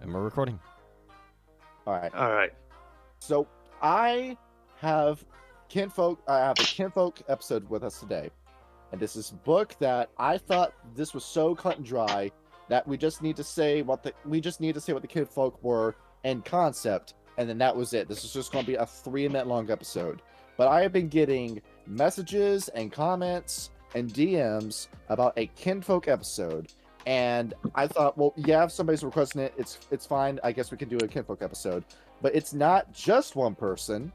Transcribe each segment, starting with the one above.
And we're recording. All right. All right. So I have Kinfolk. I have a Kinfolk episode with us today, and this is a book that I thought this was so cut and dry that we just need to say what the Kinfolk were in concept, and then that was it. This is just going to be a 3-minute long episode. But I have been getting messages and comments and DMs about a Kinfolk episode. And I thought, well, yeah, if somebody's requesting it, it's fine. I guess we can do a Kinfolk episode. But it's not just one person.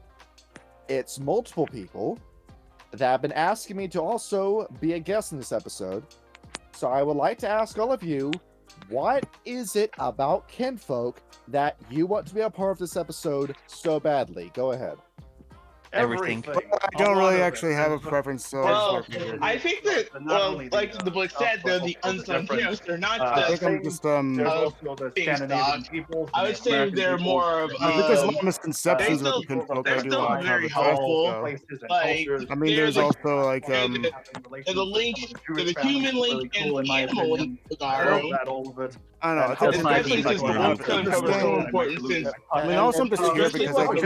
It's multiple people that have been asking me to also be a guest in this episode. So I would like to ask all of you, what is it about Kinfolk that you want to be a part of this episode so badly? Go ahead. Everything. I don't really actually have a preference, so Well, I think that, like the book said, they're the unsung heroes. They're not I just think I'm just things, dog. I would say they're more of. I think there's a lot of misconceptions they're about the Kinfolk. they're I do still want to have very a helpful. Like, I mean, there's also like there's a link to the human link and the animal link to Garou. I don't know. I think Especially since the like, wolf cover is so important. Since I mean, also I'm just here because I could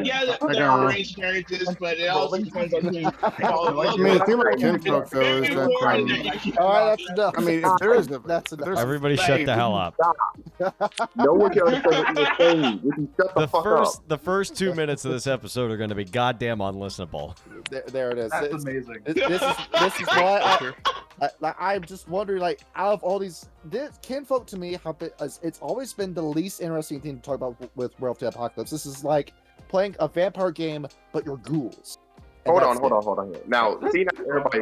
yeah, there are arranged marriages, but it also depends on who. I mean, the thing about Kinfolk though is that All right, that's enough. I mean, if there is that's enough. Everybody shut the hell up. No one can understand what you're saying. We can shut the fuck up. The first 2 minutes of this episode are going to be goddamn unlistenable. There it is. That's amazing. This is why I'm just wondering, like, out of all these, Kinfolk to me, it's always been the least interesting thing to talk about with Werewolf the Apocalypse. This is like playing a vampire game, but you're ghouls. Hold on here. Now, seeing as everybody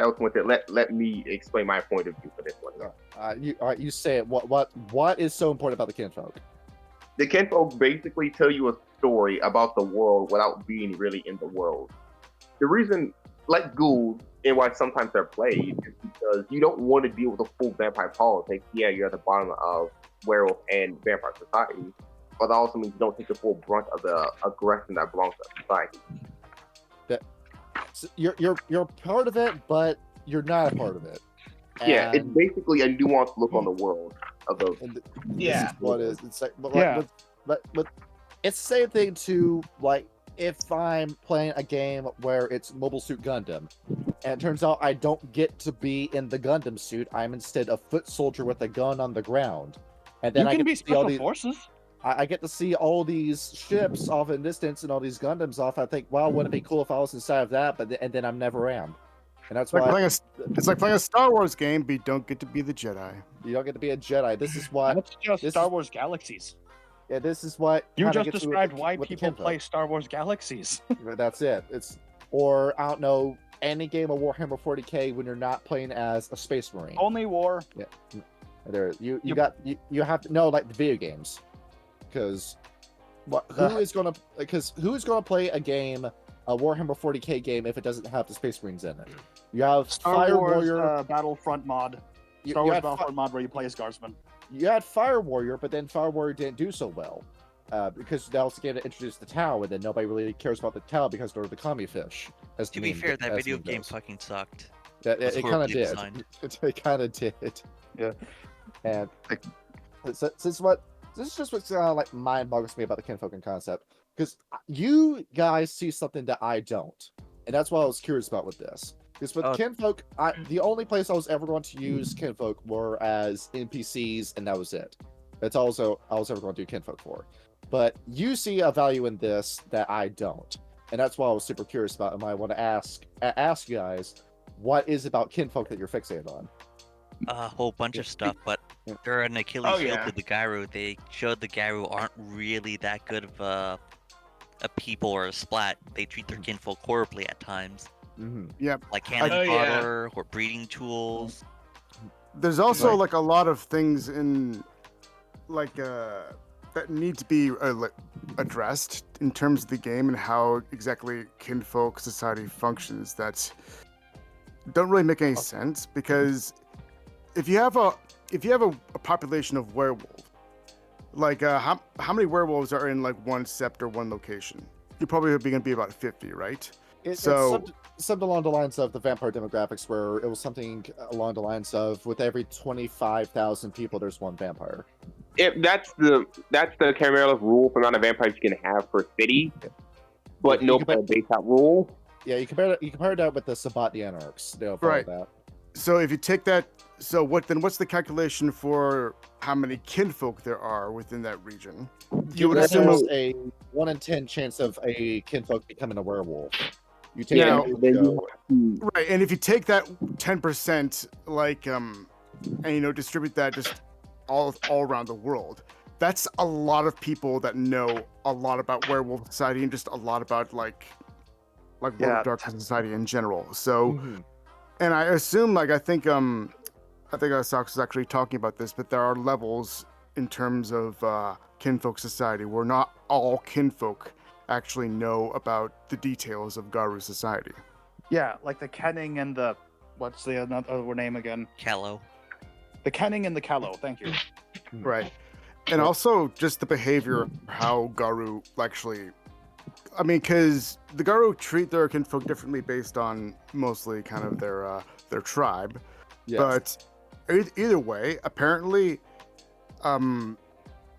else went there, let me explain my point of view for this one. You say it. What is so important about the Kinfolk? The Kinfolk basically tell you a story about the world without being really in the world. The reason, like ghouls, and why sometimes they're played is because you don't want to deal with the full vampire politics. Yeah, you're at the bottom of werewolf and vampire society, but that also means you don't take the full brunt of the aggression that belongs to society. So you're part of it, but you're not a part of it. Yeah, it's basically a nuanced look on the world of those. Yeah. What is it's like, but Yeah. but it's the same thing to like if I'm playing a game where it's Mobile Suit Gundam, and it turns out I don't get to be in the Gundam suit. I'm instead a foot soldier with a gun on the ground, and then I get to see all these forces. I get to see all these ships off in distance and all these Gundams off. I think, wow, wouldn't it be cool if I was inside of that? And then I'm never am. And that's why it's like playing a Star Wars game, but you don't get to be the Jedi. You don't get to be a Jedi. This is why. That's just Star Wars Galaxies. Yeah, this is what You just described why people play Star Wars Galaxies. That's it. Or I don't know, any game of Warhammer 40K when you're not playing as a Space Marine. Only war. Yeah, there you have to know, like the video games, because who is gonna play a game, a Warhammer 40K game, if it doesn't have the Space Marines in it? You have Star Fire Wars Warrior Battlefront mod. Star Wars Battlefront mod where you play as Guardsman. You had Fire Warrior, but then Fire Warrior didn't do so well. Because that was the game that introduced the Tau, and then nobody really cares about the Tau because they're the commie fish. To be fair, that video game fucking sucked. It kind of did. designed. It kind of did. Yeah. And this is just what's like mind boggles me about the Kinfolk concept, because you guys see something that I don't, and that's what I was curious about with this. Because with Kinfolk, the only place I was ever going to use Kinfolk were as NPCs, and that was it. That's also I was ever going to do Kinfolk for. But you see a value in this that I don't, and that's why I was super curious about. And I want to ask you guys, what is about Kinfolk that you're fixated on? A whole bunch of stuff, but they're an Achilles heel to the Garou. They showed the Garou aren't really that good of a people or a splat. They treat their kinfolk horribly at times. Mm-hmm. Yep. Like cannon fodder or breeding tools. There's also like a lot of things in like that need to be addressed in terms of the game and how exactly Kinfolk society functions that don't really make any sense, because if you have a population of werewolves, like how many werewolves are in like one sept or one location? You're probably going to be about 50, right? something along the lines of the vampire demographics, where it was something along the lines of with every 25,000 people, there's one vampire. That's the Camarilla rule for the amount of vampires you can have per city, but no base out rule. Yeah, you compare that with the Sabbat the Anarchs. They'll follow that. So if you take that, what's the calculation for how many kinfolk there are within that region? You would assume there's a 1 in 10 chance of a kinfolk becoming a werewolf. You take right, and if you take that 10%, and distribute that just all around the world, that's a lot of people that know a lot about werewolf society and just a lot about like World of Darkness society in general. So, and I assume I think Sox was actually talking about this, but there are levels in terms of kinfolk society where not all kinfolk actually know about the details of Garou society. Yeah, like the Kenning and the what's the other name again? Callow. The Kenning and the Callow. Thank you. Right, and also just the behavior of how Garou actually. I mean, because the Garou treat their kinfolk differently based on mostly kind of their tribe, but either way, apparently,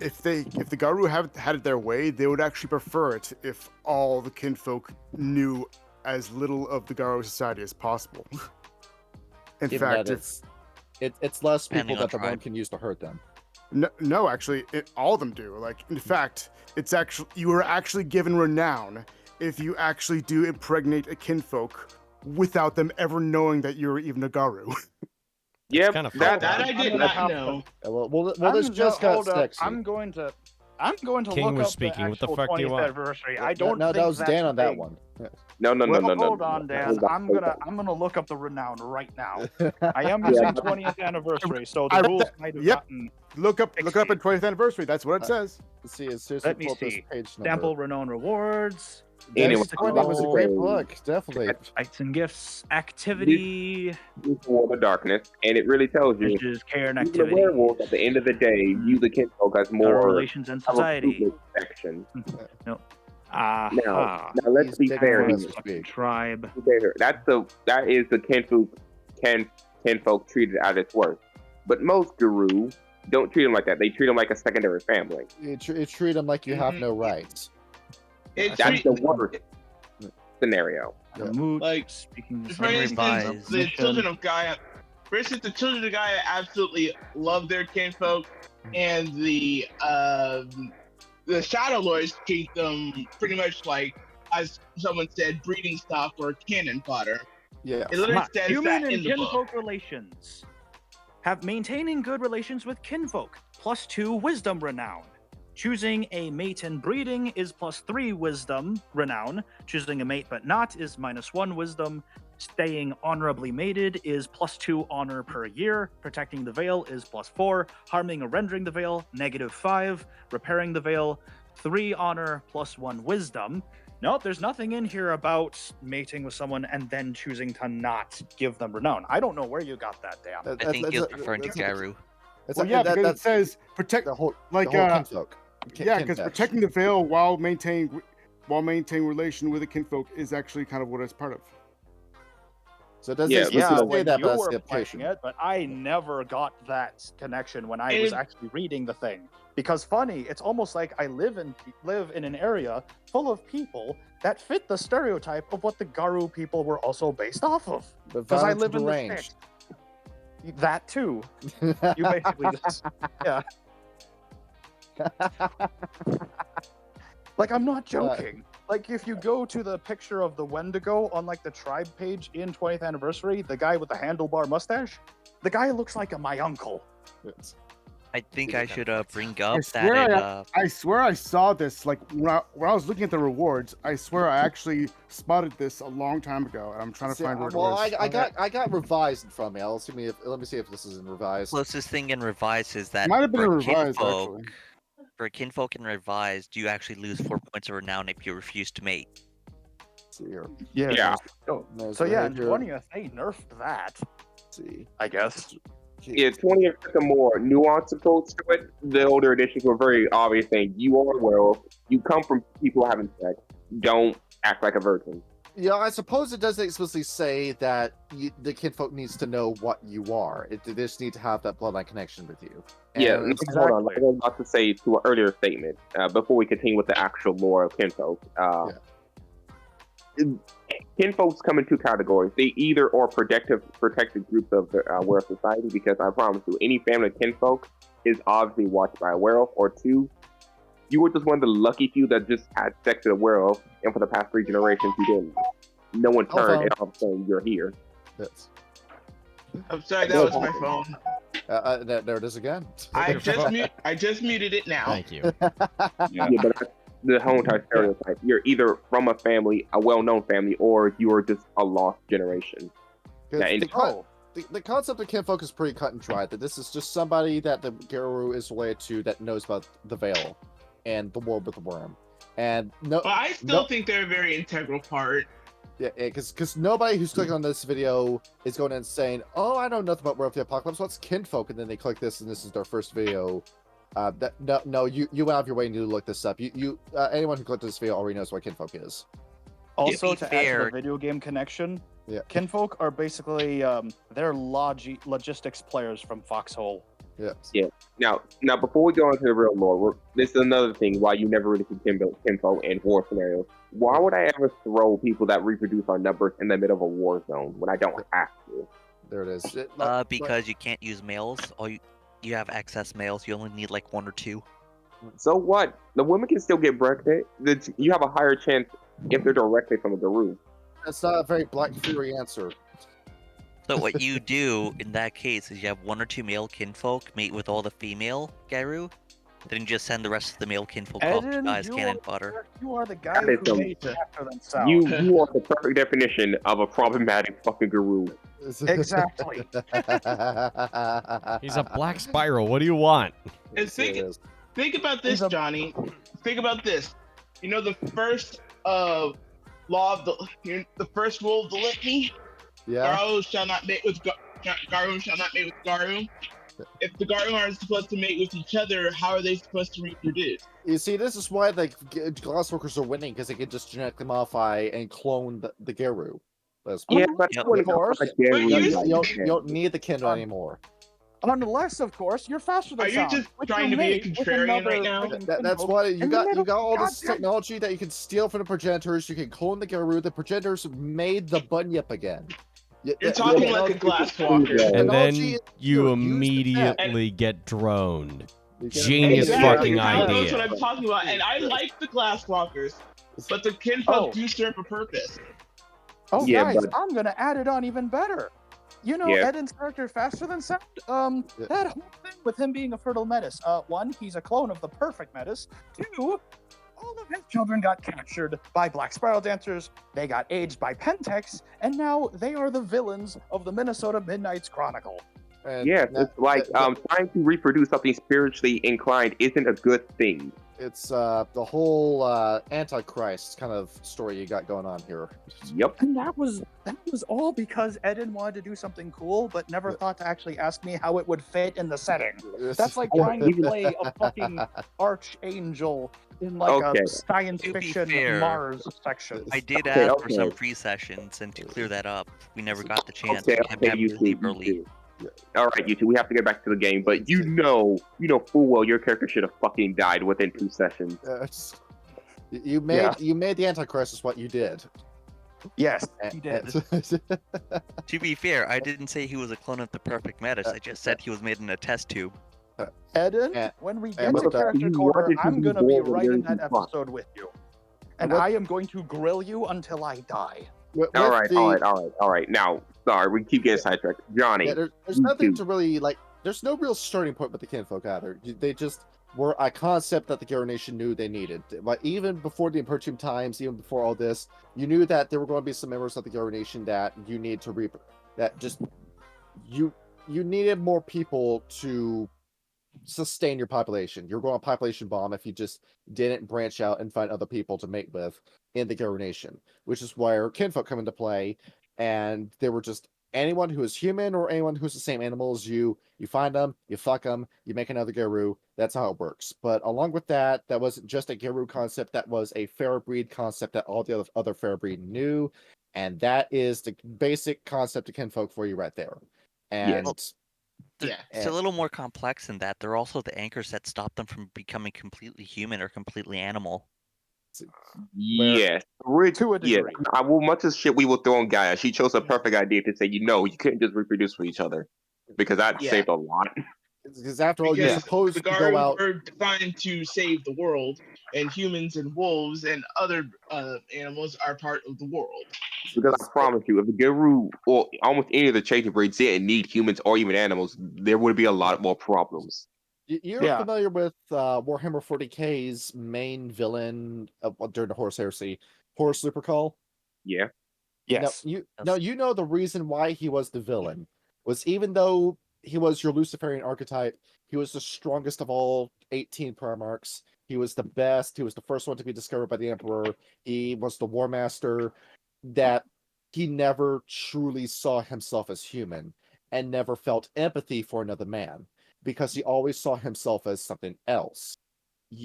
if the Garou had it their way, they would actually prefer it if all the kinfolk knew as little of the Garou society as possible. In fact, it's less people that the one can use to hurt them. No, actually, all of them do. In fact, you are actually given renown if you actually do impregnate a kinfolk without them ever knowing that you're even a Garou. Yeah, that I did not know. Well, this just got sexy. I'm going to King look was up speaking. the What the actual fuck do you 20th want? anniversary. I don't. No, think that was that's Dan on that big. one. No. Hold on, Dan. I'm gonna look up the renown right now. I am using 20th anniversary, so the rules might have gotten. Look up in 20th anniversary. That's what it says. Let's see. Let me see. Sample renown rewards. Anyway, it was a great book, definitely. Rites and gifts, activity, World of Darkness, and it really tells you. which is care and Even activity. the werewolf, at the end of the day, you the kinfolk has more relations and society. section. No. Now let's be fair. Tribe. That is the kinfolk treated at its worst. But most Garou don't treat them like that. They treat them like a secondary family. You treat them like you have no rights. That's the worst scenario. Like, for instance, the children of Gaia. For instance, the children of Gaia absolutely love their kinfolk, and the Shadow Lords treat them pretty much like, as someone said, breeding stock or cannon fodder. Yeah. It literally says Human that in and the book. kinfolk relations. Have maintaining good relations with kinfolk, +2 wisdom renown. Choosing a mate and breeding is +3 wisdom renown. Choosing a mate but not is -1 wisdom. Staying honorably mated is +2 honor per year. Protecting the veil is +4. Harming or rendering the veil, -5. Repairing the veil, 3 honor +1 wisdom. Nope, there's nothing in here about mating with someone and then choosing to not give them renown. I don't know where you got that, Dan. I think he was referring to Garou. Because it says protect the whole kinfolk. Yeah, because protecting the veil while maintaining relation with a kinfolk is actually kind of what it's part of. So does when say that, you but were that's the playing it, but I never got that connection when I was actually reading the thing. Because funny, it's almost like I live in an area full of people that fit the stereotype of what the Garou people were also based off of. Because I live in the sticks. That too. You basically just, yeah. Like, I'm not joking. Like, if you go to the picture of the Wendigo on like the tribe page in 20th anniversary, the guy with the handlebar mustache, the guy looks like my uncle. I think I should bring I up swear, that I swear I saw this when I was looking at the rewards. I swear I actually spotted this a long time ago, and I'm trying to find where it was. I got revised in front of me. Let me see if this is in revised. closest thing in revised is that Might have been for revised kinfolk, actually. for kinfolk in revised, you actually lose 4 points of renown if you refuse to mate. Let's see here. Yeah. So yeah, in 20th, they nerfed that. Let's see. I guess. Yeah, 20th took a more nuanced approach to it. The older editions were very obvious saying, you are a werewolf, you come from people having sex, don't act like a virgin. Yeah, I suppose it doesn't explicitly say that the kinfolk needs to know what you are. They just need to have that bloodline connection with you. Yeah, And hold on. I was about to say to an earlier statement before we continue with the actual lore of kinfolk. Kinfolks come in two categories. They either are protected groups of the werewolf society, because I promise you, any family of kinfolk is obviously watched by a werewolf, or two, you were just one of the lucky few that just had sex with a werewolf, and for the past 3 generations you didn't. No one turned, and all of a sudden you're here. Yes. I'm sorry, that was my phone. There it is again. I just muted it now. Thank you. Yeah, but that's the whole entire stereotype. You're either from a family, a well-known family, or you are just a lost generation. The concept of kinfolk is pretty cut and dry. That this is just somebody that the Garou is related to that knows about the Veil and the War with the Worm. And no, but I still think they're a very integral part. Yeah, because nobody who's clicking on this video is going in and saying, "Oh, I know nothing about Werewolf the Apocalypse. What's kinfolk?" And then they click this, and this is their first video. You went out of your way to look this up. Anyone who clicked this video already knows what kinfolk is. Also, to add to the video game connection, kinfolk are basically they're logistics players from Foxhole. Yes. Yeah. Now, before we go into the real lore, this is another thing why you never really see kinfolk in war scenarios. Why would I ever throw people that reproduce our numbers in the middle of a war zone when I don't have to? There it is. Because you can't use males. You have excess males. You only need like 1 or 2. So what? The women can still get pregnant. You have a higher chance if they're directly from a Garou. That's not a very Black Fury answer. So what you do in that case is you have 1 or 2 male kinfolk mate with all the female Garou, then you just send the rest of the male kinfolk off to die as cannon fodder. You are the guy who made after themselves. You are the perfect definition of a problematic fucking Garou. Exactly. He's a black spiral. What do you want? And think about this, Johnny. Think about this. You know the first law of the first rule of the litany. Yeah. Garou shall not mate with Garou shall not mate with Garou. If the Garou aren't supposed to mate with each other, how are they supposed to reproduce? You see, this is why the Glassworkers are winning, because they can just genetically modify and clone the Garou. Yeah, but of course. You don't need the kin anymore. Unless, of course, you're faster than sound. Are you just trying to be a contrarian right now? That's why you got all this technology that you can steal from the progenitors. You can clone the Garou. The progenitors made the bunyip again. You're talking like a glasswalker. And then you immediately get droned. Genius fucking idea. That's what I'm talking about. And I like the glasswalkers, but the kinfolk do serve a purpose. Oh, yeah, guys, I'm gonna add it on even better. You know, Eden's character, Faster Than Sound, that whole thing with him being a fertile menace. 1, he's a clone of the perfect menace. 2, all of his children got captured by Black Spiral Dancers, they got aged by Pentex, and now they are the villains of the Minnesota Midnight's Chronicle. Yes, it's like trying to reproduce something spiritually inclined isn't a good thing. It's the whole Antichrist kind of story you got going on here. Yep. And that was all because Eden wanted to do something cool, but never thought to actually ask me how it would fit in the setting. That's like trying to play a fucking archangel in like a science fiction Mars section. I did ask for some pre-sessions, and to clear that up, we never got the chance to have you sleep early. All right, you two, we have to get back to the game, but you know full well your character should have fucking died within 2 sessions. You made the Antichrist is what you did. Yes, he did. To be fair, I didn't say he was a clone of the perfect menace. I just said he was made in a test tube. Eden, when we get to character corner, I'm gonna be right in that episode with you, and I am going to grill you until I die. All right. Now, sorry, we keep getting sidetracked. Johnny, there's nothing to really like. There's no real starting point with the kinfolk either. They just were a concept that the Garou Nation knew they needed. Like even before the Imperium times, even before all this, you knew that there were going to be some members of the Garou Nation that you need to reap. That just you needed more people to sustain your population. You're going to population bomb if you just didn't branch out and find other people to mate with in the Garou Nation, which is where kinfolk come into play, and they were just anyone who is human or anyone who's the same animal as you find them, you fuck them, you make another Garou. That's how it works. But along with that, that wasn't just a Garou concept. That was a fair breed concept that all the other fair breed knew, and that is the basic concept of kinfolk for you right there. And Well, Yeah. It's a little more complex than that. They're also the anchors that stop them from becoming completely human or completely animal. Yes. To a degree. I will much as shit we will throw on Gaia. She chose a perfect idea to say, you couldn't just reproduce for each other. Because that Yeah. saved a lot. because after all, you're Because supposed the to go Garou out. were designed to save the world, and humans and wolves and other animals are part of the world. Because I promise you, if the Garou or almost any of the changing breeds didn't need humans or even animals, there would be a lot more problems. You're familiar with Warhammer 40k's main villain during the Horus Heresy, Horus Lupercal? Yeah. Yes. Now you know the reason why he was the villain was even though he was your Luciferian archetype, he was the strongest of all 18 Primarchs. He was the best. He was the first one to be discovered by the Emperor. He was the War Master. That he never truly saw himself as human and never felt empathy for another man because he always saw himself as something else.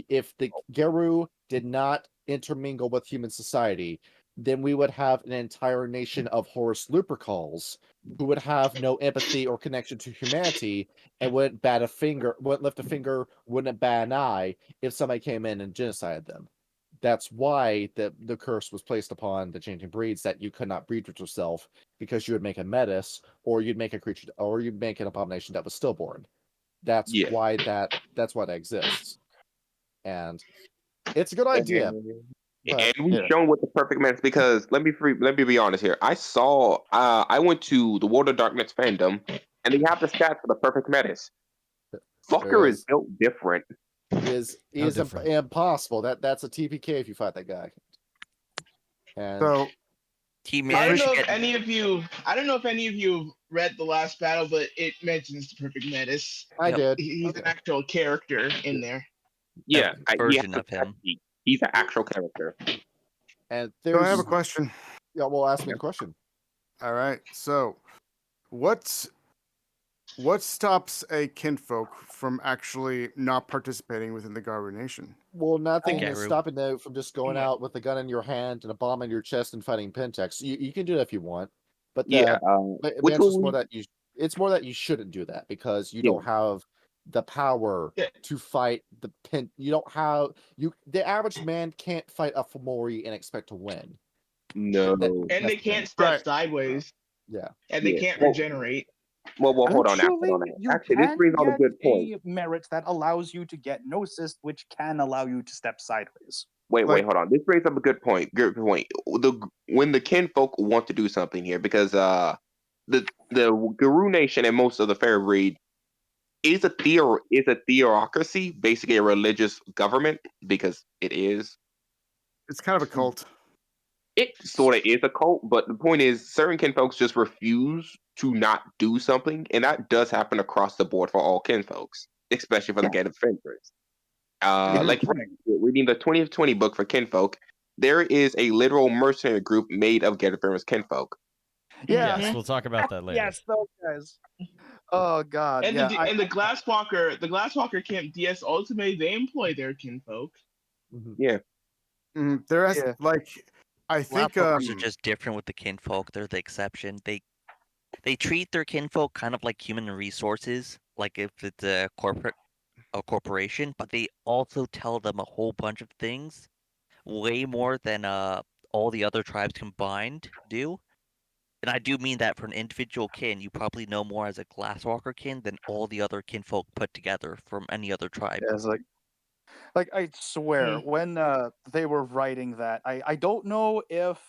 If the Garou did not intermingle with human society, then we would have an entire nation of Horus Lupercals who would have no empathy or connection to humanity and wouldn't lift a finger, wouldn't bat an eye if somebody came in and genocided them. That's why the curse was placed upon the changing breeds, that you could not breed with yourself because you would make a metis, or you'd make a creature, or you'd make an abomination that was stillborn. That's why that exists, and it's a good idea. And we've shown what the perfect man is, because let me be honest here. I went to the World of Darkness fandom, and they have the stats for the perfect metis. Fucker is built different. Is impossible. That's a TPK if you fight that guy. And so I don't know if any of you read The Last Battle, but it mentions the perfect metis. I did. He's an actual character in there. Yeah, version of him. He's an actual character. And So I have a question. Yeah, well, ask me the question. All right. So, what stops a kinfolk from actually not participating within the Garou Nation? Well, nothing is stopping them from just going out with a gun in your hand and a bomb in your chest and fighting Pentex. You can do that if you want, but it's more that you shouldn't do that because you don't have the power to fight the pen. You don't have the average man can't fight a Fomori and expect to win. No, and they can't step sideways. Yeah, and they can't regenerate. Well, hold on. Actually, this brings on a good point. A merit that allows you to get Gnosis, which can allow you to step sideways. Wait, hold on. This brings up a good point. Good point. When the kinfolk want to do something here, because the Garou Nation and most of the fair breed is a theocracy, basically a religious government, because it is. It's kind of a cult. It sort of is a cult, but the point is, certain kinfolks just refuse to not do something, and that does happen across the board for all kinfolks, especially for the Gate of Fenris. Like reading the 2020 book for kinfolk, there is a literal mercenary group made of Gate of Fenris kinfolk. Yeah. Yes, we'll talk about that later. Yes, those guys. Oh God. And the Glasswalker Camp DS Ultimate, they employ their kinfolk. Yeah. There is I think Glasswalkers are just different with the kinfolk. They're the exception. They treat their kinfolk kind of like human resources, like if it's a corporation, but they also tell them a whole bunch of things, way more than all the other tribes combined do. And I do mean that for an individual kin, you probably know more as a Glasswalker kin than all the other kinfolk put together from any other tribe. Yeah, it's like I swear, when they were writing that, I don't know if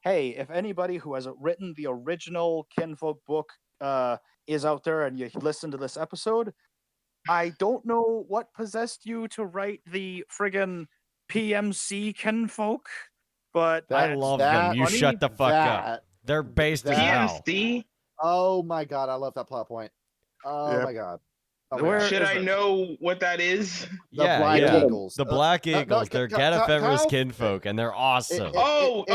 anybody who has written the original Kinfolk book is out there and you listen to this episode, I don't know what possessed you to write the friggin' PMC Kinfolk, but I love them. You shut the fuck up. They're based as hell. PMC? Oh my God, I love that plot point. Oh my God. Should I know what that is? The Black Eagles. The Black Eagles. They're Gate of Fenris kinfolk, and they're awesome.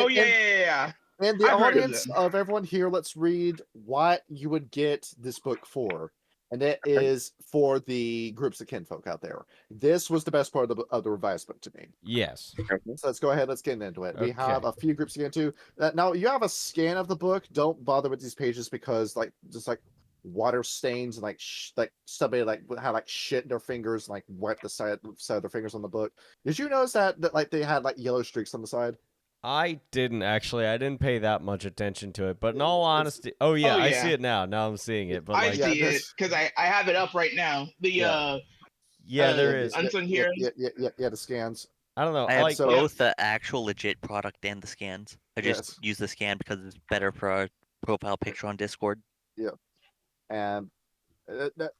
Yeah. And the I've heard of audience them. of everyone here, let's read what you would get this book for. And that is for the groups of kinfolk out there. This was the best part of the revised book to me. Yes. So let's go ahead. Let's get into it. We have Okay. a few groups to get into. Now you have a scan of the book. Don't bother with these pages because just water stains and like somebody had like shit in their fingers and like wiped the side of their fingers on the book. Did you notice that like they had like yellow streaks on the side? I didn't actually. I didn't pay that much attention to it. But in all honesty, oh yeah, I see it now. Now I'm seeing it. But I like, see it because I have it up right now. yeah, there is. Unsung Heroes. Yeah, the scans. I don't know. I have like, both the actual legit product and the scans. I just Yes. use the scan because it's better for our profile picture on Discord. Yeah, and the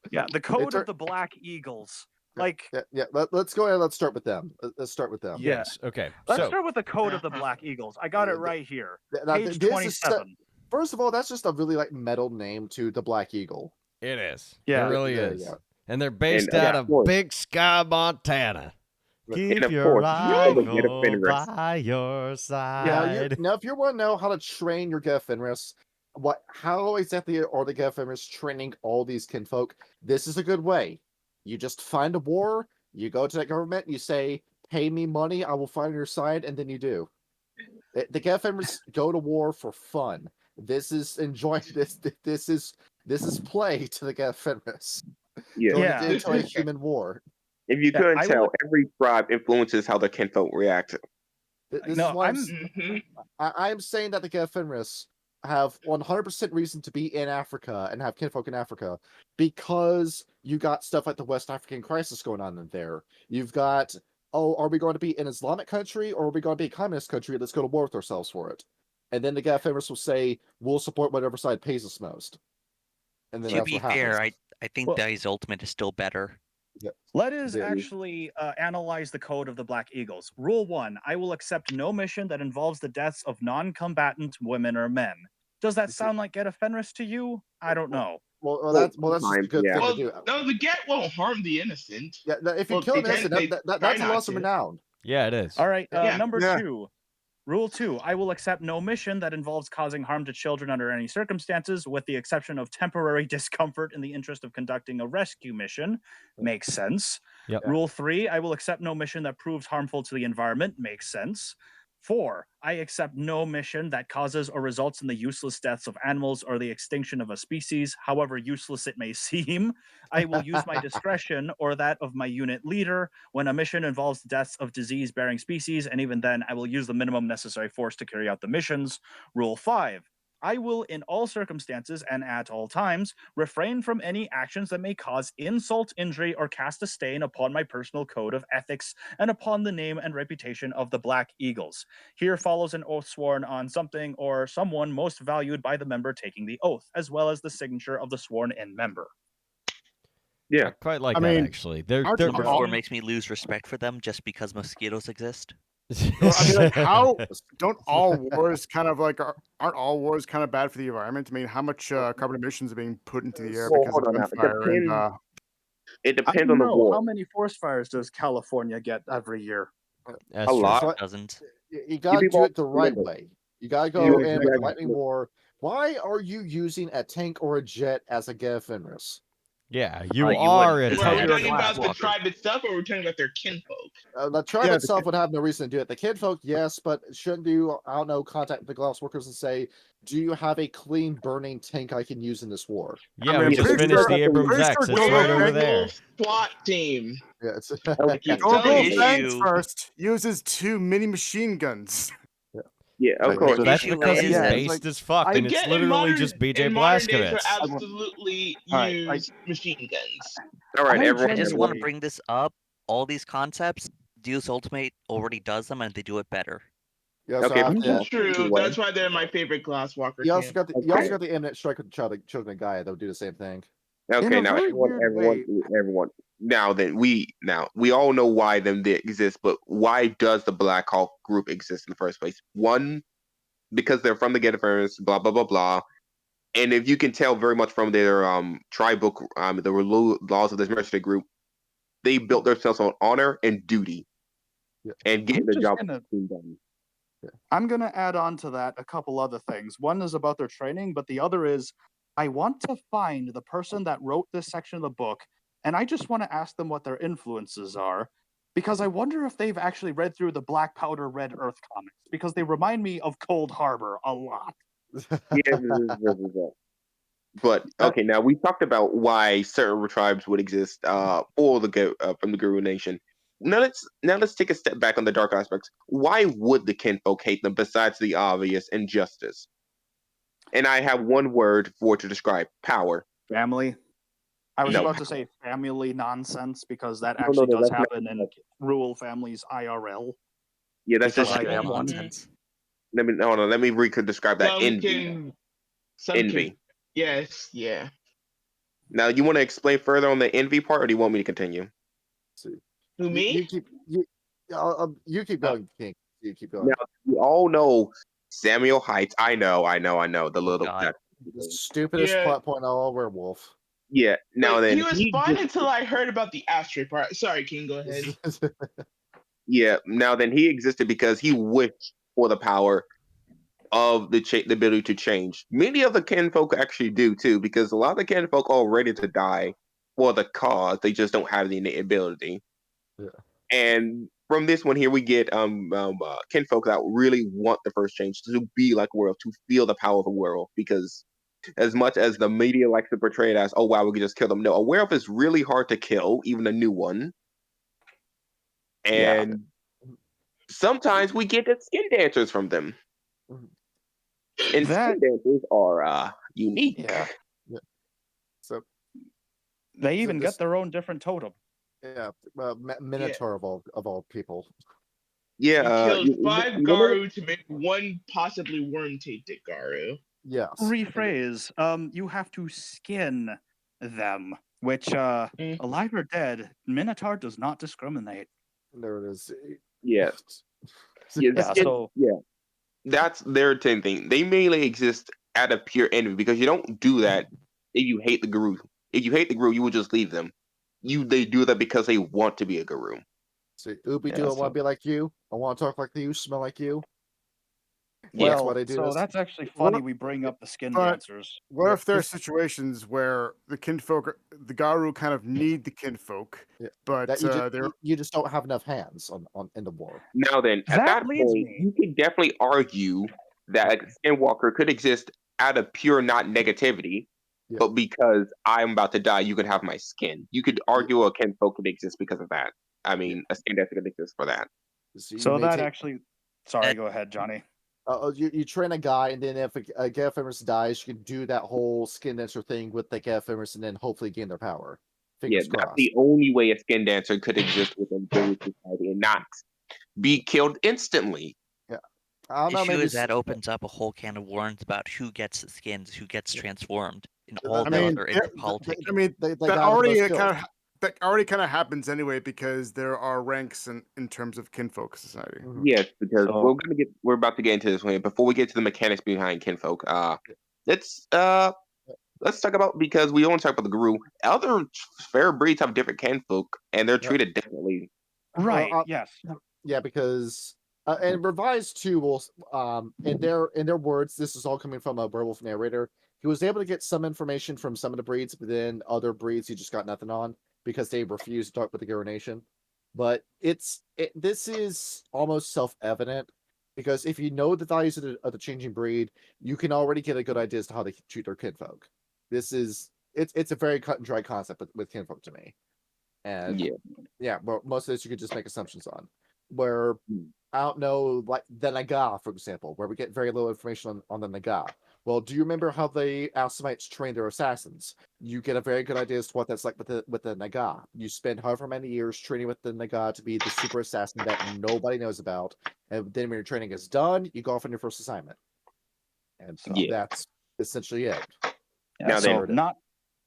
Yeah, the code of the Black Eagles. Like, yeah. Let's go ahead. Let's start with them. Let's start with them. yes. Okay. let's So start with the code of the Black Eagles. I got it right here. Now, Page this is 27. First of all, that's just a really like metal name to the Black Eagle. it is. Yeah. It really Yeah, is. yeah. And they're based And, out of of course. Big Sky, Montana. Keep of your course, rival get a Fenris. by your Now, side. now, if you want to know how to train your Get Fenris, how exactly are the Get Fenris training all these kinfolk? This is a good way. You just find a war, you go to the government, you say, "Pay me money, I will fight on your side," and then you do. The Get Fenris go to war for fun. This is enjoy. This is play to the Get Fenris. Yeah. Going into a human war. If you Yeah, couldn't I tell, would- every tribe influences how the kinfolk react. This is No, why Mhm. I'm saying that the Get Fenris have 100% reason to be in Africa and have kinfolk in Africa because you got stuff like the West African crisis going on in there. You've got, are we going to be an Islamic country or are we going to be a communist country? Let's go to war with ourselves for it. And then the Get Fenris will say, we'll support whatever side pays us most. And then To that's be what happens. fair, I think Well- Dai's Ultimate is still better. Let us Yeah. actually analyze the code of the Black Eagles. Rule 1, I will accept no mission that involves the deaths of non-combatant women or men. Does that sound like Get a Fenris to you? I don't know. Well, that's just a sometimes, good yeah. thing Well, to do. no, the Get won't harm the innocent. Yeah, if you well, kill an they innocent, tend- they that's try a not loss of to. renown. Yeah, it is. All right, Yeah. number Yeah. 2. Rule 2, I will accept no mission that involves causing harm to children under any circumstances, with the exception of temporary discomfort in the interest of conducting a rescue mission. Makes sense. Yep. Rule 3, I will accept no mission that proves harmful to the environment. Makes sense. 4, I accept no mission that causes or results in the useless deaths of animals or the extinction of a species, however useless it may seem. I will use my discretion or that of my unit leader when a mission involves the deaths of disease-bearing species, and even then, I will use the minimum necessary force to carry out the missions. Rule 5, I will, in all circumstances and at all times, refrain from any actions that may cause insult, injury, or cast a stain upon my personal code of ethics and upon the name and reputation of the Black Eagles. Here follows an oath sworn on something or someone most valued by the member taking the oath, as well as the signature of the sworn-in member. Yeah. I quite like I that mean, actually. They're Number all- 4 makes me lose respect for them just because mosquitoes exist. Well, I mean, like, how don't all wars kind of like aren't all wars kind of bad for the environment? I mean, how much carbon emissions are being put into the air Well, because hold of on now. It gunfire? And depends. It I depends don't on the know. war. How many forest fires does California get every year? That's A true. lot. So Doesn't. you gotta people do it the right remember. way. You gotta go You in with exactly- lightning war. Why are you using a tank or a jet as a Get Fenris? Yeah, you you are wouldn't. a It's Are we You're a talking about the glasswalker. tribe itself, or are we talking about their kinfolk? The tribe Yeah, the itself would have no reason to do it. The kinfolk, yes, but shouldn't you, I don't know, contact the glass workers and say, do you have a clean burning tank I can use in this war? Yeah, I we mean, just pretty finished sure- the Abrams pretty X. sure It's Joe right Rogan- over there. Werewolf SWAT team. Yeah, it's keep Go telling you. Fangs issue- first uses 2 mini machine guns. Yeah, of Like, course. so That's issue because is- he's Yeah, it's based like- as fuck, I and it's Get in literally modern- just BJ in modern days, Blazkowicz. they're absolutely All right, use machine guns. All right, I everyone. I just want to genuinely- bring this up. All these concepts, Deus Ultimate already does them and they do it better. You also Okay, have but- to- That's true. Anyway. That's why they're my favorite Glasswalker you also camp. got the Okay. imminent strike with the children of Gaia. They'll do the same thing. Okay, In a now very weird everyone. Now we all know why them they exist, but why does the Black Hawk group exist in the first place? One, because they're from the Getafers, blah blah blah blah. And if you can tell very much from their tribe book, the laws of this mercenary group, they built themselves on honor and duty, Yeah. and getting I'm the just job gonna- done. I'm going to add on to that a couple other things. One is about their training, but the other is I want to find the person that wrote this section of the book, and I just want to ask them what their influences are, because I wonder if they've actually read through the Black Powder Red Earth comics, because they remind me of Cold Harbor a lot. Yeah, but okay, now we talked about why certain tribes would exist for the from the Garou Nation. Now let's take a step back on the dark aspects. Why would the Kinfolk hate them besides the obvious injustice? And I have one word for it to describe: power. Family. I was No. about to say family nonsense, because that No, actually does that's not- happen in rural families IRL. Yeah, that's Because just I have one. nonsense. let me describe that envy. Envy. Yes, yeah. Now, you want to explain further on the envy part, or do you want me to continue? Who, me? You keep going, King. You keep going. Now, we all know Samuel Heights. I know. The little God. The stupidest Yeah. plot point of all Werewolf. Yeah. Now But then, he was fine until I heard about the ashtray part. Sorry, King, go ahead. Yeah. Now then, he existed because he wished for the power of the ability to change. Many of the Kinfolk actually do too, because a lot of the Kinfolk are ready to die for the cause. They just don't have the innate ability. Yeah. And from this one here, we get Kinfolk that really want the first change to be like Werewolf, to feel the power of the Werewolf. Because as much as the media likes to portray it as, oh wow, we can just kill them. No, a Werewolf is really hard to kill, even a new one. And sometimes we get the skin dancers from them. And skin dancers are unique. Yeah. So They even get their own different totem. Yeah, Minotaur of all people. Yeah, He killed 5 Garou to make one possibly worm-tainted Garou. Yes. Rephrase. You have to skin them, which alive or dead, Minotaur does not discriminate. There it is. Yeah. That's their thing. They mainly exist out of pure envy, because you don't do that if you hate the Garou. If you hate the Garou, you would just leave them. They do that because they want to be a Garou. See, Ubi, do I want to be like you? I want to talk like you, smell like you. Well, that's why they do so this. that's actually funny. We bring up the skin dancers. What if there are situations where the Kinfolk, the Garou, kind of need the Kinfolk, but you just don't have enough hands on in the war. Now then, at that point, you can definitely argue that a Skinwalker could exist out of pure not negativity, but because I'm about to die, you can have my skin. You could argue a Kinfolk could exist because of that. I mean, a skin dancer could exist for that. So that actually, sorry, go ahead, Johnny. You train a guy, and then if a Gephemerus dies, you can do that whole skin dancer thing with the Gephemerus, and then hopefully gain their power. Fingers crossed. That's the only way a skin dancer could exist within Garou society and not be killed instantly. Yeah. The issue is that opens up a whole can of worms about who gets the skins, who gets transformed, and all the other interpolitics. I mean, that already kind of happens anyway, because there are ranks in terms of Kinfolk society. Yes, because we're about to get into this one. Before we get to the mechanics behind Kinfolk, let's talk about, because we only talk about the Garou. Other fair breeds have different Kinfolk, and they're treated differently. Right. Yes. Yeah, because and Revised 2 will in their words, this is all coming from a Werewolf narrator. He was able to get some information from some of the breeds, but then other breeds he just got nothing on, because they refused to talk with the Garou Nation. But this is almost self-evident, because if you know the values of the changing breed, you can already get a good idea as to how they treat their Kinfolk. It's a very cut and dry concept with Kinfolk to me. And but most of this you could just make assumptions on. Where I don't know, like the Naga, for example, where we get very little information on the Naga. Well, do you remember how the Alsamites train their assassins? You get a very good idea as to what that's like with the Naga. You spend however many years training with the Naga to be the super assassin that nobody knows about, and then when your training is done, you go off on your first assignment. And so that's essentially it. Yeah,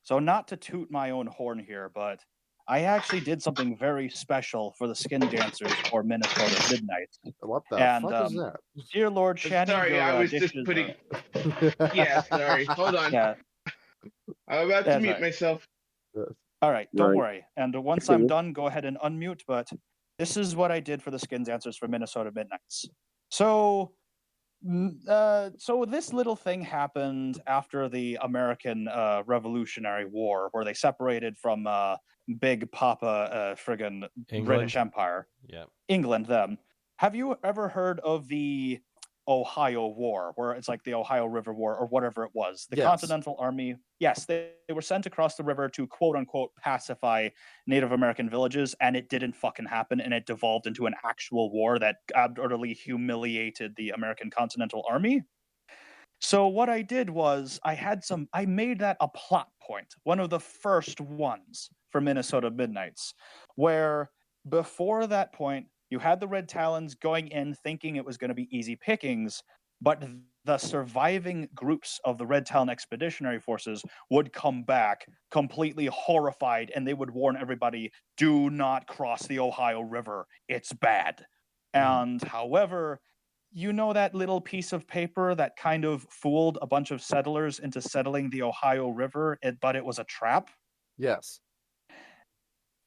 so not to toot my own horn here, but I actually did something very special for the skin dancers for Minnesota Midnights. What the fuck is that? Dear Lord Shanny, sorry, I was just putting. Yeah, sorry. Hold on. Yeah. I'm about to mute myself. All right, don't worry. And once I'm done, go ahead and unmute. But this is what I did for the skin dancers for Minnesota Midnights. So, so this little thing happened after the American Revolutionary War, where they separated from Big Papa friggin' British Empire. Yeah. England, them. Have you ever heard of the Ohio War, where it's like the Ohio River War or whatever it was? The Continental Army, yes, they were sent across the river to quote unquote pacify Native American villages, and it didn't fucking happen, and it devolved into an actual war that utterly humiliated the American Continental Army. So what I did was I made that a plot point, one of the first ones for Minnesota Midnights, where before that point, you had the Red Talons going in thinking it was going to be easy pickings, but the surviving groups of the Red Talon expeditionary forces would come back completely horrified, and they would warn everybody, do not cross the Ohio River. It's bad. And however, you know that little piece of paper that kind of fooled a bunch of settlers into settling the Ohio River, but it was a trap? Yes.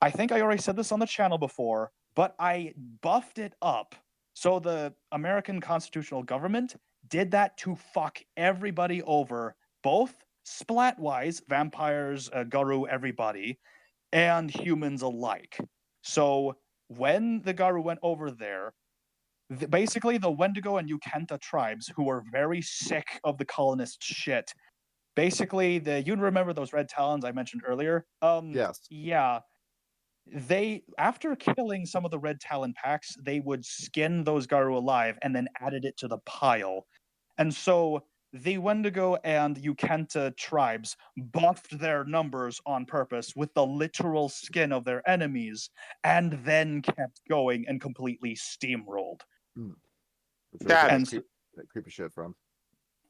I think I already said this on the channel before, but I buffed it up. So the American constitutional government did that to fuck everybody over, both splat-wise, vampires, Garou, everybody, and humans alike. So when the Garou went over there, basically the Wendigo and Uinta tribes, who were very sick of the colonist shit, basically you remember those Red Talons I mentioned earlier? Yes. Yeah. They, after killing some of the Red Talon packs, they would skin those Garou alive and then added it to the pile. And so the Wendigo and Uinta tribes buffed their numbers on purpose with the literal skin of their enemies, and then kept going and completely steamrolled. That creepy shit from.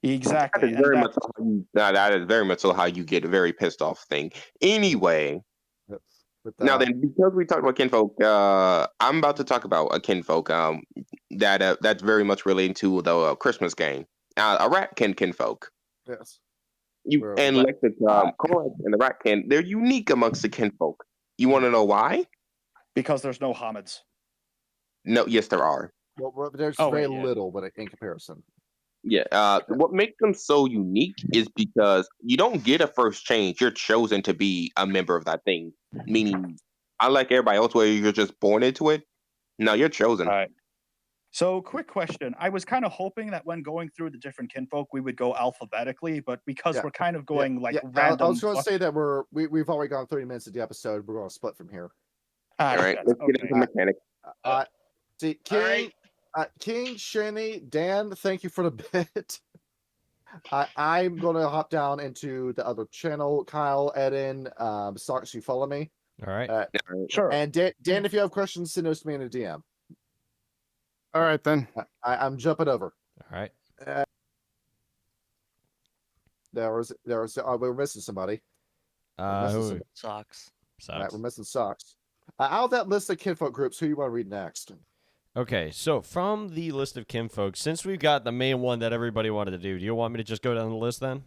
Exactly. That is very much so how you get a very pissed off thing. Anyway. Now then, because we talked about Kinfolk, I'm about to talk about a Kinfolk that's very much related to the Christmas game. A Ratkin Kinfolk. Yes. Like the Korak and the Ratkin, they're unique amongst the Kinfolk. You want to know why? Because there's no Hamids. No, yes, there are. Well, there's very little, but in comparison. Yeah. What makes them so unique is because you don't get a first change. You're chosen to be a member of that thing. Meaning, unlike everybody else where you're just born into it, no, you're chosen. All right. So, quick question. I was kind of hoping that when going through the different Kinfolk, we would go alphabetically, but because we're kind of going random. I was going to say that we've already gone 30 minutes of the episode. We're going to split from here. All right, let's get into mechanics. See, King, Shinny, Dan, thank you for the bit. I'm going to hop down into the other channel. Kyle, Eden, Socks, you follow me? All right. Sure. And Dan, if you have questions, send those to me in a DM. All right, then. I'm jumping over. All right. We're missing somebody. Socks. All right, we're missing Socks. Out of that list of Kinfolk groups, who you want to read next? Okay, so from the list of Kinfolk, since we've got the main one that everybody wanted to do you want me to just go down the list then?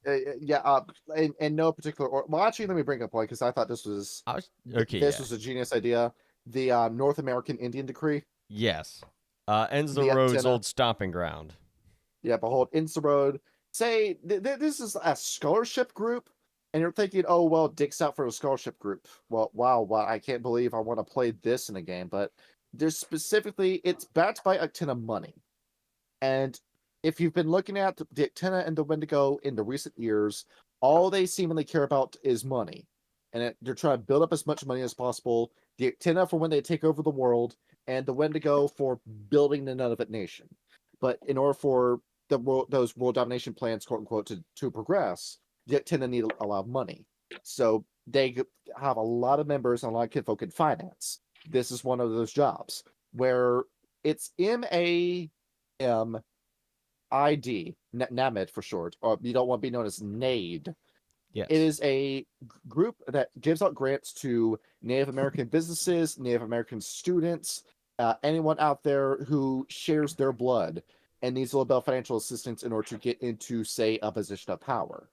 In no particular order. Well, actually, let me bring up one because I thought this was was a genius idea. The North American Indian Decree. Yes. Ends the road's old stomping ground. Yeah, behold, ends the road. Say this is a scholarship group, and you're thinking, oh well, Dick's out for a scholarship group. Well, wow, I can't believe I want to play this in a game, but there's specifically it's backed by Uinta money, and if you've been looking at the Uinta and the Wendigo in the recent years, all they seemingly care about is money, and they're trying to build up as much money as possible. The Uinta for when they take over the world, and the Wendigo for building the Nunavut nation. But in order for those world domination plans, quote unquote, to progress, the Uinta need a lot of money. So they have a lot of members and a lot of Kinfolk in finance. This is one of those jobs where it's MAMID, NAMID for short, or you don't want to be known as NAID. Yes. It is a group that gives out grants to Native American businesses, Native American students, anyone out there who shares their blood and needs a little bit of financial assistance in order to get into, say, a position of power.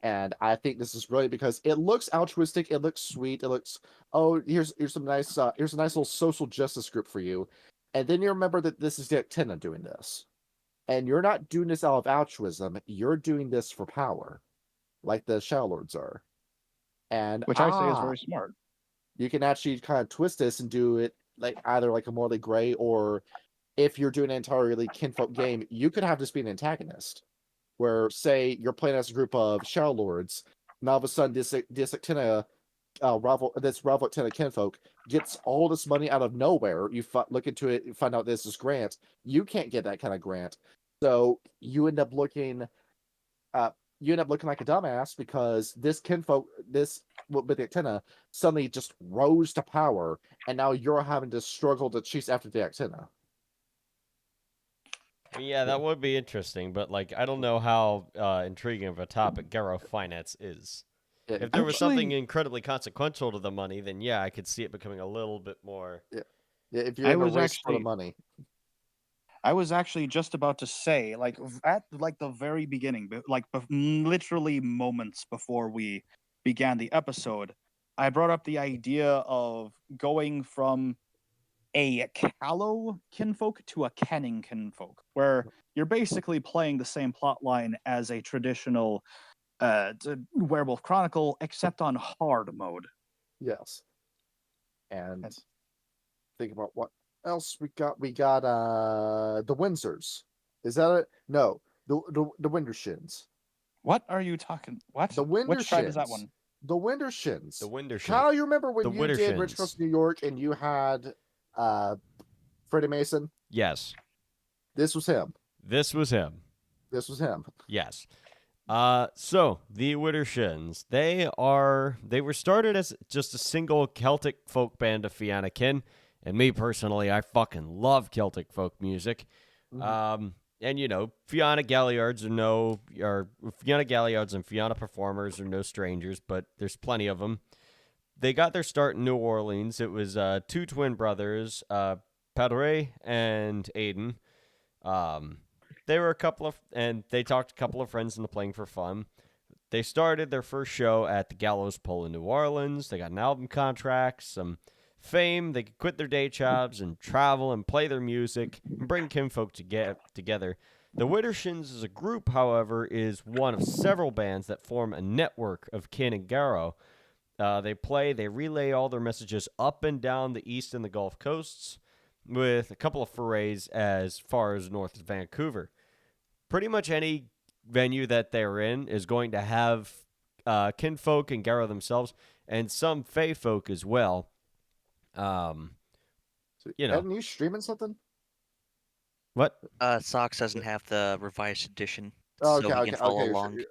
And I think this is brilliant because it looks altruistic, it looks sweet, it looks, oh, here's a nice little social justice group for you. And then you remember that this is Diactina doing this. And you're not doing this out of altruism, you're doing this for power, like the Shadow Lords are. And Which I say is very smart. You can actually kind of twist this and do it like either like a morally gray, or if you're doing an entirely kinfolk game, you could have this be an antagonist. Where, say, you're playing as a group of Shadow Lords, and all of a sudden this Actina this Ravel Actina kinfolk gets all this money out of nowhere. You look into it and find out this is grant. You can't get that kind of grant. So you end up looking like a dumbass because this kinfolk, this with the Actina, suddenly just rose to power, and now you're having to struggle to chase after the Actina. Yeah, that would be interesting, but like I don't know how intriguing of a topic Garou finance is. If there was something incredibly consequential to the money, then yeah, I could see it becoming a little bit more. Yeah, if you're in a race for the money. I was actually just about to say, like at like the very beginning, like literally moments before we began the episode, I brought up the idea of going from a callow kinfolk to a kenning kinfolk, where you're basically playing the same plot line as a traditional Werewolf Chronicle, except on hard mode. Yes. And think about what else we got. We got the Windsors. Is that it? No, the Windershins. What are you talking? What? The Windershins. Which tribe is that one? The Windershins. The Windershins. Kyle, you remember when you did Rich Cross New York and you had Freddie Mason? Yes. This was him. This was him. This was him. Yes. So the Windershins, they were started as just a single Celtic folk band of Fianna kin, and me personally, I fucking love Celtic folk music. Mm-hmm. And you know, Fianna Galliards Fianna Galliards and Fianna performers are no strangers, but there's plenty of them. They got their start in New Orleans. It was two twin brothers, Padre and Aiden. They were they talked a couple of friends into playing for fun. They started their first show at the Gallows Pole in New Orleans. They got an album contract, some fame. They could quit their day jobs and travel and play their music and bring kinfolk together. The Windershins as a group, however, is one of several bands that form a network of kin and Garou. They relay all their messages up and down the East and the Gulf Coasts, with a couple of forays as far as north as Vancouver. Pretty much any venue that they're in is going to have kinfolk and Garou themselves, and some Fey folk as well. Hadn't you streaming something? What? Sox doesn't have the revised edition, so we can follow along.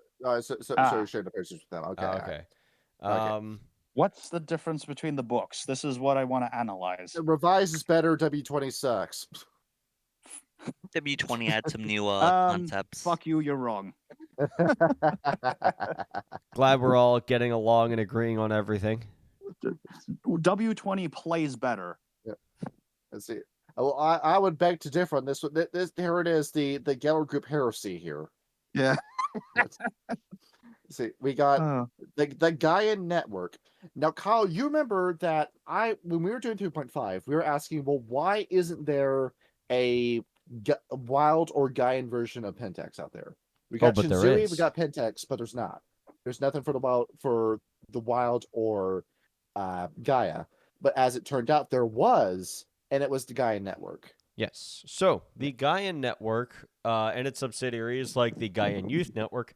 So you're sharing the pictures with them. Okay. Okay. What's the difference between the books? This is what I want to analyze. The revised is better. W20 sucks. W20 had some new concepts. Fuck you, you're wrong. Glad we're all getting along and agreeing on everything. W20 plays better. Yeah. Let's see. Well, I would beg to differ on this one. Here it is, the Galliard group heresy here. Yeah. See, we got the Gaian network. Now, Kyle, you remember that when we were doing 2.5, we were asking, well, why isn't there a wild or Gaian version of Pentax out there? We got Shinzui, we got Pentax, but there's not. There's nothing for the wild or Gaia. But as it turned out, there was, and it was the Gaian network. Yes. So the Gaian network and its subsidiaries, like the Gaian Youth Network,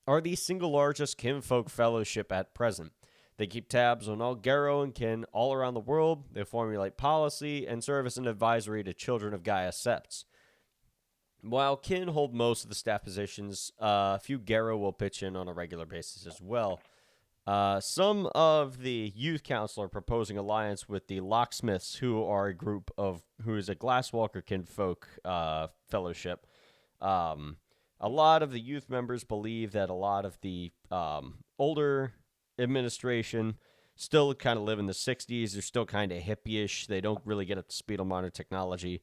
are the single largest kinfolk fellowship at present. They keep tabs on all Garou and kin all around the world. They formulate policy and serve as an advisory to children of Gaia septs. While kin hold most of the staff positions, a few Garou will pitch in on a regular basis as well. Some of the youth council are proposing alliance with the locksmiths, who are a group who is a Glasswalker kinfolk fellowship. A lot of the youth members believe that a lot of the older administration still kind of live in the 60s. They're still kind of hippie-ish. They don't really get up to speed on modern technology.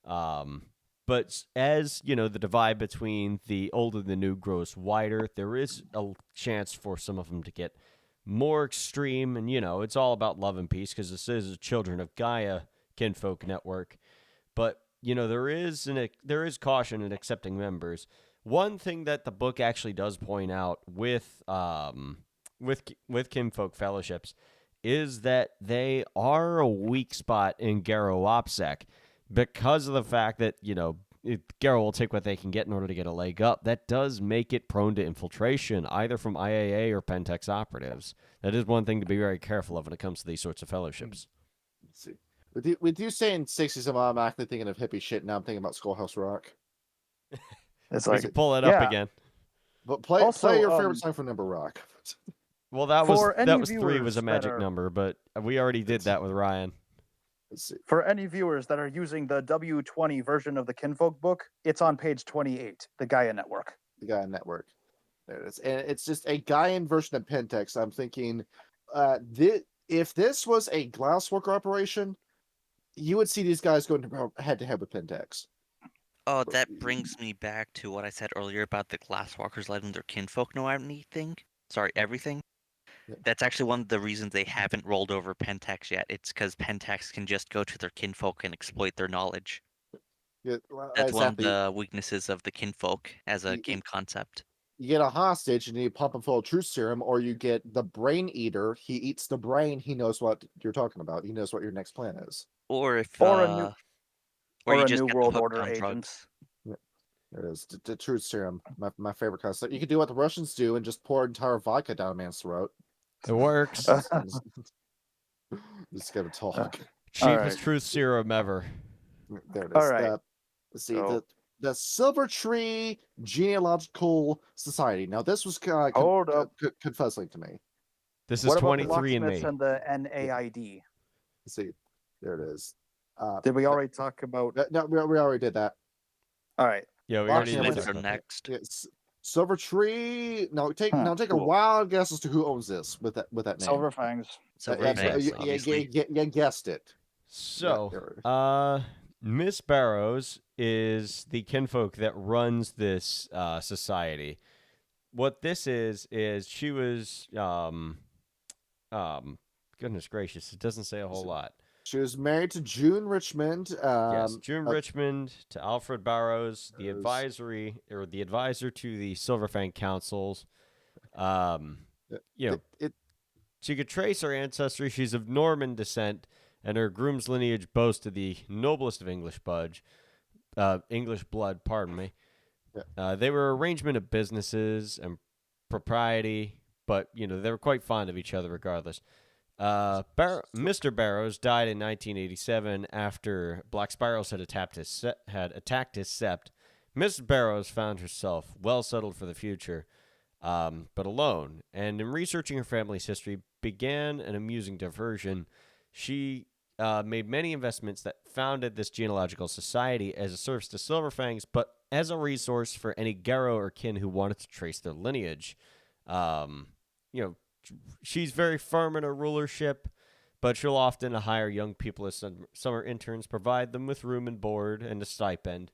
But as, the divide between the old and the new grows wider, there is a chance for some of them to get more extreme. And, it's all about love and peace because this is a Children of Gaia kinfolk network. but there is caution in accepting members. One thing that the book actually does point out with Kinfolk fellowships is that they are a weak spot in Garou OPSEC because of the fact that Garou will take what they can get in order to get a leg up. That does make it prone to infiltration, either from IAA or Pentex operatives. That is one thing to be very careful of when it comes to these sorts of fellowships. Let's see. With you saying 60s, I'm automatically thinking of hippie shit. Now I'm thinking about Schoolhouse Rock. It's We like can pull it up again. But play Also, your favorite song from Number Rock. Well, that For was any 3 was viewers a that magic are- number, but we already did that with Ryan. Let's see. for any viewers that are using the W20 version of the Kinfolk book, it's on page 28, the Gaia Network. The Gaian Network. There it is. And it's just a Gaian version of Pentex. I'm thinking, if this was a glassworker operation, you would see these guys going head to head with Pentex. Oh, that brings me back to what I said earlier about the glasswalkers letting their kinfolk know everything. Everything. Yeah. That's actually one of the reasons they haven't rolled over Pentax yet. It's because Pentax can just go to their kinfolk and exploit their knowledge. Yeah, well, That's one of exactly. the weaknesses of the kinfolk as a game concept. You get a hostage and you pump him full of truth serum, or you get the brain eater. He eats the brain. He knows what you're talking about. He knows what your next plan is. Or if Or a new- or or you a just New get them World hooked Order on agent. drugs. There it is. The truth serum. My favorite concept. You can do what the Russians do and just pour entire vodka down a man's throat. It works. Just gonna talk. Cheapest truth serum ever. There it is. All right. Let's see. So- The Silver Tree Genealogical Society. Now this was Hold up. confuzzling to me. This is What about the 23 and locksmiths me. and the NAID? Let's see. There it is. Did we already talk about? No, we already did that. All right. Yeah, we already did Locksmiths that. are next. It's Silver Tree. Now take a cool. wild guess as to who owns this with that name. Silver Fangs. Silver Yeah, Fangs, you obviously. guessed it. So, Miss Barrows is the kinfolk that runs this society. What this is she was goodness gracious, it doesn't say a whole lot. She was married to June Richmond. Yes, June Richmond to Alfred Barrows, the advisor to the Silverfang councils. She could trace her ancestry. She's of Norman descent, and her groom's lineage boasts of the noblest of English blood. Pardon me. Yeah. They were arrangement of businesses and propriety, but they were quite fond of each other regardless. Mr. Barrows died in 1987 after Black Spirals had attacked his sept. Mrs. Barrows found herself well settled for the future, but alone. And in researching her family's history, began an amusing diversion. She made many investments that founded this genealogical society as a service to Silverfangs, but as a resource for any Garou or kin who wanted to trace their lineage. She's very firm in her rulership, but she'll often hire young people as summer interns, provide them with room and board and a stipend.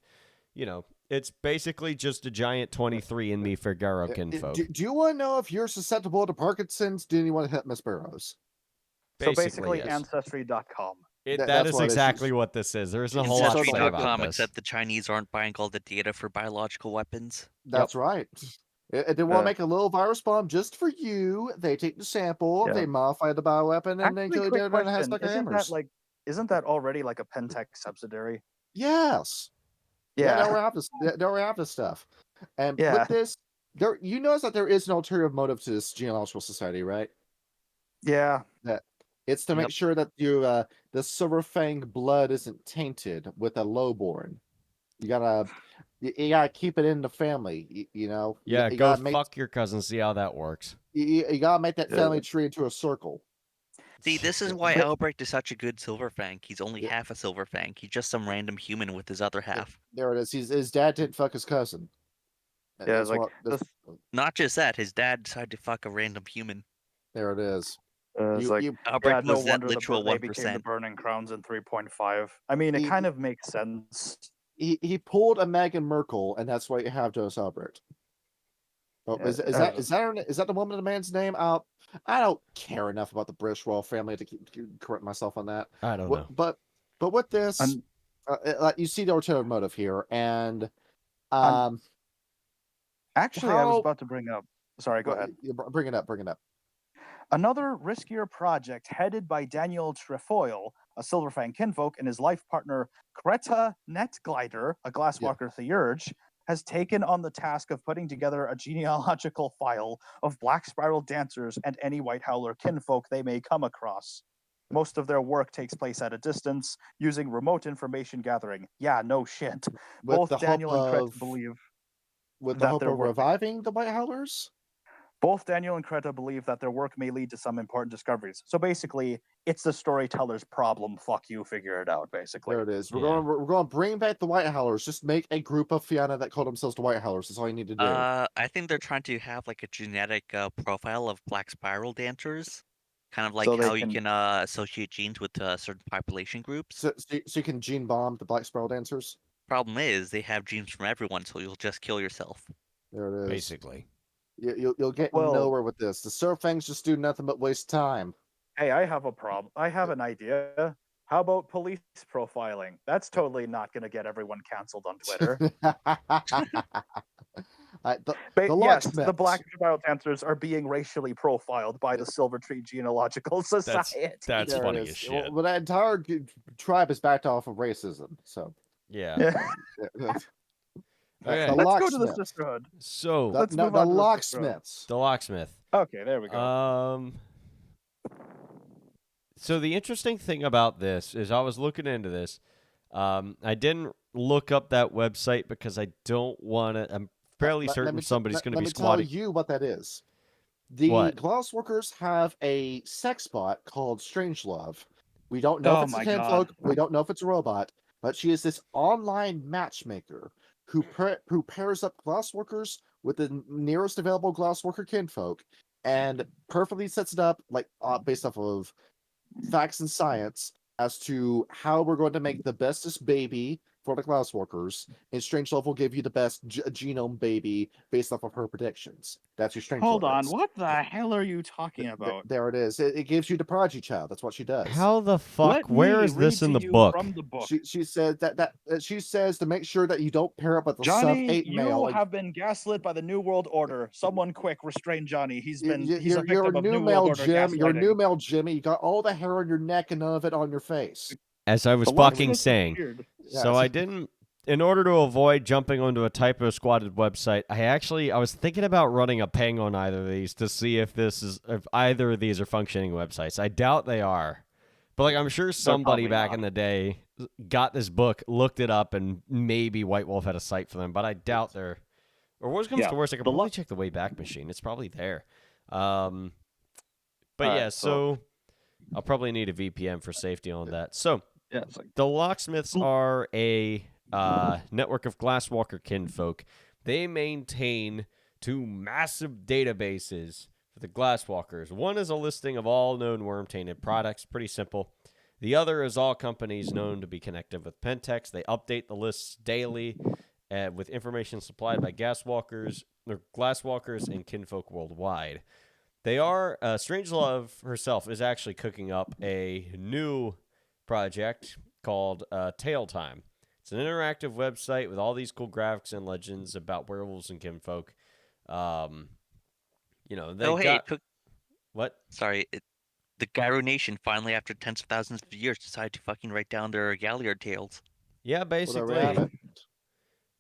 It's basically just a giant 23andMe for Garou kinfolk. Do you want to know if you're susceptible to Parkinson's? Do you want to hit Miss Barrows? So basically, yes. Ancestry.com. That is exactly what this is. There isn't a whole lot to say about Ancestry.com, this. except the Chinese aren't buying all the data for biological weapons. That's right. And they want to make a little virus bomb just for you. They take the sample, they modify the bioweapon, and then kill you down and has like hammers. Isn't that already like a Pentex subsidiary? Yes. Yeah. They already have this stuff. And with this, you notice that there is an ulterior motive to this genealogical society, right? Yeah. That it's to make sure that the Silverfang blood isn't tainted with a lowborn. You gotta keep it in the family, Yeah, go fuck your cousin. See how that works. You gotta make that family tree into a circle. See, this is why Albrecht is such a good Silverfang. He's only half a Silverfang. He's just some random human with his other half. There it is. His dad didn't fuck his cousin. Yeah, not just that. His dad decided to fuck a random human. There it is. Albrecht no was that wonder literal they became the 1%. Burning Crowns in 3.5. I mean, it kind of makes sense. He pulled a Meghan Merkel, and that's why you have Jonas Albrecht. Oh, is that the woman and the man's name? I don't care enough about the British royal family to correct myself on that. I don't know. But with this, You see the ulterior motive here, and Actually, I was how- about to bring up. Sorry, go ahead. Bring it up. Bring it up. Another riskier project headed by Daniel Trefoil, a Silverfang kinfolk, and his life partner Kreta Netglider, a Glasswalker Theurge, has taken on the task of putting together a genealogical file of Black Spiral dancers and any White Howler kinfolk they may come across. Most of their work takes place at a distance, using remote information gathering. Yeah, no shit. Both Daniel and Kreta believe with the that hope their of work reviving the White Howlers. Both Daniel and Kreta believe that their work may lead to some important discoveries. So basically, it's the storyteller's problem. Fuck you, figure it out. Basically, there it is. We're going to bring back the White Howlers. Just make a group of Fianna that call themselves the White Howlers. That's all you need to do. I think they're trying to have like a genetic profile of Black Spiral dancers, kind of like So they how you can- can associate genes with certain population groups. So you can gene bomb the Black Spiral dancers. Problem is, they have genes from everyone, so you'll just kill yourself. There it is. Basically. You'll get nowhere with this. The Surfangs just do nothing but waste time. Hey, I have a problem. I have an idea. How about police profiling? That's totally not going to get everyone canceled on Twitter. Yes, the Black Spiral dancers are being racially profiled by the Silver Tree Genealogical Society. That's funny as shit. Well, that entire tribe is backed off of racism. So yeah. Okay. Let's go to the sisterhood. So let's move on to locksmiths. The locksmith. Okay, there we go. So the interesting thing about this is I was looking into this. I didn't look up that website because I don't want to. I'm fairly certain somebody's going to be squatting. Let me tell you what that is. The Glassworkers have a sex bot called Strangelove. We don't know if it's a kinfolk. We don't know if it's a robot. But she is this online matchmaker who pairs up Glassworkers with the nearest available Glassworker kinfolk and perfectly sets it up like based off of facts and science as to how we're going to make the bestest baby for the Glassworkers, and Strangelove will give you the best genome baby based off of her predictions. That's your Strangelove. Hold on, what the hell are you talking about? There it is. It gives you the prodigy child. That's what she does. How the fuck? Where is this in the book? From the book. She said that she says to make sure that you don't pair up with a Johnny, sub-8 male. You have been gaslit by the New World Order. Someone quick restrain Johnny. He's a you're victim of new New male World Order Jim. You're gaslighting. new male Jimmy. You got all the hair on your neck and none of it on your face. As I was fucking saying. So I didn't. In order to avoid jumping onto a typo squatted website, I was thinking about running a ping on either of these to see if either of these are functioning websites. I doubt they are. But like I'm sure somebody back in the day got this book, looked it up, and maybe White Wolf had a site for them, but I doubt they're or worst comes to worst, I could probably check the Wayback Machine. It's probably there. But so I'll probably need a VPN for safety on that. So the locksmiths are a network of Glasswalker kinfolk. They maintain 2 massive databases for the Glasswalkers. One is a listing of all known worm-tainted products. Pretty simple. The other is all companies known to be connected with Pentex. They update the lists daily with information supplied by Glasswalkers and kinfolk worldwide. They are Strangelove herself is actually cooking up a new project called Tale Time. It's an interactive website with all these cool graphics and legends about werewolves and kinfolk. What? Sorry, the Garou Nation finally, after tens of thousands of years, decided to fucking write down their Galliard tales. Yeah, basically.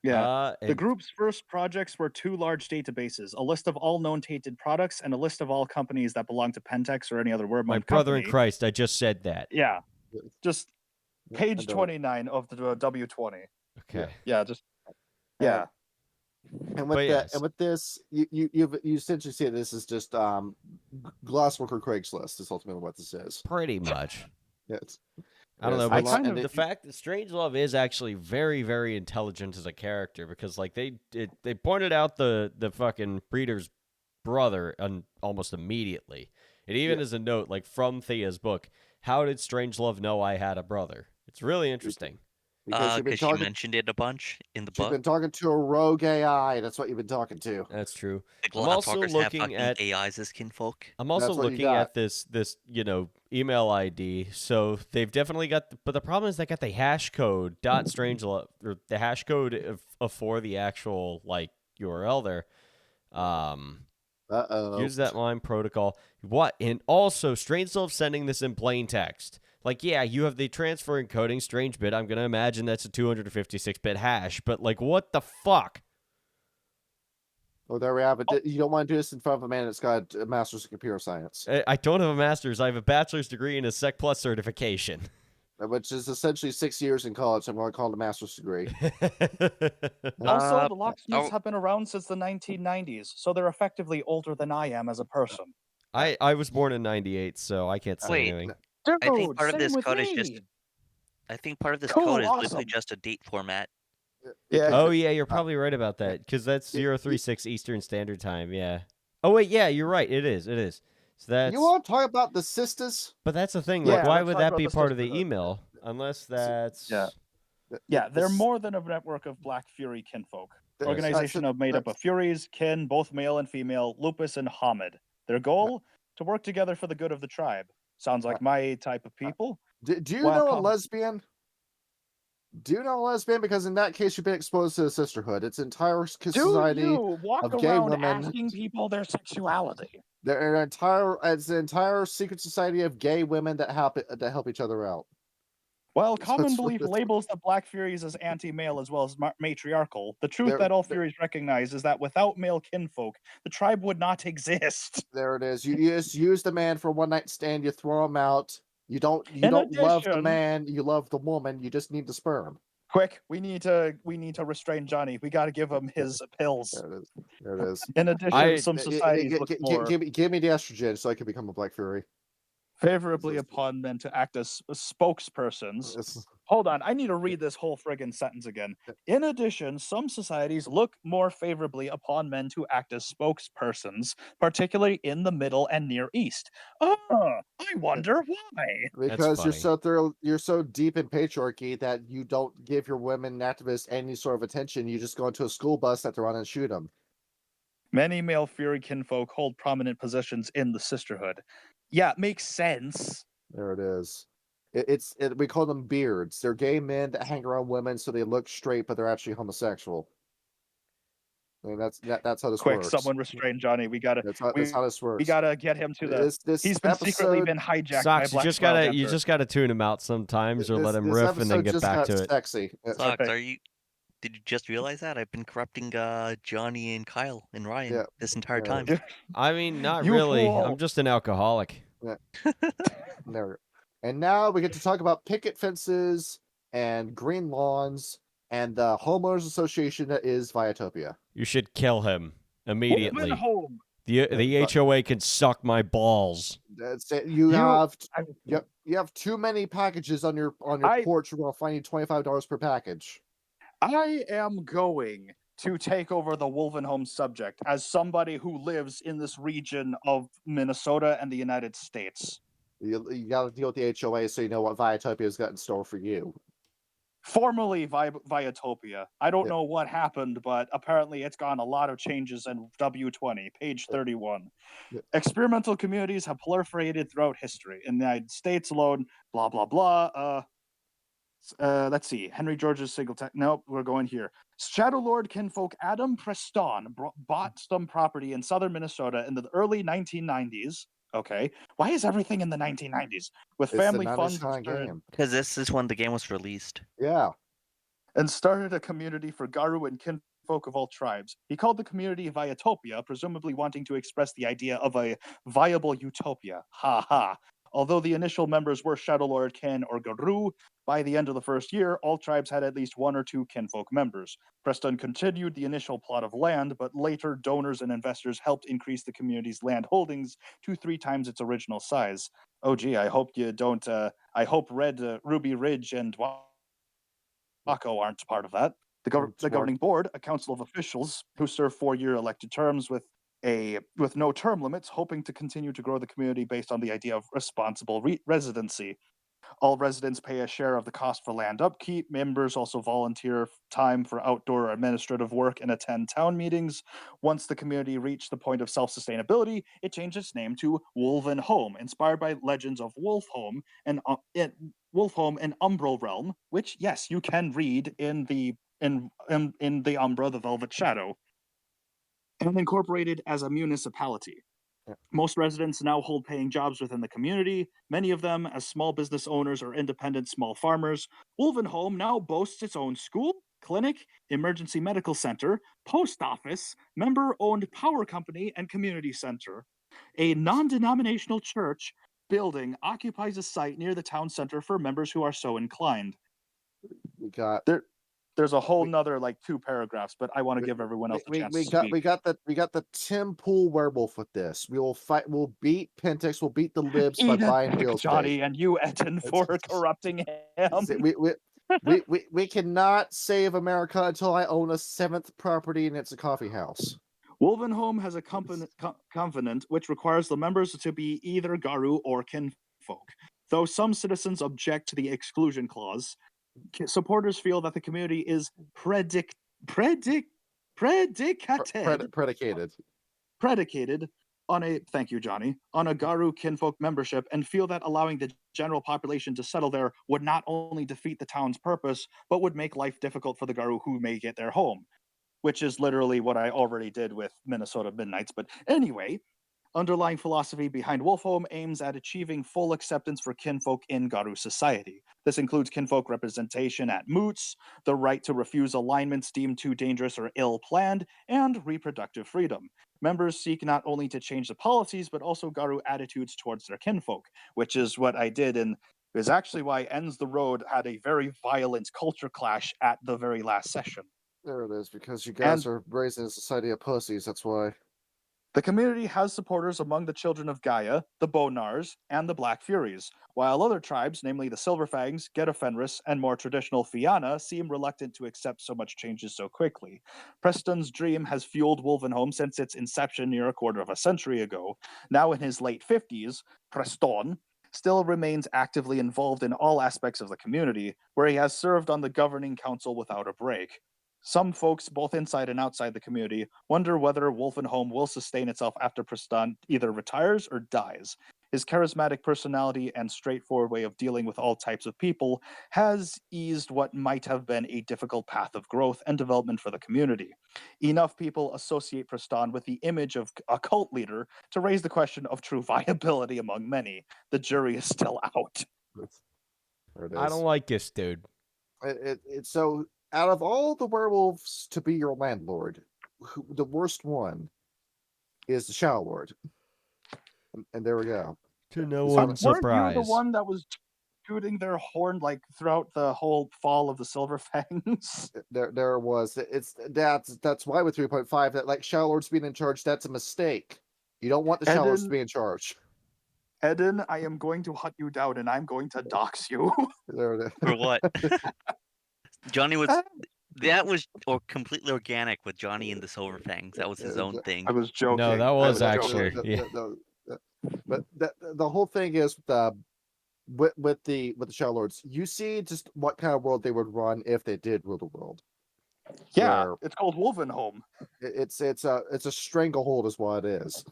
The group's first projects were 2 large databases, a list of all known tainted products and a list of all companies that belong to Pentex or any other worm. My brother in Christ, I just said that. Yeah. Just page 29 of the W20. Okay. Yeah, just yeah. And with this, you essentially see this is just Glassworker Craigslist is ultimately what this is. Pretty much. Yes. I don't know, but the fact that Strangelove is actually very, very intelligent as a character because like they pointed out the fucking breeder's brother almost immediately. It even is a note like from Thea's book. How did Strangelove know I had a brother? It's really interesting. Because she mentioned it a bunch in the book. You've been talking to a rogue AI. That's what you've been talking to. That's true. I'm also looking at AIs as kinfolk. I'm also looking at this email ID, so they've definitely got. But the problem is they got the hash code .strangelove, or the hash code for the actual like URL there. Use that line protocol. What? And also, Strangelove sending this in plain text. Like, yeah, you have the transfer encoding strange bit. I'm gonna imagine that's a 256-bit hash. But like, what the fuck? Oh, there we have it. You don't want to do this in front of a man that's got a master's in computer science. I don't have a master's. I have a bachelor's degree and a Sec Plus certification. Which is essentially 6 years in college. I'm going to call it a master's degree. Also, the locksmiths have been around since the 1990s, so they're effectively older than I am as a person. I was born in '98, so I can't say anything. Dude, I think part of same this with code me. is just. I think part of this Cool, code is awesome. literally just a date format. Yeah. Oh yeah, you're probably right about that because that's 036 Eastern Standard Time. Yeah. Oh wait, yeah, you're right. It is. It is. So that's. You want to talk about the sisters? But that's the thing. Yeah, Like, why let's would talk that about be the part of the sisterhood. email? Unless that's. Yeah, they're more than a network of Black Fury kinfolk. Organization made up of Furies, kin, both male and female, Lupus and Hamid. Their goal? To work together for the good of the tribe. Sounds like my type of people. Do you know a lesbian? Do you know a lesbian? Because in that case, you've been exposed to the sisterhood. It's an entire society Do you walk of gay around women. asking people their sexuality? It's an entire secret society of gay women that help each other out. Well, common That's belief what- labels the Black Furies as anti-male as well as matriarchal. The truth They're- that all they're- Furies recognize is that without male kinfolk, the tribe would not exist. There it is. You just use the man for one night stand. You throw him out. You don't love the addition- man. You love the woman. You just need the sperm. Quick, we need to restrain Johnny. We got to give him his pills. There it is. There it is. In addition, some societies look more Give me the estrogen so I can become a Black Fury. favorably upon men to act as spokespersons. Yes. Hold on, I need to read this whole friggin' sentence again. In addition, some societies look more favorably upon men to act as spokespersons, particularly in the Middle and Near East. I wonder why. Because you're so deep in patriarchy that you don't give your women activists any sort of attention. You just go into a school bus that they're on and shoot them. Many male Fury kinfolk hold prominent positions in the sisterhood. Yeah, it makes sense. There it is. We call them beards. They're gay men that hang around women so they look straight, but they're actually homosexual. I mean, that's how this Quick, works. someone restrain Johnny. That's how this works. We gotta get him to the. This He's been secretly been hijacked by Socks, Black you just gotta tune him out sometimes, or let him this riff and then episode get just back got to it. Sexy. Socks, did you just realize that? I've been corrupting Johnny and Kyle and Ryan this entire time. I mean, not You really. fool. I'm just an alcoholic. Never. And now we get to talk about picket fences and green lawns and the homeowners association that is Viatopia. You should kill him immediately. Woman home. The HOA can suck my balls. That's it. You have too many packages on your porch. We're gonna fine you $25 per package. I am going to take over the Wolven home subject as somebody who lives in this region of Minnesota and the United States. You got to deal with the HOA so you know what Viatopia's got in store for you. Formerly Viatopia. I don't know what happened, but apparently it's gone a lot of changes in W20, page 31. Experimental communities have proliferated throughout history. In the United States alone, blah, blah, blah. Let's see. Henry George's single tech. Nope, we're going here. Shadow Lord kinfolk Adam Preston bought some property in southern Minnesota in the early 1990s. Okay. Why is everything in the 1990s? With family funds. Because this is when the game was released. Yeah. And started a community for Garou and kinfolk of all tribes. He called the community Viatopia, presumably wanting to express the idea of a viable utopia. Ha ha. Although the initial members were Shadow Lord Kin or Garou, by the end of the first year, all tribes had at least one or two kinfolk members. Preston continued the initial plot of land, but later donors and investors helped increase the community's land holdings to 3 times its original size. Oh gee, I hope you don't. I hope Ruby Ridge and Waco aren't part of that. The governing board, a council of officials who serve 4-year elected terms with no term limits, hoping to continue to grow the community based on the idea of responsible residency. All residents pay a share of the cost for land upkeep. Members also volunteer time for outdoor administrative work and attend town meetings. Once the community reached the point of self-sustainability, it changed its name to Wolven Home, inspired by legends of Wolfhome and Wolfhome and Umbral Realm, which yes, you can read in the Umbra, the Velvet Shadow, and incorporated as a municipality. Most residents now hold paying jobs within the community, many of them as small business owners or independent small farmers. Wolvenholme now boasts its own school, clinic, emergency medical center, post office, member-owned power company, and community center. A non-denominational church building occupies a site near the town center for members who are so inclined. We got There's a whole nother like 2 paragraphs, but I want to give everyone else a chance to speak. we got the Tim Pool werewolf with this. We will fight. We'll beat Pentex. We'll beat the libs by buying real estate. Johnny and you, Etten, for corrupting him. We cannot save America until I own a 7th property and it's a coffee house. Wolvenholme has a covenant which requires the members to be either Garou or Kinfolk. Though some citizens object to the exclusion clause, supporters feel that the community is predicated on a thank you, Johnny, on a Garou Kinfolk membership, and feel that allowing the general population to settle there would not only defeat the town's purpose, but would make life difficult for the Garou who may get their home, which is literally what I already did with Minnesota Midnights. But anyway, underlying philosophy behind Wolfhome aims at achieving full acceptance for kinfolk in Garou society. This includes kinfolk representation at moots, the right to refuse alignments deemed too dangerous or ill-planned, and reproductive freedom. Members seek not only to change the policies, but also Garou attitudes towards their kinfolk, which is what I did, and is actually why Ends the Road had a very violent culture clash at the very last session. There it is, because you guys are raising a society of pussies, that's why. The community has supporters among the children of Gaia, the Bonars, and the Black Furies, while other tribes, namely the Silver Fangs, Geta Fenris, and more traditional Fianna, seem reluctant to accept so much changes so quickly. Preston's dream has fueled Wolvenholme since its inception near a quarter of a century ago. Now in his late 50s, Preston still remains actively involved in all aspects of the community, where he has served on the governing council without a break. Some folks, both inside and outside the community, wonder whether Wolvenholme will sustain itself after Preston either retires or dies. His charismatic personality and straightforward way of dealing with all types of people has eased what might have been a difficult path of growth and development for the community. Enough people associate Preston with the image of a cult leader to raise the question of true viability among many. The jury is still out. There it is. I don't like this, dude. So, out of all the werewolves to be your landlord, the worst one is the Shadow Lord. And there we go. To no one's surprise. Weren't you the one that was tooting their horn like throughout the whole fall of the Silver Fangs? There was. That's why with 3.5 that like Shadow Lord's being in charge, that's a mistake. You don't want the Shadow Lords to be in charge. Eden, I am going to hunt you down and I'm going to dox you. There it is. For what? Johnny was completely organic with Johnny and the Silver Fangs. That was his own thing. I was joking. No, that was actually. Yeah. But the whole thing is with the Shadow Lords, you see just what kind of world they would run if they did rule the world. Yeah, it's called Wolvenholme. It's a stranglehold, is what it is.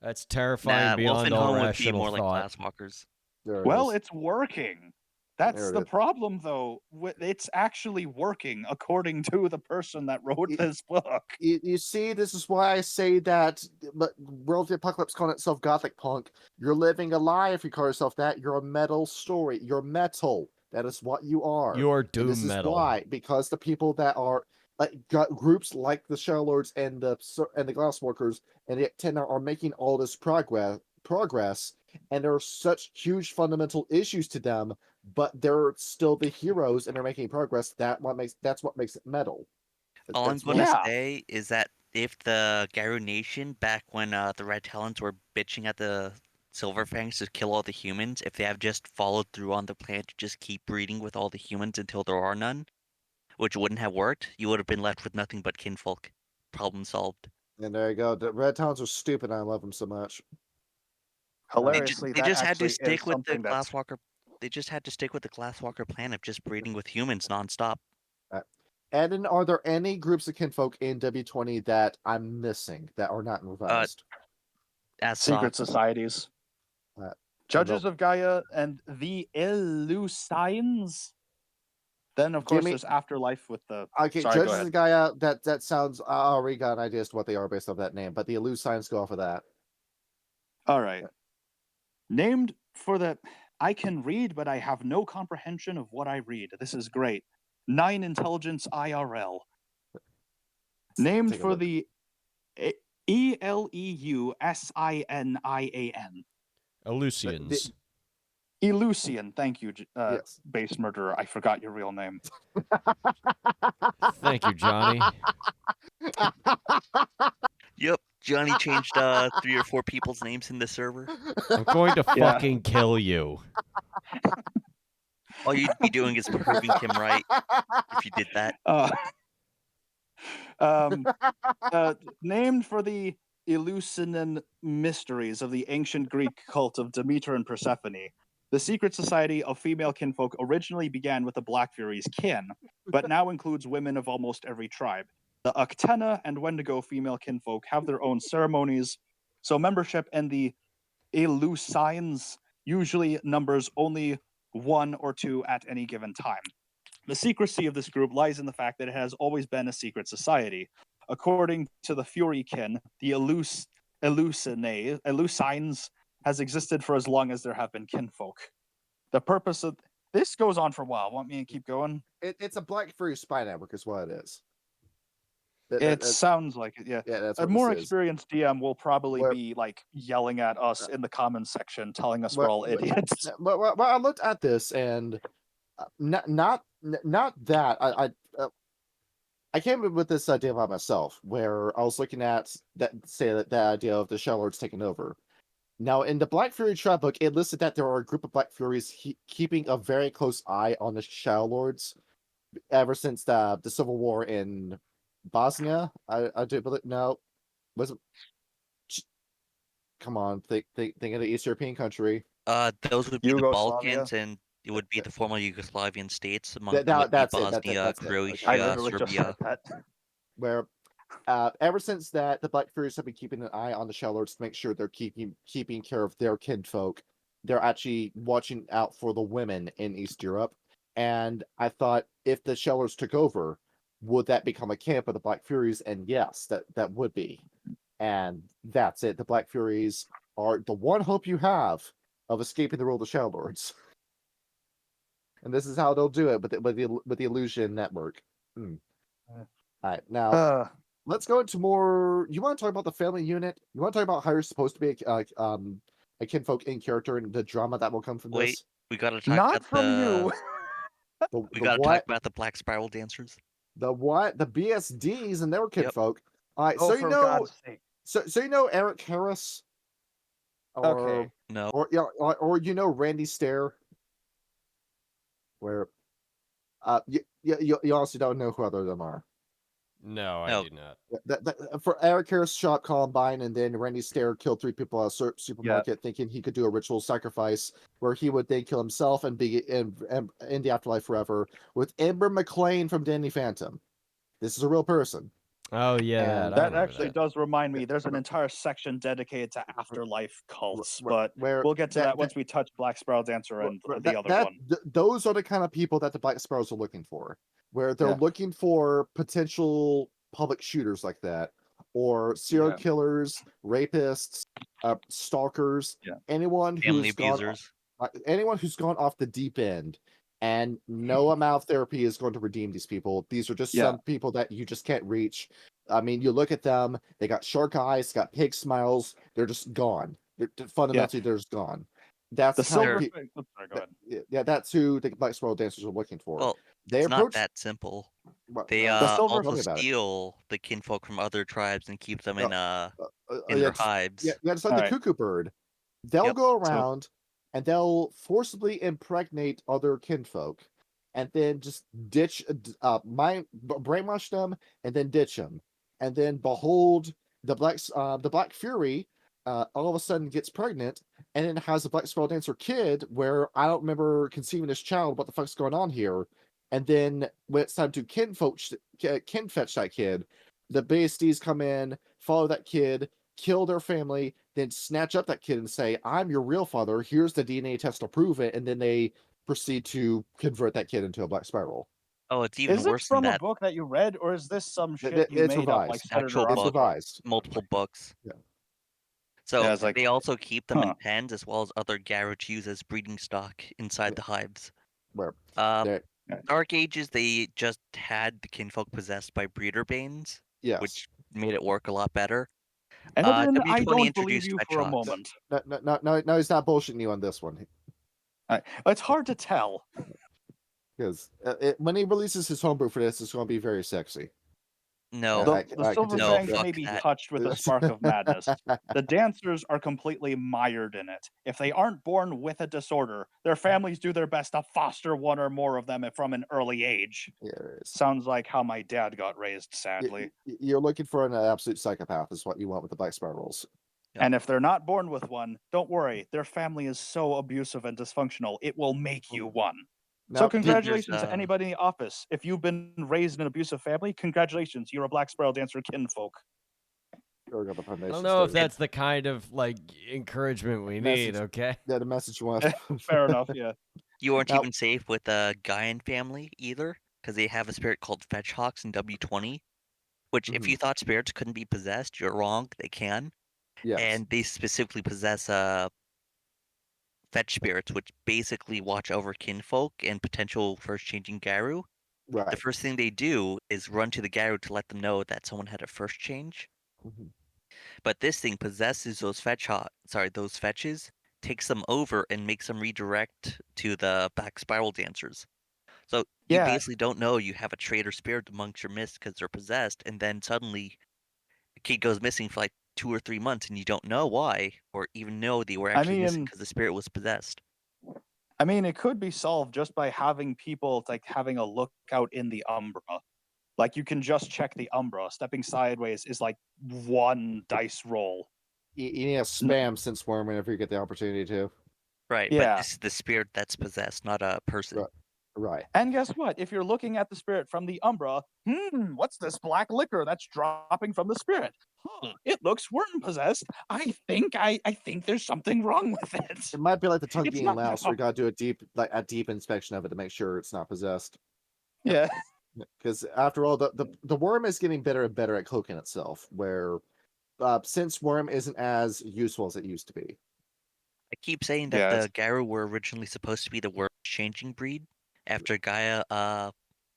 That's terrifying beyond all Wolvenholme rational would be more thought. like Glasswalkers. Well, it's working. That's the problem, though. It's actually working, according to the person that wrote this book. You see, this is why I say that World of the Apocalypse calling itself Gothic Punk. You're living a lie if you call yourself that. You're a metal story. You're metal. That is what you are. You're doom this metal. Is why, because the people that are like groups like the Shadow Lords and the Glasswalkers and the Tenor are making all this progress, and there are such huge fundamental issues to them, but they're still the heroes and they're making progress. That's what makes it metal. All I'm going to say is that if the Garou Nation, back when the Red Talons were bitching at the Silver Fangs to kill all the humans, if they have just followed through on the plan to just keep breeding with all the humans until there are none, which wouldn't have worked, you would have been left with nothing but kinfolk. Problem solved. And there you go. The Red Talons are stupid. I love them so much. Hilariously, they just had to stick with the Glasswalker They just had to stick with the Glasswalker plan of just breeding with humans nonstop. And then, are there any groups of kinfolk in W20 that I'm missing that are not revised? As Secret societies. Judges of Gaia and the Eleusines. Then, of course, there's Afterlife with the... Okay, Sorry, Judges of Gaia, that sounds... I already got an idea as to what they are based off that name, but the Eleusines go off of that. All right. Named for the... I can read, but I have no comprehension of what I read. This is great. 9 Intelligence IRL. Named for the ELEUSINIAN. Eleusians. Eleusian, thank you, Yes. base murderer. I forgot your real name. Thank you, Johnny. Yep, Johnny changed 3 or 4 people's names in the server. I'm going to fucking kill you. All you'd be doing is proving him right if you did that. Named for the Eleusinian mysteries of the ancient Greek cult of Demeter and Persephone. The secret society of female kinfolk originally began with the Black Furies' kin, but now includes women of almost every tribe. The Uktena and Wendigo female kinfolk have their own ceremonies, so membership in the Eleusines usually numbers only 1 or 2 at any given time. The secrecy of this group lies in the fact that it has always been a secret society. According to the Fury kin, the Eleusines has existed for as long as there have been kinfolk. The purpose of... This goes on for a while. Want me to keep going? It's a Black Fury spy network is what it is. It sounds like it, yeah. Yeah, that's a what more this is. experienced DM will probably be like yelling at us in the comments section, telling us we're all idiots. But I looked at this and not that I came up with this idea by myself, where I was looking at that idea of the Shellords taking over. Now, in the Black Fury tribe book, it listed that there are a group of Black Furies keeping a very close eye on the Shellords ever since the civil war in Bosnia. I do believe. No, was it? Come on, think of the East European country. Those would be the Balkans, and it would be the former Yugoslavian states. Among them would be Bosnia, Croatia, I literally Serbia. just said that. Where ever since that, the Black Furies have been keeping an eye on the Shellords to make sure they're keeping care of their kinfolk. They're actually watching out for the women in East Europe. And I thought, if the Shellords took over, would that become a camp of the Black Furies? And yes, that would be. And that's it. The Black Furies are the one hope you have of escaping the rule of the Shellords. And this is how they'll do it with the Illusion Network. All right, now let's go into more. You want to talk about the family unit? You want to talk about how you're supposed to be a kinfolk in character and the drama that will come from this? We gotta talk about you. We gotta talk about the Black Spiral Dancers. The what? The BSDs and their kinfolk. All right, so you know. God's sake. So you know Eric Harris, or no, or you know Randy Stair, where you honestly don't know who other of them are. No, I do not. For Eric Harris shot Columbine, and then Randy Stair killed 3 people at a supermarket, thinking he could do a ritual sacrifice where he would then kill himself and be in the afterlife forever with Amber McLean from Danny Phantom. This is a real person. Oh yeah, that actually does remind me. There's an entire section dedicated to afterlife cults, but we'll get to that once we touch Black Spiral Dancer and the other one. Those are the kind of people that the Black Spirals are looking for, where they're looking for potential public shooters like that, or serial killers, rapists, stalkers, anyone who's gone off the deep end. And no amount of therapy is going to redeem these people. These are just some people that you just can't reach. I mean, you look at them, they got shark eyes, got pig smiles, they're just gone. Fundamentally, they're just gone. That's the silver. That's who the Black Spiral Dancers are looking for. Well, it's not that simple. They also steal the kinfolk from other tribes and keep them in their hives. Yeah, it's like the cuckoo bird. They'll go around and they'll forcibly impregnate other kinfolk, and then just brainwash them, and then ditch them, and then behold the Black Fury all of a sudden gets pregnant and then has a Black Spiral Dancer kid where I don't remember conceiving this child. What the fuck's going on here? And then when it's time to kinfetch that kid, the basties come in, follow that kid, kill their family, then snatch up that kid and say, I'm your real father. Here's the DNA test to prove it. And then they proceed to convert that kid into a Black Spiral. Oh, it's even Is this worse than from a that. book that you read, or is this some shit you It's made up like revised. Actual Senator It's book, revised. multiple books. Yeah. So Yeah, it's like, they also keep them in huh. pens as well as other Garou to use as breeding stock inside Yeah. the hives. Where Um, there- Dark Ages, they just had the kinfolk possessed by breeder banes, yes. which made it work a lot better. Edwin, I W20 don't believe introduced you fetch for a hawks. moment. No, he's not bullshitting you on this one. It's hard to tell. Because when he releases his homebrew for this, it's going to be very sexy. No, The I Silver continue. No, Fangs fuck may be that. touched with a spark of madness. The dancers are completely mired in it. If they aren't born with a disorder, their families do their best to foster one or more of them from an early age. Yeah, it is. Sounds like how my dad got raised, sadly. You're looking for an absolute psychopath, is what you want with the Black Spirals. Yep. And if they're not born with one, don't worry. Their family is so abusive and dysfunctional, it will make you one. So Now, congratulations to There's, anybody in the office. If you've been raised in an abusive family, congratulations. You're a Black Spiral Dancer kinfolk. I don't know if that's the kind of like encouragement we need. Message. Okay. Yeah, the message you want. Fair enough, yeah. You aren't Now- even safe with the Gaian family either, because they have a spirit called Fetch Hawks in W20, which if you thought spirits couldn't be possessed, you're wrong. They can. Yes. And they specifically possess fetch spirits, which basically watch over kinfolk and potential first changing Garou. Right. The first thing they do is run to the Garou to let them know that someone had a first change. But this thing possesses those those fetches, takes them over and makes them redirect to the Black Spiral Dancers. So you Yeah. basically don't know you have a traitor spirit amongst your midst because they're possessed, and then suddenly a kid goes missing for like 2 or 3 months, and you don't know why, or even know they were actually missing because the spirit was possessed. I mean, it could be solved just by having people like having a lookout in the Umbra. Like you can just check the Umbra. Stepping sideways is like one dice roll. You need a spam sense worm whenever you get the opportunity to. Right, Yeah. but this is the spirit that's possessed, not a person. Right. And guess what? If you're looking at the spirit from the Umbra, what's this black liquor that's dropping from the spirit? It looks worm possessed. I think there's something wrong with it. It might be like the tongue It's being not louse, where you now. gotta do a deep inspection of it to make sure it's not possessed. Yeah. Because after all, the worm is getting better and better at cloaking itself, where since worm isn't as useful as it used to be. I keep saying that the Garou were originally supposed to be the worm changing breed after Gaia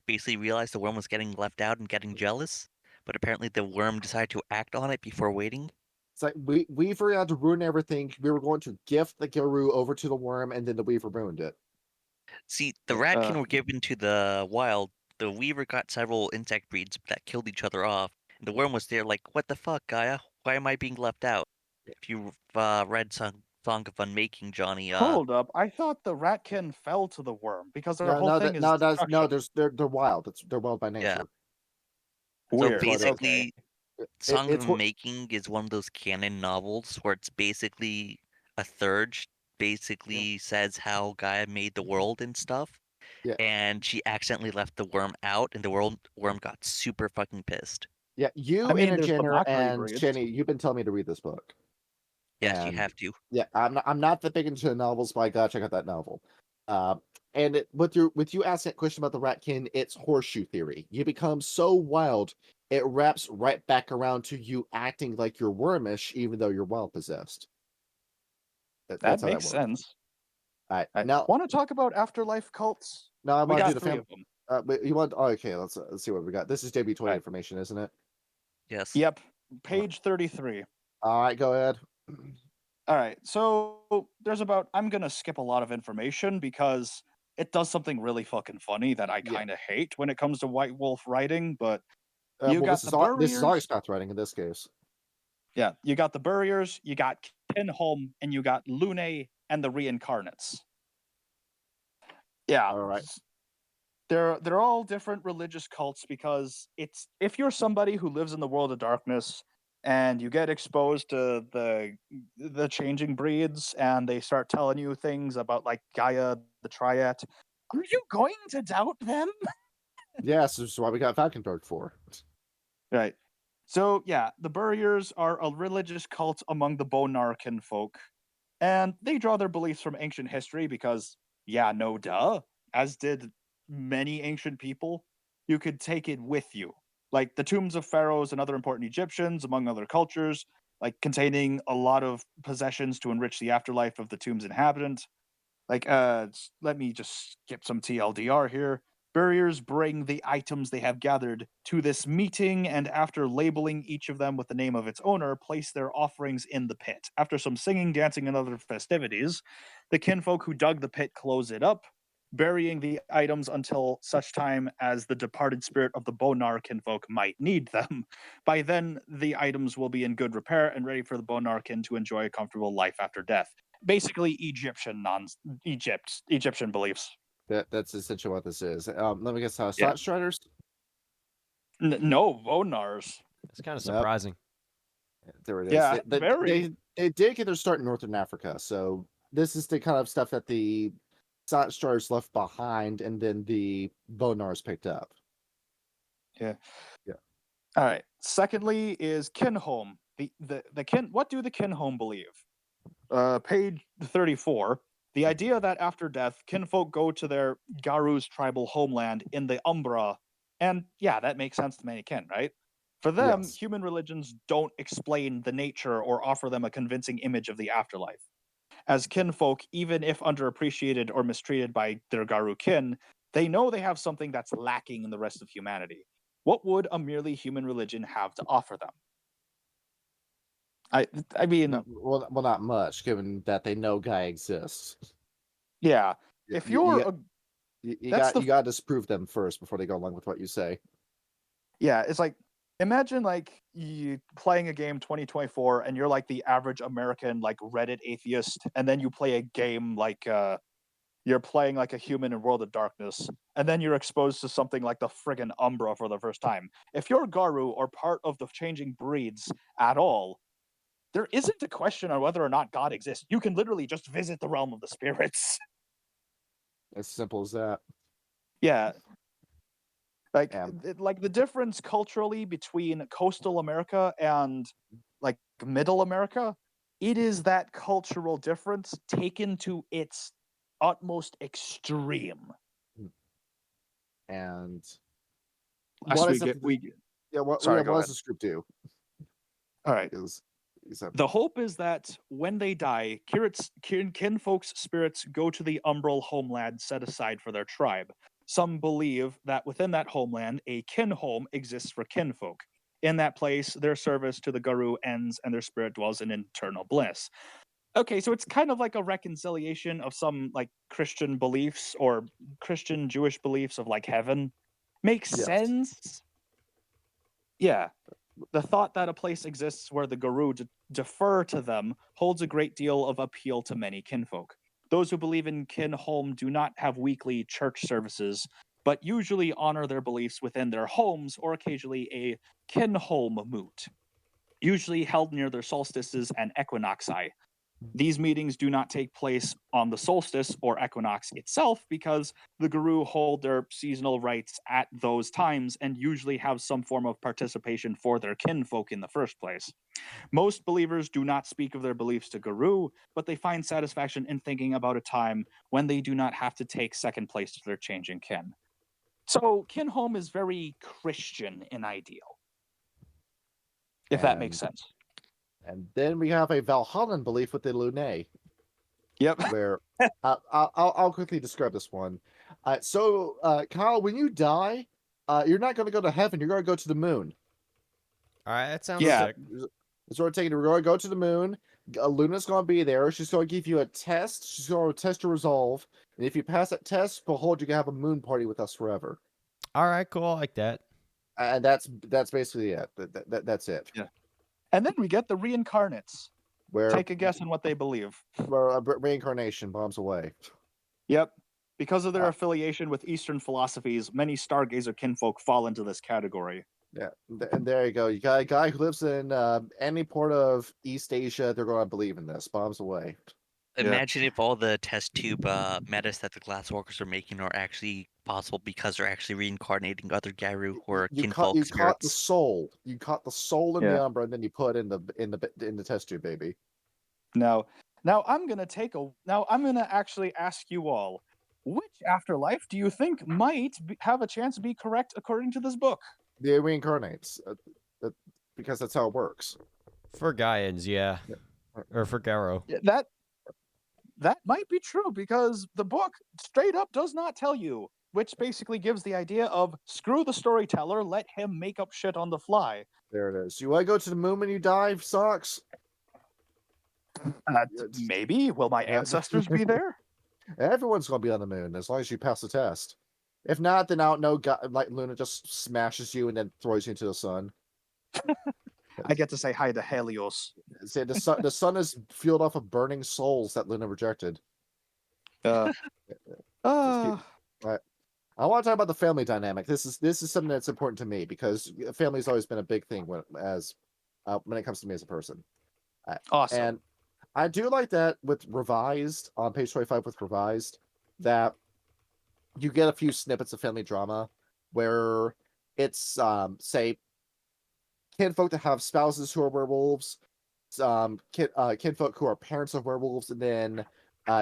basically realized the worm was getting left out and getting jealous, but apparently the worm decided to act on it before waiting. It's like Weaver had to ruin everything. We were going to gift the Garou over to the worm, and then the Weaver ruined it. See, the ratkin were given to the wild. The Weaver got several insect breeds that killed each other off. And the worm was there like, what the fuck, Gaia? Why am I being left out? If you've read Song of Unmaking, Johnny, Hold up. I thought the ratkin fell to the worm because their whole thing is they're wild. They're wild by nature. Yeah. Weird. So basically, Okay. Song of Unmaking is one of those canon novels where it's basically a third basically says how Gaia made the world and stuff. Yeah. And she accidentally left the worm out, and the worm got super fucking pissed. Yeah, Jenner, and Jenny, you've been telling me to read this book. Yes, you have to. Yeah, I'm not that big into novels, but I gotta check out that novel. And with you asking that question about the ratkin, it's horseshoe theory. You become so wild, it wraps right back around to you acting like you're wormish, even though you're wild possessed. That makes sense. All right, now want to talk about afterlife cults? No, I want to do the three of them. But you want? Oh, okay, let's see what we got. This is JB20 information, isn't it? Yes. Yep. Page 33. All right, go ahead. All right. So I'm gonna skip a lot of information because it does something really fucking funny that I kind of hate when it comes to White Wolf writing. But this is August path writing in this case. Yeah, you got the Burriers, you got Kinholm, and you got Lune and the Reincarnates. Yeah. All right. They're all different religious cults because if you're somebody who lives in the world of darkness, and you get exposed to the changing breeds, and they start telling you things about like Gaia, the Triad. Are you going to doubt them? Yes, this is why we got Valkenberg for. Right. So yeah, the Buriers are a religious cult among the Bonar Kinfolk, and they draw their beliefs from ancient history because, yeah, no duh, as did many ancient people. You could take it with you, like the tombs of pharaohs and other important Egyptians, among other cultures, like containing a lot of possessions to enrich the afterlife of the tomb's inhabitant. Like, let me just skip some TLDR here. Buriers bring the items they have gathered to this meeting, and after labeling each of them with the name of its owner, place their offerings in the pit. After some singing, dancing, and other festivities, the kinfolk who dug the pit close it up, burying the items until such time as the departed spirit of the Bonar kinfolk might need them. By then, the items will be in good repair and ready for the Bonarkin to enjoy a comfortable life after death. Basically, Egyptian beliefs. That's essentially what this is. Let me guess how Slot Striders? No, Bonars. It's kind of surprising. There it is. Yeah, very. They did get their start in Northern Africa, so this is the kind of stuff that the Slot Striders left behind, and then the Bonars picked up. Yeah. Yeah. All right. Secondly is Kinholm. The kin. What do the Kinholm believe? Page 34. The idea that after death, kinfolk go to their Garou's tribal homeland in the Umbra, and yeah, that makes sense to many kin, right? For them, Yes. human religions don't explain the nature or offer them a convincing image of the afterlife. As kinfolk, even if underappreciated or mistreated by their Garou kin, they know they have something that's lacking in the rest of humanity. What would a merely human religion have to offer them? I mean, well, not much, given that they know Guy exists. yeah. If you're you got to disprove them first before they go along with what you say. Yeah, it's like, imagine like you playing a game 2024 and you're like the average American like Reddit atheist, and then you play a game like you're playing like a human in World of Darkness, and then you're exposed to something like the friggin' Umbra for the first time. If you're Garou or part of the changing breeds at all, there isn't a question on whether or not God exists. You can literally just visit the realm of the spirits. As simple as that. Yeah. Like the difference culturally between coastal America and like middle America, it is that cultural difference taken to its utmost extreme. And what does this group do? All right. The hope is that when they die, kinfolk's spirits go to the umbral homeland set aside for their tribe. Some believe that within that homeland, a kinholm exists for kinfolk. In that place, their service to the Garou ends and their spirit dwells in eternal bliss. Okay, so it's kind of like a reconciliation of some like Christian beliefs or Christian Jewish beliefs of like heaven. Makes sense. Yeah. The thought that a place exists where the Garou defer to them holds a great deal of appeal to many kinfolk. Those who believe in kinholm do not have weekly church services, but usually honor their beliefs within their homes or occasionally a kinholm moot, usually held near their solstices and equinoxi. These meetings do not take place on the solstice or equinox itself because the Garou hold their seasonal rites at those times and usually have some form of participation for their kinfolk in the first place. Most believers do not speak of their beliefs to Garou, but they find satisfaction in thinking about a time when they do not have to take second place to their changing kin. So kinholm is very Christian in ideal, if that makes sense. And then we have a Valhallan belief with the Lunae. Yep. Where I'll quickly describe this one. Kyle, when you die, you're not going to go to heaven. You're going to go to the moon. All right, that sounds sick. That's what we're taking. We're going to go to the moon. Luna's going to be there. She's going to give you a test. She's going to test your resolve. And if you pass that test, behold, you can have a moon party with us forever. All right, cool. I like that. And that's basically it. That's it. Yeah. And then we get the reincarnates. Take a guess on what they believe. Where reincarnation bombs away. Yep. Because of their affiliation with Eastern philosophies, many Stargazer kinfolk fall into this category. Yeah, and there you go. You got a guy who lives in any port of East Asia. They're going to believe in this. Bombs away. Imagine if all the test tube metas that the Glasswalkers are making are actually possible because they're actually reincarnating other Garou or You Kinfolk caught the spirits. soul. You caught the soul in Yeah. the Umbra, and then you put in the test tube, baby. Now I'm gonna actually ask you all, which afterlife do you think might have a chance to be correct according to this book? The reincarnates, because that's how it works. For Gaians, yeah. Or for Garou. Yeah, that might be true because the book straight up does not tell you, which basically gives the idea of screw the storyteller, let him make up shit on the fly. There it is. You want to go to the moon when you die, Socks? Maybe. Will my ancestors be there? Everyone's going to be on the moon as long as you pass the test. If not, then out no like Luna just smashes you and then throws you into the sun. I get to say hi to Helios. See, the sun is fueled off of burning souls that Luna rejected. Uh, Right. I want to talk about the family dynamic. This is something that's important to me because family's always been a big thing when it comes to me as a person. Awesome. And I do like that with revised on page 25 with revised that you get a few snippets of family drama where it's say kinfolk that have spouses who are werewolves, kinfolk who are parents of werewolves, and then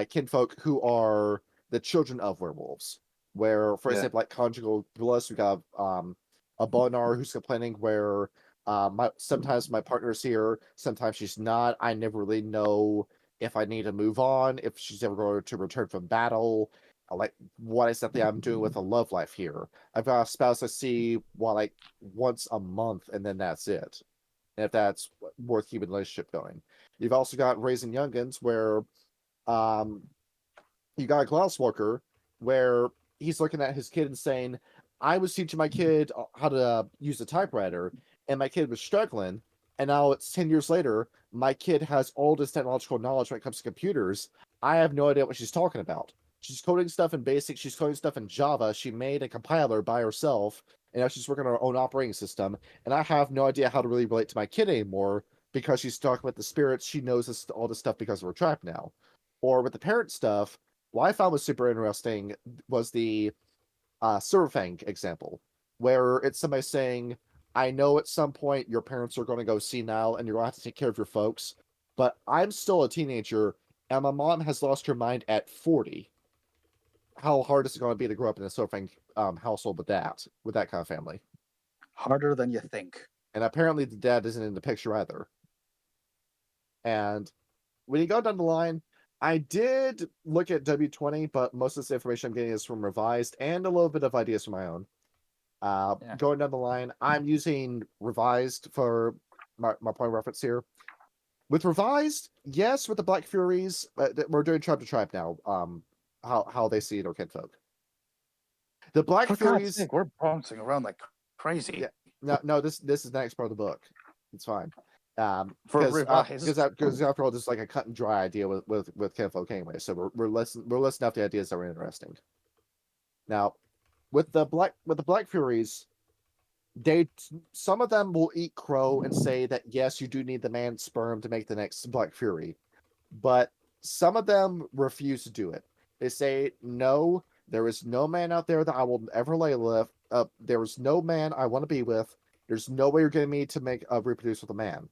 kinfolk who are the children of werewolves. Where, for example, like conjugal bliss, we got a Bonar who's complaining where sometimes my partner's here, sometimes she's not. I never really know if I need to move on, if she's ever going to return from battle, like what exactly I'm doing with a love life here. I've got a spouse I see like once a month, and then that's it. And if that's worth keeping the relationship going. You've also got raising youngins where you got a Glasswalker where he's looking at his kid and saying, I was teaching my kid how to use a typewriter, and my kid was struggling. And now it's 10 years later, my kid has all this technological knowledge when it comes to computers. I have no idea what she's talking about. She's coding stuff in BASIC, she's coding stuff in Java. She made a compiler by herself, and now she's working on her own operating system. And I have no idea how to really relate to my kid anymore because she's talking about the spirits. She knows all this stuff because of her tribe now. Or with the parent stuff, what I found was super interesting was the Silverfang example, where it's somebody saying, I know at some point your parents are going to go senile and you're going to have to take care of your folks, but I'm still a teenager and my mom has lost her mind at 40. How hard is it going to be to grow up in a Silverfang household with that kind of family? Harder than you think. And apparently the dad isn't in the picture either. And when you go down the line, I did look at W20, but most of this information I'm getting is from revised and a little bit of ideas from my own. Going down the line, I'm using revised for my point of reference here. With revised, yes, with the Black Furies, we're doing tribe to tribe now. How they see it or kinfolk. The Black Furies, sake, we're bouncing around like crazy. Yeah, no, this is the next part of the book. It's fine. Because after all, this is like a cut and dry idea with kinfolk anyway. So we're listing out the ideas that were interesting. Now, with the Black Furies, some of them will eat crow and say that yes, you do need the man's sperm to make the next Black Fury, but some of them refuse to do it. They say no, there is no man out there that I will ever lay with. There is no man I want to be with. There's no way you're getting me to make reproduce with a man.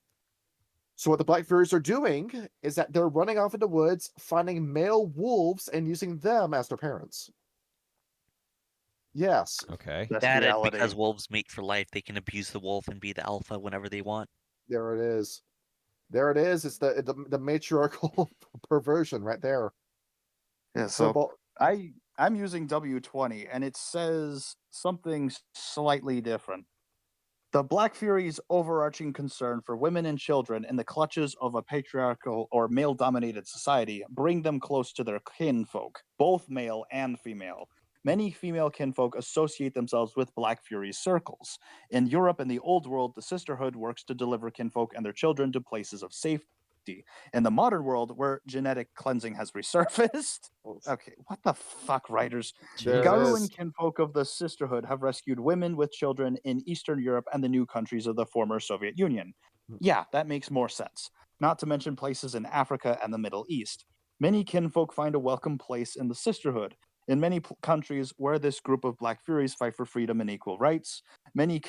So what the Black Furies are doing is that they're running off into the woods, finding male wolves, and using them as their parents. Yes. Okay. That's That and reality. because wolves mate for life, they can abuse the wolf and be the alpha whenever they want. There it is. There it is. It's the matriarchal perversion right there. Yeah, so I'm using W20, and it says something slightly different. The Black Fury's overarching concern for women and children in the clutches of a patriarchal or male-dominated society bring them close to their kinfolk, both male and female. Many female kinfolk associate themselves with Black Fury's circles. In Europe and the Old World, the sisterhood works to deliver kinfolk and their children to places of safety 50 in the modern world where genetic cleansing has resurfaced. Okay, what the fuck, writers? Garou and kinfolk of the Sisterhood have rescued women with children in Eastern Europe and the new countries of the former Soviet Union. Yeah, that makes more sense. Not to mention places in Africa and the Middle East. Many kinfolk find a welcome place in the Sisterhood. In many countries where this group of Black Furies fight for freedom and equal rights, many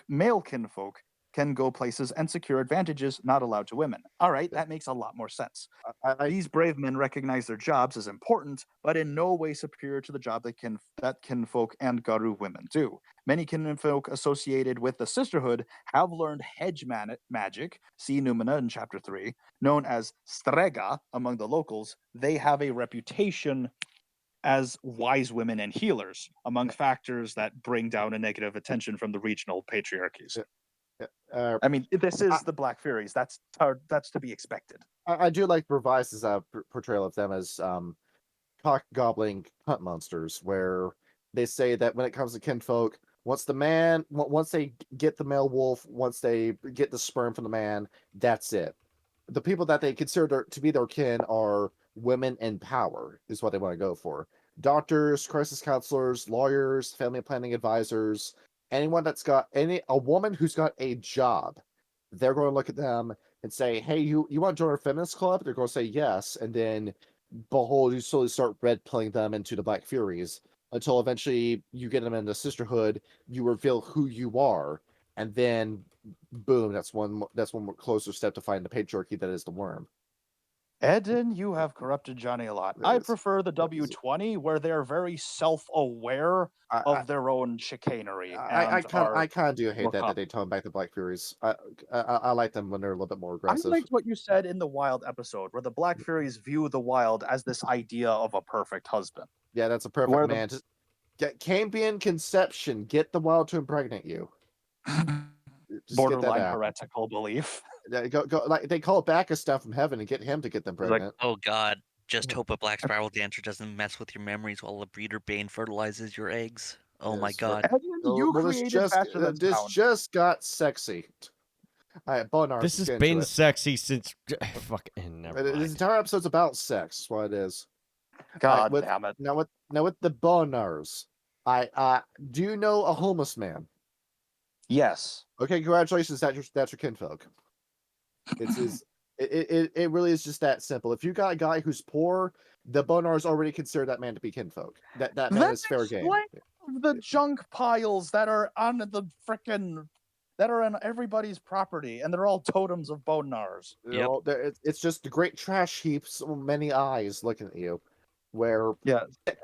male kinfolk, can go places and secure advantages not allowed to women. All right, that makes a lot more sense. These brave men recognize their jobs as important, but in no way superior to the job that kinfolk and Garou women do. Many kinfolk associated with the Sisterhood have learned hedge magic, see Numina in Chapter 3, known as Strega among the locals. They have a reputation as wise women and healers, among factors that bring down a negative attention from the regional patriarchies. I mean, this is the Black Furies. That's to be expected. I do like Revise's portrayal of them as cock gobbling hunt monsters, where they say that when it comes to kinfolk, once they get the male wolf, once they get the sperm from the man, that's it. The people that they consider to be their kin are women in power, is what they want to go for. Doctors, crisis counselors, lawyers, family planning advisors, anyone that's got a woman who's got a job, they're going to look at them and say, hey, you want to join our feminist club? They're going to say yes, and then behold, you slowly start red pilling them into the Black Furies until eventually you get them in the Sisterhood, you reveal who you are, and then boom, that's one more closer step to find the patriarchy that is the worm. Eden, you have corrupted Johnny a lot. I prefer the W20, where they're very self-aware of their own chicanery. I kind of do hate that they tone back the Black Furies. I like them when they're a little bit more aggressive. I liked what you said in the Wild episode, where the Black Furies view the Wild as this idea of a perfect husband. Yeah, that's a perfect man. Just Campion conception. Get the Wild to impregnate you. Borderline heretical belief. Go, like they call Bacchus down from heaven and get him to get them pregnant. Like, oh God, just hope a black spiral dancer doesn't mess with your memories while a breeder bane fertilizes your eggs. Oh my God. This just got sexy. All right, Bonar. This has been sexy since fucking never mind. This entire episode's about sex. That's what it is. God damn it. Now with the Bonars, do you know a homeless man? Yes. Okay, congratulations. That's your kinfolk. It really is just that simple. If you got a guy who's poor, the Bonars already consider that man to be kinfolk. That man is fair game. The junk piles that are on the frickin' that are on everybody's property, and they're all totems of Bonars. Yep. It's just the great trash heaps, many eyes looking at you. Where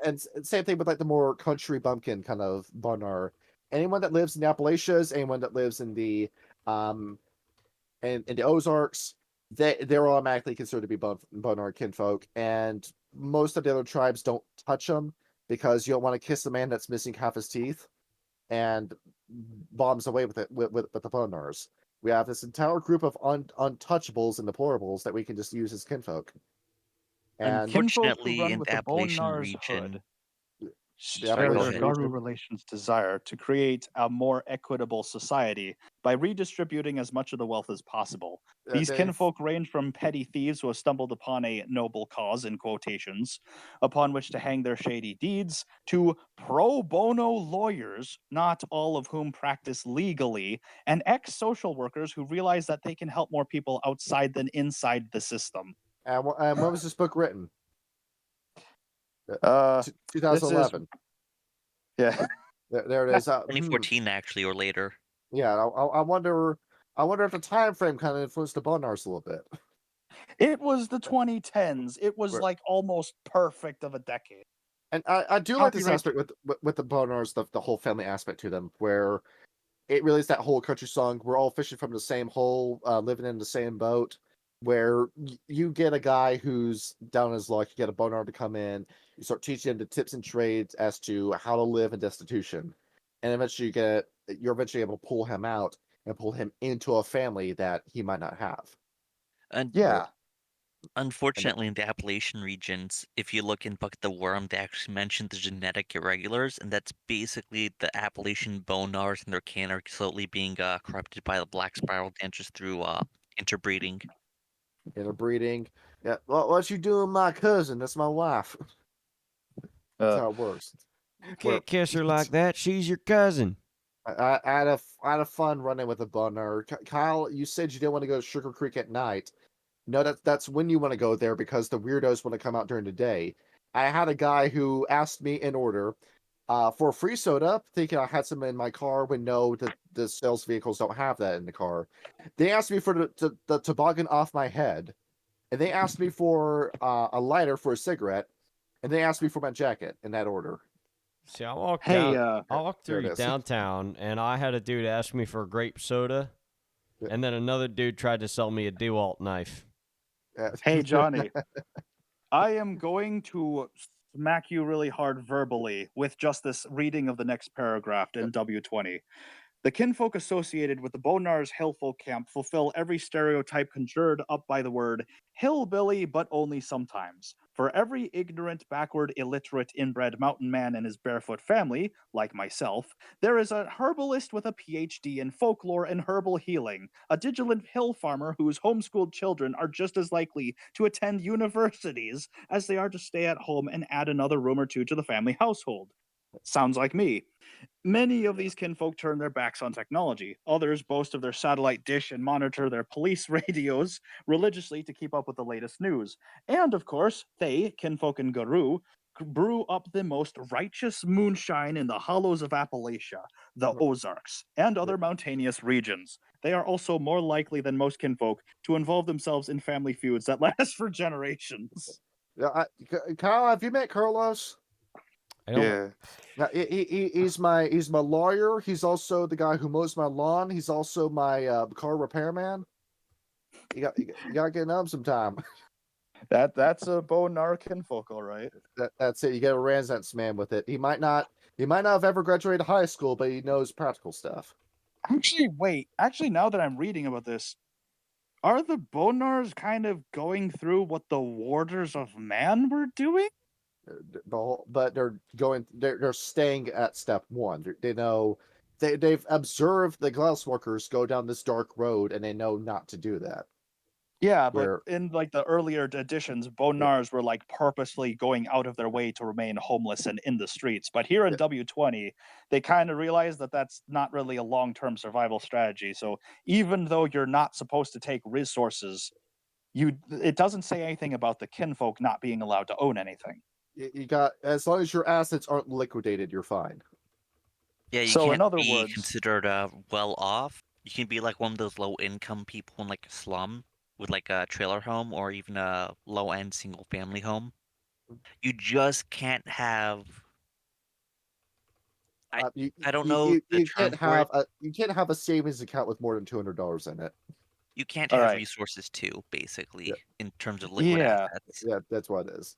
and same thing with like the more country bumpkin kind of Bonar. Anyone that lives in the Appalachians, anyone that lives in the in the Ozarks, they're automatically considered to be Bonar kinfolk, and most of the other tribes don't touch them because you don't want to kiss the man that's missing half his teeth and bombs away with the Bonars. We have this entire group of untouchables and deplorables that we can just use as kinfolk. And unfortunately, in the Appalachian region, Garou relations desire to create a more equitable society by redistributing as much of the wealth as possible. These kinfolk range from petty thieves who have stumbled upon a noble cause, in quotations, upon which to hang their shady deeds, to pro bono lawyers, not all of whom practice legally, and ex-social workers who realize that they can help more people outside than inside the system. And when was this book written? 2011. Yeah. There it is. 2014 actually, or later. Yeah, I wonder if the time frame kind of influenced the Bonars a little bit. It was the 2010s. It was like almost perfect of a decade. And I do like this aspect with the Bonars, the whole family aspect to them, where it really is that whole country song. We're all fishing from the same hole, living in the same boat. Where you get a guy who's down on his luck, you get a Bonar to come in, you start teaching him the tips and trades as to how to live in destitution, and eventually you're eventually able to pull him out and pull him into a family that he might not have. And unfortunately, in the Appalachian regions, if you look in Buck the Worm, they actually mentioned the genetic irregulars, and that's basically the Appalachian Bonars and their kin are slowly being corrupted by the black spiral dancers through interbreeding. Interbreeding. Yeah. What you doing, my cousin? That's my wife. That's how it works. You can't kiss her like that. She's your cousin. I had a fun running with a boner. Kyle, you said you didn't want to go to Sugar Creek at night. No, that's when you want to go there because the weirdos want to come out during the day. I had a guy who asked me in order for a free soda, thinking I had some in my car when no, the sales vehicles don't have that in the car. They asked me for the toboggan off my head, and they asked me for a lighter for a cigarette, and they asked me for my jacket in that order. See, I walked Hey, down. I walked there it through is. downtown, and I had a dude ask me for a grape soda, Yeah. and then another dude tried to sell me a DeWalt knife. Hey, Johnny. I am going to smack you really hard verbally with just this reading of the next paragraph in W20. The kinfolk associated with the Bonar's hillfolk camp fulfill every stereotype conjured up by the word hillbilly, but only sometimes. For every ignorant, backward, illiterate, inbred mountain man and his barefoot family, like myself, there is a herbalist with a PhD in folklore and herbal healing, a vigilant hill farmer whose homeschooled children are just as likely to attend universities as they are to stay at home and add another room or two to the family household. Sounds like me. Many of these kinfolk turn their backs on technology. Others boast of their satellite dish and monitor their police radios religiously to keep up with the latest news. And of course, they, kinfolk and Garou, brew up the most righteous moonshine in the hollows of Appalachia, the Ozarks, and other mountainous regions. They are also more likely than most kinfolk to involve themselves in family feuds that last for generations. Yeah, Kyle, have you met Carlos? Yeah. Now, he's my lawyer. He's also the guy who mows my lawn. He's also my car repairman. You gotta get him sometime. That's a Bonar kinfolk, all right. That's it. You get a Renaissance man with it. He might not have ever graduated high school, but he knows practical stuff. Actually, wait. Actually, now that I'm reading about this, are the Bonars kind of going through what the Warders of Man were doing? But they're staying at step one. They know they've observed the glassworkers go down this dark road, and they know not to do that. Yeah, but Where- in like the earlier editions, Bonars were like purposely going out of their way to remain homeless and in the streets. But here in W20, they kind of realize that that's not really a long-term survival strategy. So even though you're not supposed to take resources, it doesn't say anything about the kinfolk not being allowed to own anything. You got, as long as your assets aren't liquidated, you're fine. Yeah, you So can't in other be words- considered well off. You can be like one of those low income people in like a slum with like a trailer home or even a low end single family home. You just can't have. I don't know the term for it. You can't have a savings account with more than $200 in it. You can't All have right. resources too, basically, Yeah. in terms of liquid Yeah. assets. Yeah, that's what it is.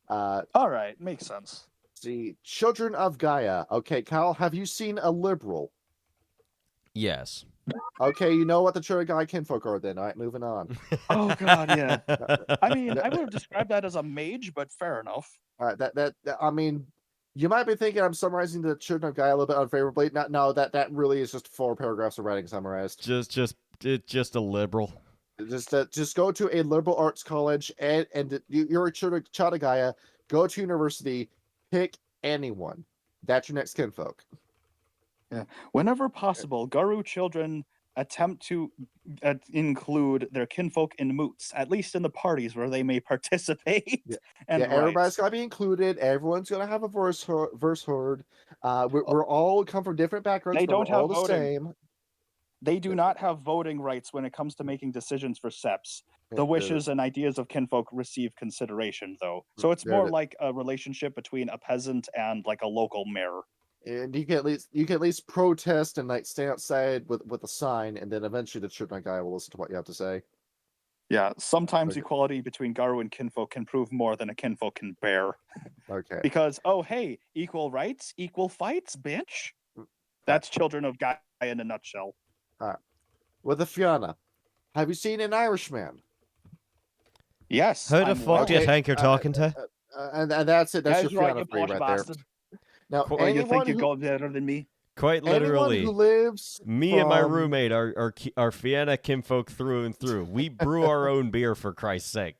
All right, makes sense. See, Children of Gaia. Okay, Kyle, have you seen a liberal? Yes. Okay, you know what the Children of Gaia kinfolk are then. All right, moving on. Oh god, yeah. I mean, I would have described that as a mage, but fair enough. All right, that I mean, you might be thinking I'm summarizing the Children of Gaia a little bit unfavorably. No, that really is just 4 paragraphs of writing summarized. just a liberal. Just go to a liberal arts college and you're a child of Gaia. Go to university, pick anyone. That's your next kinfolk. Yeah. Whenever possible, Garou children attempt to include their kinfolk in moots, at least in the parties where they may participate. And everybody's got to be included. Everyone's gonna have a verse heard. We're all come from different backgrounds. They but don't we're all have the voting. same. They do not have voting rights when it comes to making decisions for seps. The wishes and ideas of kinfolk receive consideration, though. So it's more like a relationship between a peasant and like a local mayor. And you can at least protest and like stand outside with a sign, and then eventually the Children of Gaia will listen to what you have to say. Yeah, sometimes Okay. equality between Garou and kinfolk can prove more than a kinfolk can bear. Okay. Because, oh hey, equal rights, equal fights, bitch. That's Children of Gaia in a nutshell. With the Fianna, have you seen an Irishman? Yes. Who the fuck do you think you're talking to? And that's it. That's your right, Fianna you free posh right bastard. there. Now, Oh, you anyone think you who, go better than me? Quite Anyone literally. who lives Me and my from- roommate are Fianna kinfolk through and through. We brew our own beer, for Christ's sake.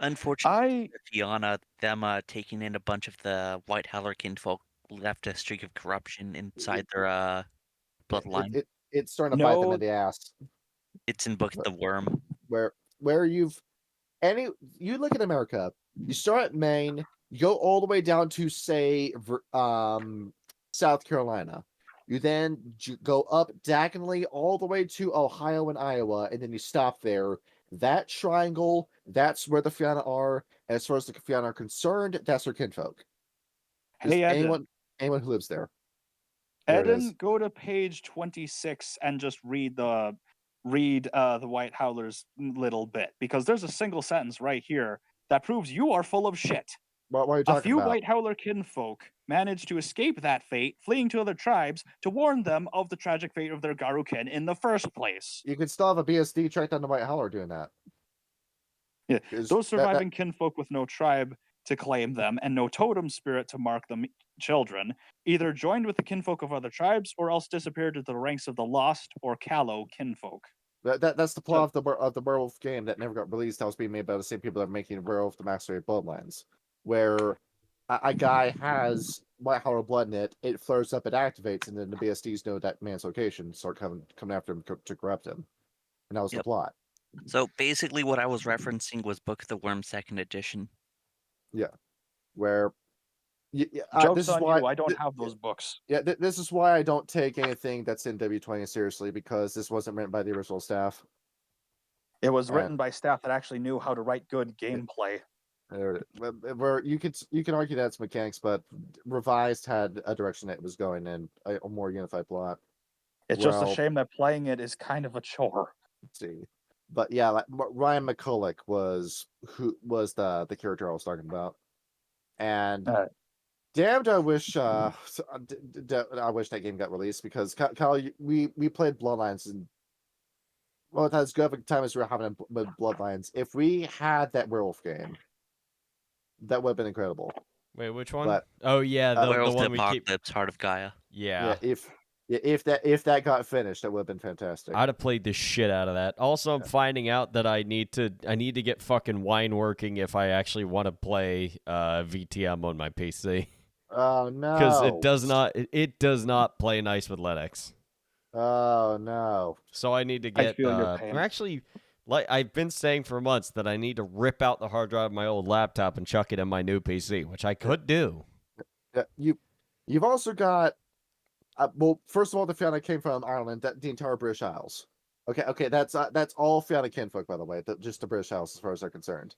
Unfortunately, Fianna, them taking in a bunch of the White Howler kinfolk left a streak of corruption inside their bloodline. It's starting to bite them in the ass. It's in Book of the Worm. Where you look at America, you start at Maine, you go all the way down to say South Carolina. You then go up diagonally all the way to Ohio and Iowa, and then you stop there. That triangle, that's where the Fianna are. As far as the Fianna are concerned, that's their kinfolk. Hey, anyone who lives there. Eden, go to page 26 and just read the White Howler's little bit, because there's a single sentence right here that proves you are full of shit. What are you talking A few about? White Howler kinfolk managed to escape that fate, fleeing to other tribes to warn them of the tragic fate of their Garou kin in the first place. You could still have a BSD track down the White Howler doing that. Yeah, those surviving kinfolk with no tribe to claim them and no totem spirit to mark them children either joined with the kinfolk of other tribes or else disappeared into the ranks of the lost or callow kinfolk. That's the plot of the Werewolf game that never got released. That was being made by the same people that are making Werewolf: The Mastery of Bloodlines, where a guy has White Howler blood in it, it flares up, it activates, and then the BSDs know that man's location, start coming after him to corrupt him. And that was the plot. So basically what I was referencing was Book of the Worm 2nd edition. Yeah. Where... Joke's this is on why you, I don't have those books. Yeah, this is why I don't take anything that's in W20 seriously, because this wasn't written by the original staff. It was written by staff that actually knew how to write good gameplay. Where you can argue that it's mechanics, but Revised had a direction that it was going in, a more unified plot. It's just a shame that playing it is kind of a chore. Let's see, but yeah, like Ryan McCulloch was the character I was talking about, and damned, I wish I wish that game got released, because Kyle, we played Bloodlines, and well, as good of a time as we were having with Bloodlines, if we had that Werewolf game, that would have been incredible. Wait, which one? But, oh yeah, the Werewolf one the we Apocalypse, Heart of Gaia. Yeah. If that got finished, that would have been fantastic. I'd have played the shit out of that. Also, I'm finding out that I need to get fucking wine working if I actually want to play VTM on my PC. Oh no! Because it does not play nice with Linux. Oh no! So I need to get. I feel your pain. I'm actually, like I've been saying for months, that I need to rip out the hard drive of my old laptop and chuck it in my new PC, which I could do. You've also got. Well, first of all, the Fianna came from Ireland. The entire British Isles. Okay, that's all Fianna kinfolk, by the way. Just the British Isles, as far as they're concerned.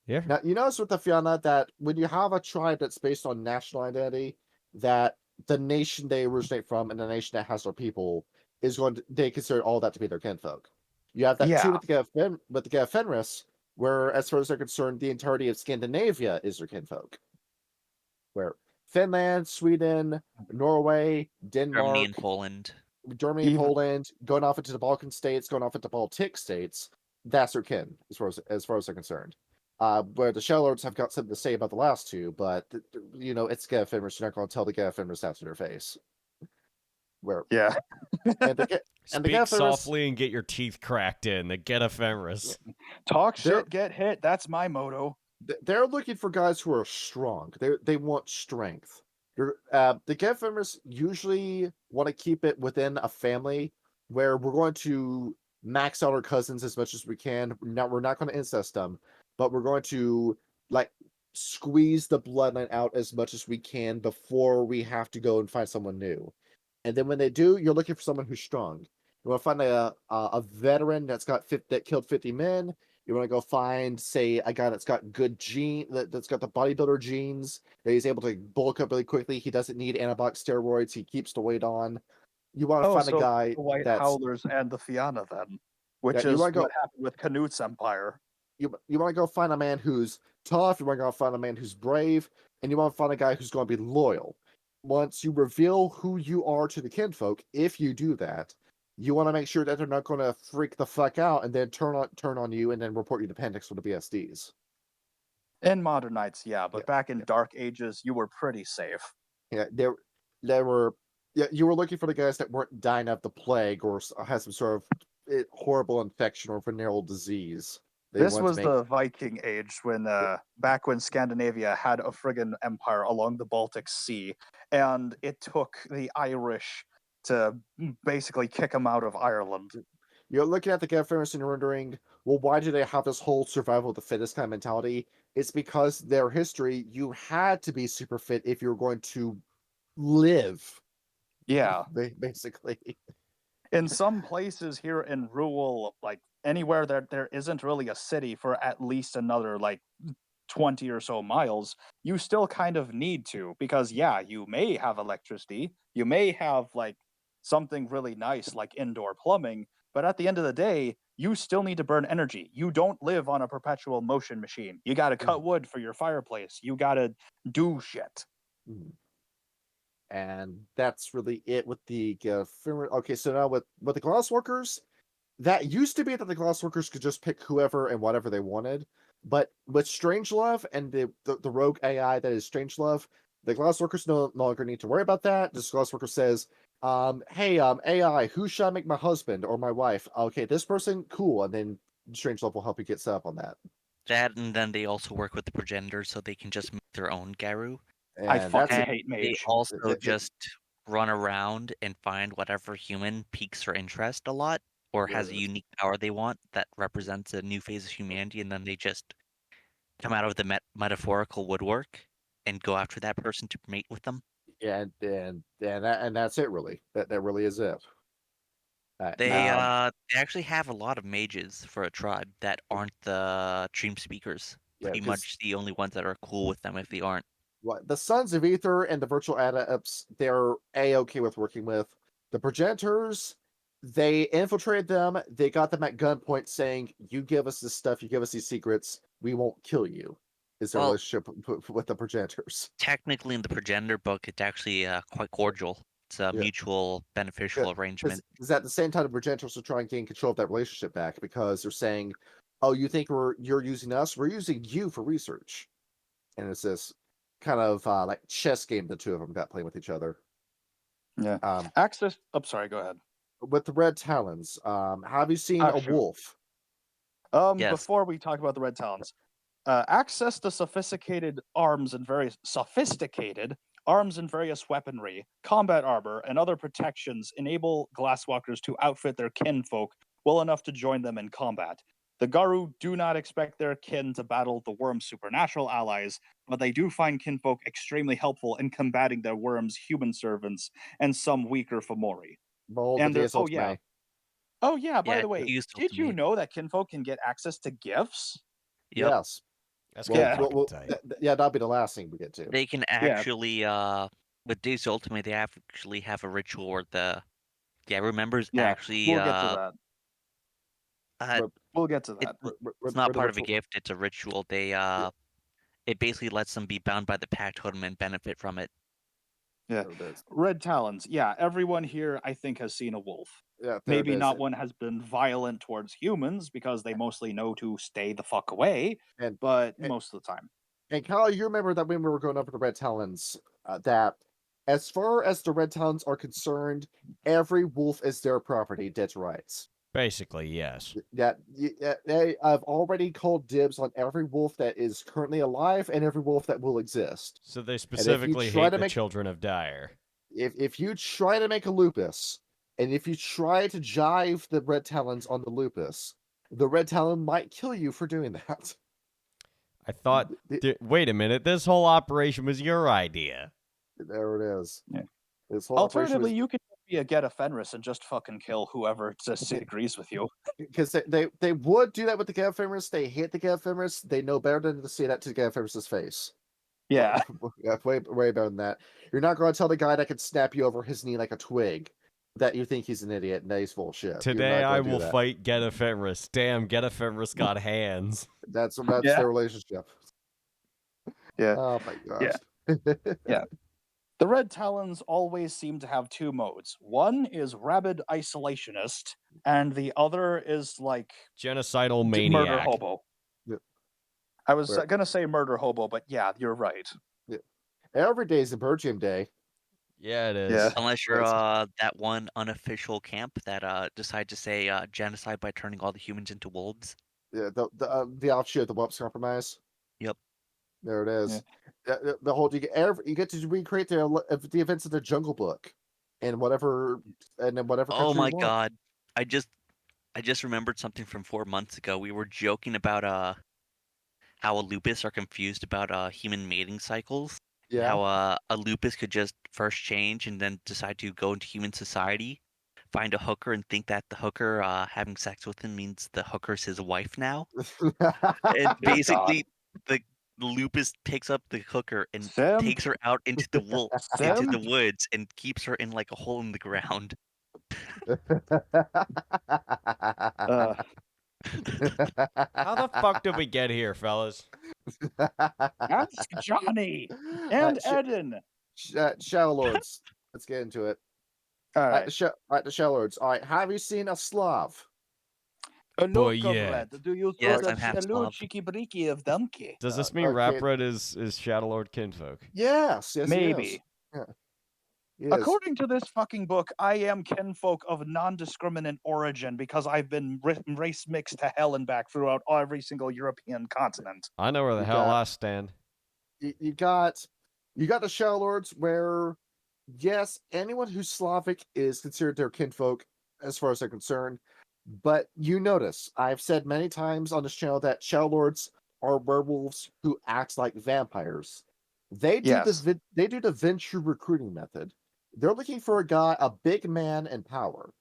Yeah. Now, you notice with the Fianna that when you have a tribe that's based on national identity, that the nation they originate from and the nation that has their people they consider all that to be their kinfolk. You have that too with the Gaia Fenris, where, as far as they're concerned, the entirety of Scandinavia is their kinfolk. Where Finland, Sweden, Norway, Denmark, Germany and Poland, going off into the Balkan states, going off into Baltic states, that's their kin, as far as they're concerned. Where the Shellords have got something to say about the last two, but it's Gaia Fenris. You're not going to tell the Gaia Fenris that to their face. Speak softly and get your teeth cracked in. The Gaia Fenris. Talk shit, get hit. That's my motto. They're looking for guys who are strong. They want strength. The Gaia Fenris usually want to keep it within a family, where we're going to max out our cousins as much as we can. We're not going to incest them, but we're going to squeeze the bloodline out as much as we can before we have to go and find someone new. And then when they do, you're looking for someone who's strong. You want to find a veteran that killed 50 men. You want to go find, say, a guy that's got good that's got the bodybuilder genes, that he's able to bulk up really quickly. He doesn't need anabolic steroids. He keeps the weight on. You want to find a guy the White Howlers and the Fianna then, which is what happened with Canute's empire. You want to go find a man who's tough. You want to go find a man who's brave, and you want to find a guy who's going to be loyal. Once you reveal who you are to the kinfolk, if you do that, you want to make sure that they're not going to freak the fuck out and then turn on you and then report you to Pendix with the BSDs. In Modern Knights, but back in Dark Ages, you were pretty safe. Yeah, there were Yeah, you were looking for the guys that weren't dying of the plague or had some sort of horrible infection or venereal disease. They This wanted to was make the Viking Age when back when Scandinavia had a friggin' empire along the Baltic Sea, and it took the Irish to basically kick them out of Ireland. You're looking at the Gethsemane and you're wondering, well, why do they have this whole survival of the fittest kind of mentality? It's because their history, you had to be super fit if you were going to live. Yeah. Basically. In some places here in rural, like anywhere there isn't really a city for at least another like 20 or so miles, you still kind of need to, because yeah, you may have electricity, you may have like something really nice like indoor plumbing, but at the end of the day, you still need to burn energy. You don't live on a perpetual motion machine. You got to cut wood for your fireplace. You got to do shit. And that's really it with the okay, so now with the glassworkers, that used to be that the glassworkers could just pick whoever and whatever they wanted, but with Strangelove and the rogue AI that is Strangelove, the glassworkers no longer need to worry about that. This glassworker says, hey, AI, who should I make my husband or my wife? Okay, this person, cool, and then Strangelove will help you get set up on that. That, and then they also work with the progenitors so they can just make their own Garou. And I fucking And hate they mage. also just run around and find whatever human piques their interest a lot, or has a unique power they want that represents a new phase of humanity, and then they just come out of the metaphorical woodwork and go after that person to mate with them. Yeah, and that's it really. That really is it. They actually have a lot of mages for a tribe that aren't the dream speakers. Yeah, Pretty 'cause- much the only ones that are cool with them if they aren't. the Sons of Ether and the Virtual Adepts, they're a-okay with working with. The Progenitors, they infiltrated them, they got them at gunpoint saying, you give us this stuff, you give us these secrets, we won't kill you, is their Well, relationship with the Progenitors. Technically, in the progenitor book, it's actually quite cordial. It's a mutual beneficial arrangement. Because at the same time, the Progenitors are trying to gain control of that relationship back because they're saying, oh, you think you're using us? We're using you for research. And it's this kind of like chess game the two of them got playing with each other. Yeah. Access. Oh, sorry. Go ahead. With the Red Talons, have you seen a sure. wolf? Yes. Before we talk about the Red Talons, access to sophisticated arms and various weaponry, combat armor, and other protections enable glasswalkers to outfit their kinfolk well enough to join them in combat. The Garou do not expect their kin to battle the worm's supernatural allies, but they do find kinfolk extremely helpful in combating their worm's human servants and some weaker Fomori. And oh yeah, by the way, did you know that kinfolk can get access to gifts? Yep. Yes. That's that'll be the last thing we get to. They can actually, with Deus Ultimate, they actually have a ritual where the remembers actually. We'll get to that. We'll get to that. It's not part of a gift; it's a ritual. They it basically lets them be bound by the pact totem and benefit from it. Yeah, Red Talons. Yeah, everyone here I think has seen a wolf. Yeah, maybe not one has been violent towards humans because they mostly know to stay the fuck away. But most of the time. And Kyle, you remember that when we were going over the Red Talons, that as far as the Red Talons are concerned, every wolf is their property, dead to rights. Basically, yes. I've already called dibs on every wolf that is currently alive and every wolf that will exist. So they specifically hate the children of Dire. If you try to make a lupus, and if you try to jive the Red Talons on the lupus, the Red Talon might kill you for doing that. I thought, wait a minute, this whole operation was your idea. There it is. Yeah. Alternatively, you could be a Get a Fenris and just fucking kill whoever disagrees with you. Because they would do that with the Get a Fenris. They hate the Get a Fenris. They know better than to say that to Get a Fenris's face. Yeah. way better than that. You're not going to tell the guy that could snap you over his knee like a twig that you think he's an idiot and that he's full of shit. Today I will fight Get a Fenris. Damn, Get a Fenris got hands. That's their relationship. Yeah. Oh my gosh. Yeah. The Red Talons always seem to have two modes. One is rabid isolationist, and the other is like genocidal maniac. Murder hobo. Yeah. I was gonna say murder hobo, but yeah, you're right. Yeah. Every day is a Bergium day. Yeah, it is. Yeah. Unless you're That's- that one unofficial camp that decide to say genocide by turning all the humans into wolves. Yeah, the offshoot of the Whoops Compromise. Yep. There it is. The whole you get to recreate the events of the Jungle Book, in whatever Oh country my you want. god. I just remembered something from 4 months ago. We were joking about how a lupus are confused about human mating cycles. Yeah. How a lupus could just first change and then decide to go into human society, find a hooker and think that the hooker having sex with him means the hooker's his wife now. And Dear basically the lupus picks up the hooker and Simp. takes her out into the into the Simp. woods and keeps her in like a hole in the ground. Uh, How the fuck did we get here, fellas? Ask Johnny and Eden. Shadow Lords. Let's get into it. All right. The Shadow Lords. All right. Have you seen a Slav? No, Boy, yeah. comrade. Do you Yes, do I'm half the little Slav. cheeky breaky of donkey? Does this mean okay. Rapred is Shadowlord Kinfolk? Yes. Yes. Maybe. He is. Yeah. He is. According to this fucking book, I am kinfolk of non-discriminant origin because I've been race mixed to hell and back throughout every single European continent. I know where the You hell got- I stand. You got the Shadow Lords, where yes, anyone who's Slavic is considered their kinfolk as far as they're concerned. But you notice, I've said many times on this channel that Shadow Lords are werewolves who act like vampires. They do Yes. the Venture recruiting method. They're looking for a big man in power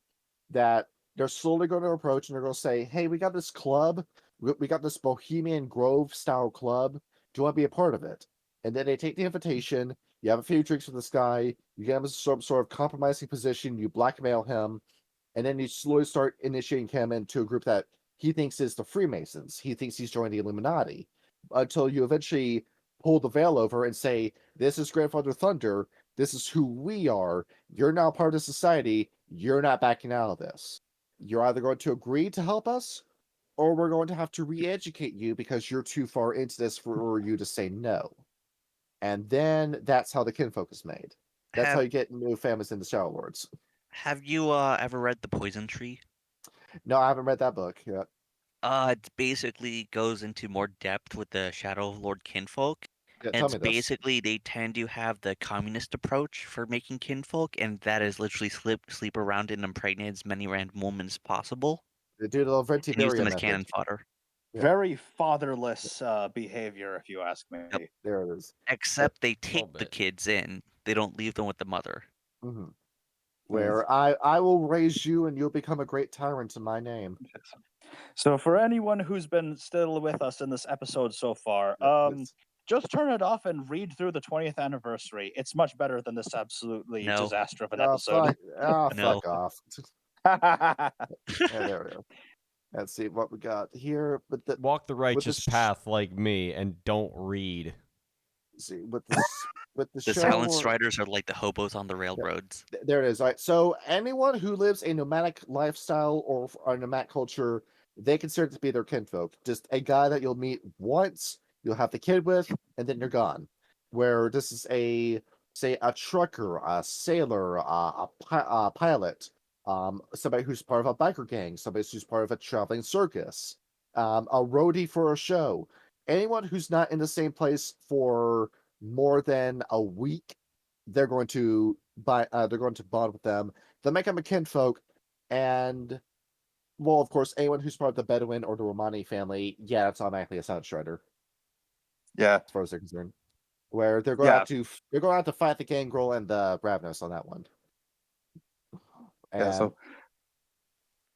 that they're slowly going to approach, and they're going to say, "Hey, we got this club. We got this Bohemian Grove style club. Do you want to be a part of it?" And then they take the invitation. You have a few drinks with this guy. You get him in some sort of compromising position. You blackmail him, and then you slowly start initiating him into a group that he thinks is the Freemasons. He thinks he's joined the Illuminati, until you eventually pull the veil over and say, "This is Grandfather Thunder. This is who we are. You're now part of society. You're not backing out of this. You're either going to agree to help us, or we're going to have to re-educate you because you're too far into this for you to say no." And then that's how the kinfolk is made. That's how you get new families in the Shadow Lords. Have you ever read The Poison Tree? No, I haven't read that book yet. It basically goes into more depth with the Shadow Lord kinfolk. Yeah, And tell it's me this. basically they tend to have the communist approach for making kinfolk, and that is literally sleep around and impregnate as many random women as possible They do the and use them Ventiveria as method. cannon fodder. Yeah. Very fatherless behavior, if you ask me. Yep. There it is. Except they take the bit. kids in. They don't leave them with the mother. Mm-hmm. Where I will raise you and you'll become a great tyrant in my name. So for anyone who's been still with us in this episode so far, just turn it off and read through the 20th anniversary. It's much better than this absolutely No. disaster of an Oh, episode. No. fuck off. Yeah, there we go. Let's see what we got here. But Walk the righteous sh- path like me and don't read. see with the The Shadow Silent Lord- Striders are like the hobos on the railroads. There it is. All right. So anyone who lives a nomadic lifestyle or a nomadic culture, they consider it to be their kinfolk. Just a guy that you'll meet once, you'll have the kid with, and then you're gone. Where this is a trucker, a sailor, a pilot, somebody who's part of a biker gang, somebody who's part of a traveling circus, a roadie for a show. Anyone who's not in the same place for more than a week, they're going to bond with them. They'll make them a kinfolk, and well, of course, anyone who's part of the Bedouin or the Romani family, yeah, it's automatically a Silent Strider, Yeah. as far as they're concerned. Where they're going to have to fight the Gangrel and the Ravnos on that one. And, Yeah. So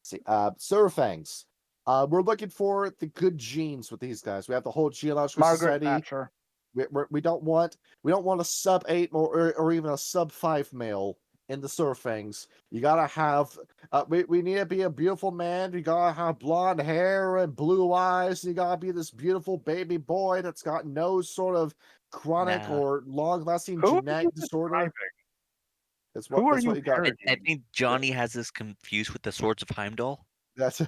see, Silver Fangs. We're looking for the good genes with these guys. We have the whole geological Margaret society. Thatcher. We don't want a sub 8 or even a sub 5 male in the Silver Fangs. You gotta have we need to be a beautiful man. You gotta have blonde hair and blue eyes. You gotta be this beautiful baby boy that's got no sort of chronic or long-lasting genetic disorder. Who are you what you got. I think Johnny has this confused with the Swords of Heimdall. That's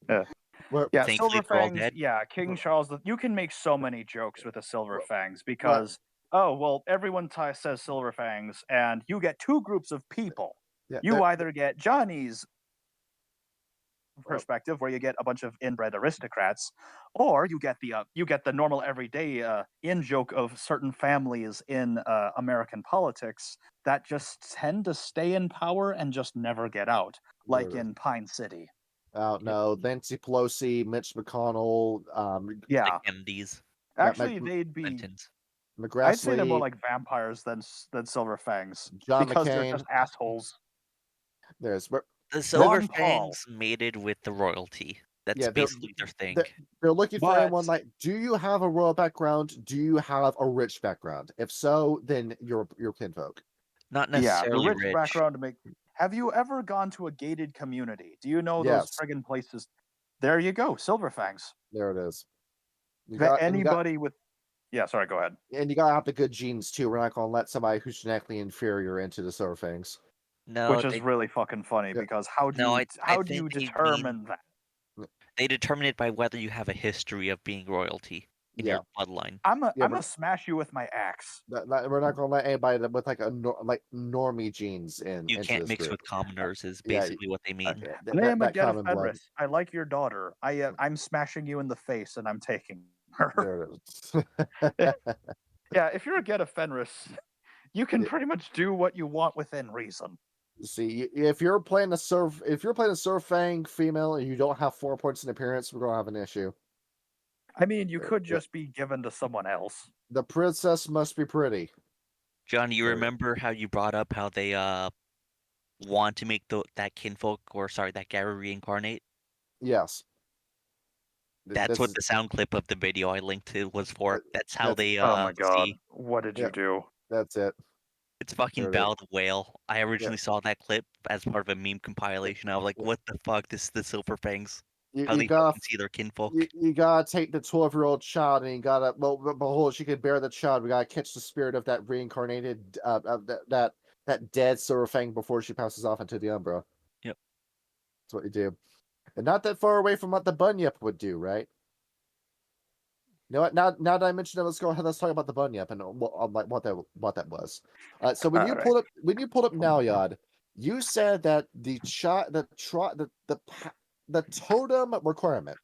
Yeah, Thankfully, Silver they're all Fangs. dead. Yeah, King Charles. You can make so many jokes with the Silver Fangs because oh well, everyone says Silver Fangs, and you get two groups of people. Yeah, You either get Johnny's perspective, where you get a bunch of inbred aristocrats, or you get the normal everyday in joke of certain families in American politics that just tend to stay in power and just never get out, like in Pine City. Oh no, Nancy Pelosi, Mitch McConnell, Yeah, The Kennedys. actually, they'd be. Clintons. I'd say they're more McGrassley, like vampires than Silver Fangs John because they're McCain. just assholes. There's The Silver Ron Paul. Fangs mated with the royalty. That's Yeah, they're- basically their thing. they're looking for But- anyone like, do you have a royal background? Do you have a rich background? If so, then you're kinfolk. Not Yeah, the necessarily rich background to make. Have you ever gone to a gated community? Do you know those Yes. friggin' places? There you go, Silver Fangs. There it is. Anybody with. Yeah, sorry, go ahead. And you gotta have the good genes too. We're not gonna let somebody who's genetically inferior into the Silver Fangs. No, Which is really fucking funny Yeah. because how do No, you I how do you think they mean- determine that? they determine it by whether you have a history of being royalty in Yeah. your bloodline. I'm Yeah, gonna smash you with my axe. We're not gonna let anybody with like normie genes in. You into can't this mix group. with commoners is Yeah, basically what they mean. Okay, I am a that Geta common blood. Fenris. I like your daughter. I'm smashing you in the face and I'm taking her. There it is. Yeah, if you're a Geta Fenris, you can Yeah. pretty much do what you want within reason. See, if you're playing a Surf Fang female and you don't have 4 points in appearance, we're gonna have an issue. I mean, you could Yeah. just be given to someone else. The princess must be pretty. John, you There- remember how you brought up how they want to make that kinfolk that Garou reincarnate? Yes. That's This what is- the sound clip of the video I linked to was for. That's how that's- they Oh my god, see. what did Yeah. you do? That's it. It's fucking There it is. Belle the Whale. I originally saw that clip as part of a meme compilation. I was like, Yeah. what the fuck? This is the Silver Fangs. You, How you they gotta fucking see their kinfolk. you gotta take the 12-year-old child and you gotta behold, she could bear the child. We gotta catch the spirit of that reincarnated that dead Silver Fang before she passes off into the Umbra. Yep. That's what you do. And not that far away from what the Bunyip would do, right? You know what? Now that I mentioned it, let's go ahead. Let's talk about the Bunyip and what that was. So when you Alright. pulled up Nalyad, you said that the totem requirement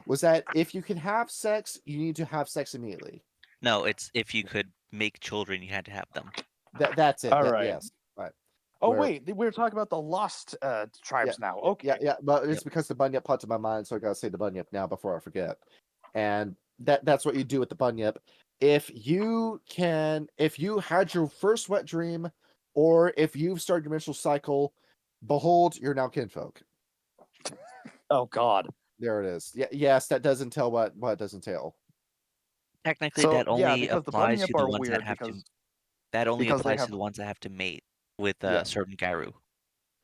was that if you can have sex, you need to have sex immediately. No, it's if you could make children, you had to have them. That's it. Alright. Yes. Right. Oh Where- wait, we were talking about the lost tribes now. Okay. Yeah. But it's because the Bunyip popped in my mind, so I gotta say the Bunyip now before I forget. And that's what you do with the Bunyip. If you had your first wet dream, or if you've started your menstrual cycle, behold, you're now kinfolk. Oh god. There it is. Yeah, yes, that does entail what it does entail. Technically, So, that yeah, only because the applies to Bunyip the are ones that weird have to. because- That only because they applies have- to the ones that have to mate with Yeah. certain Garou.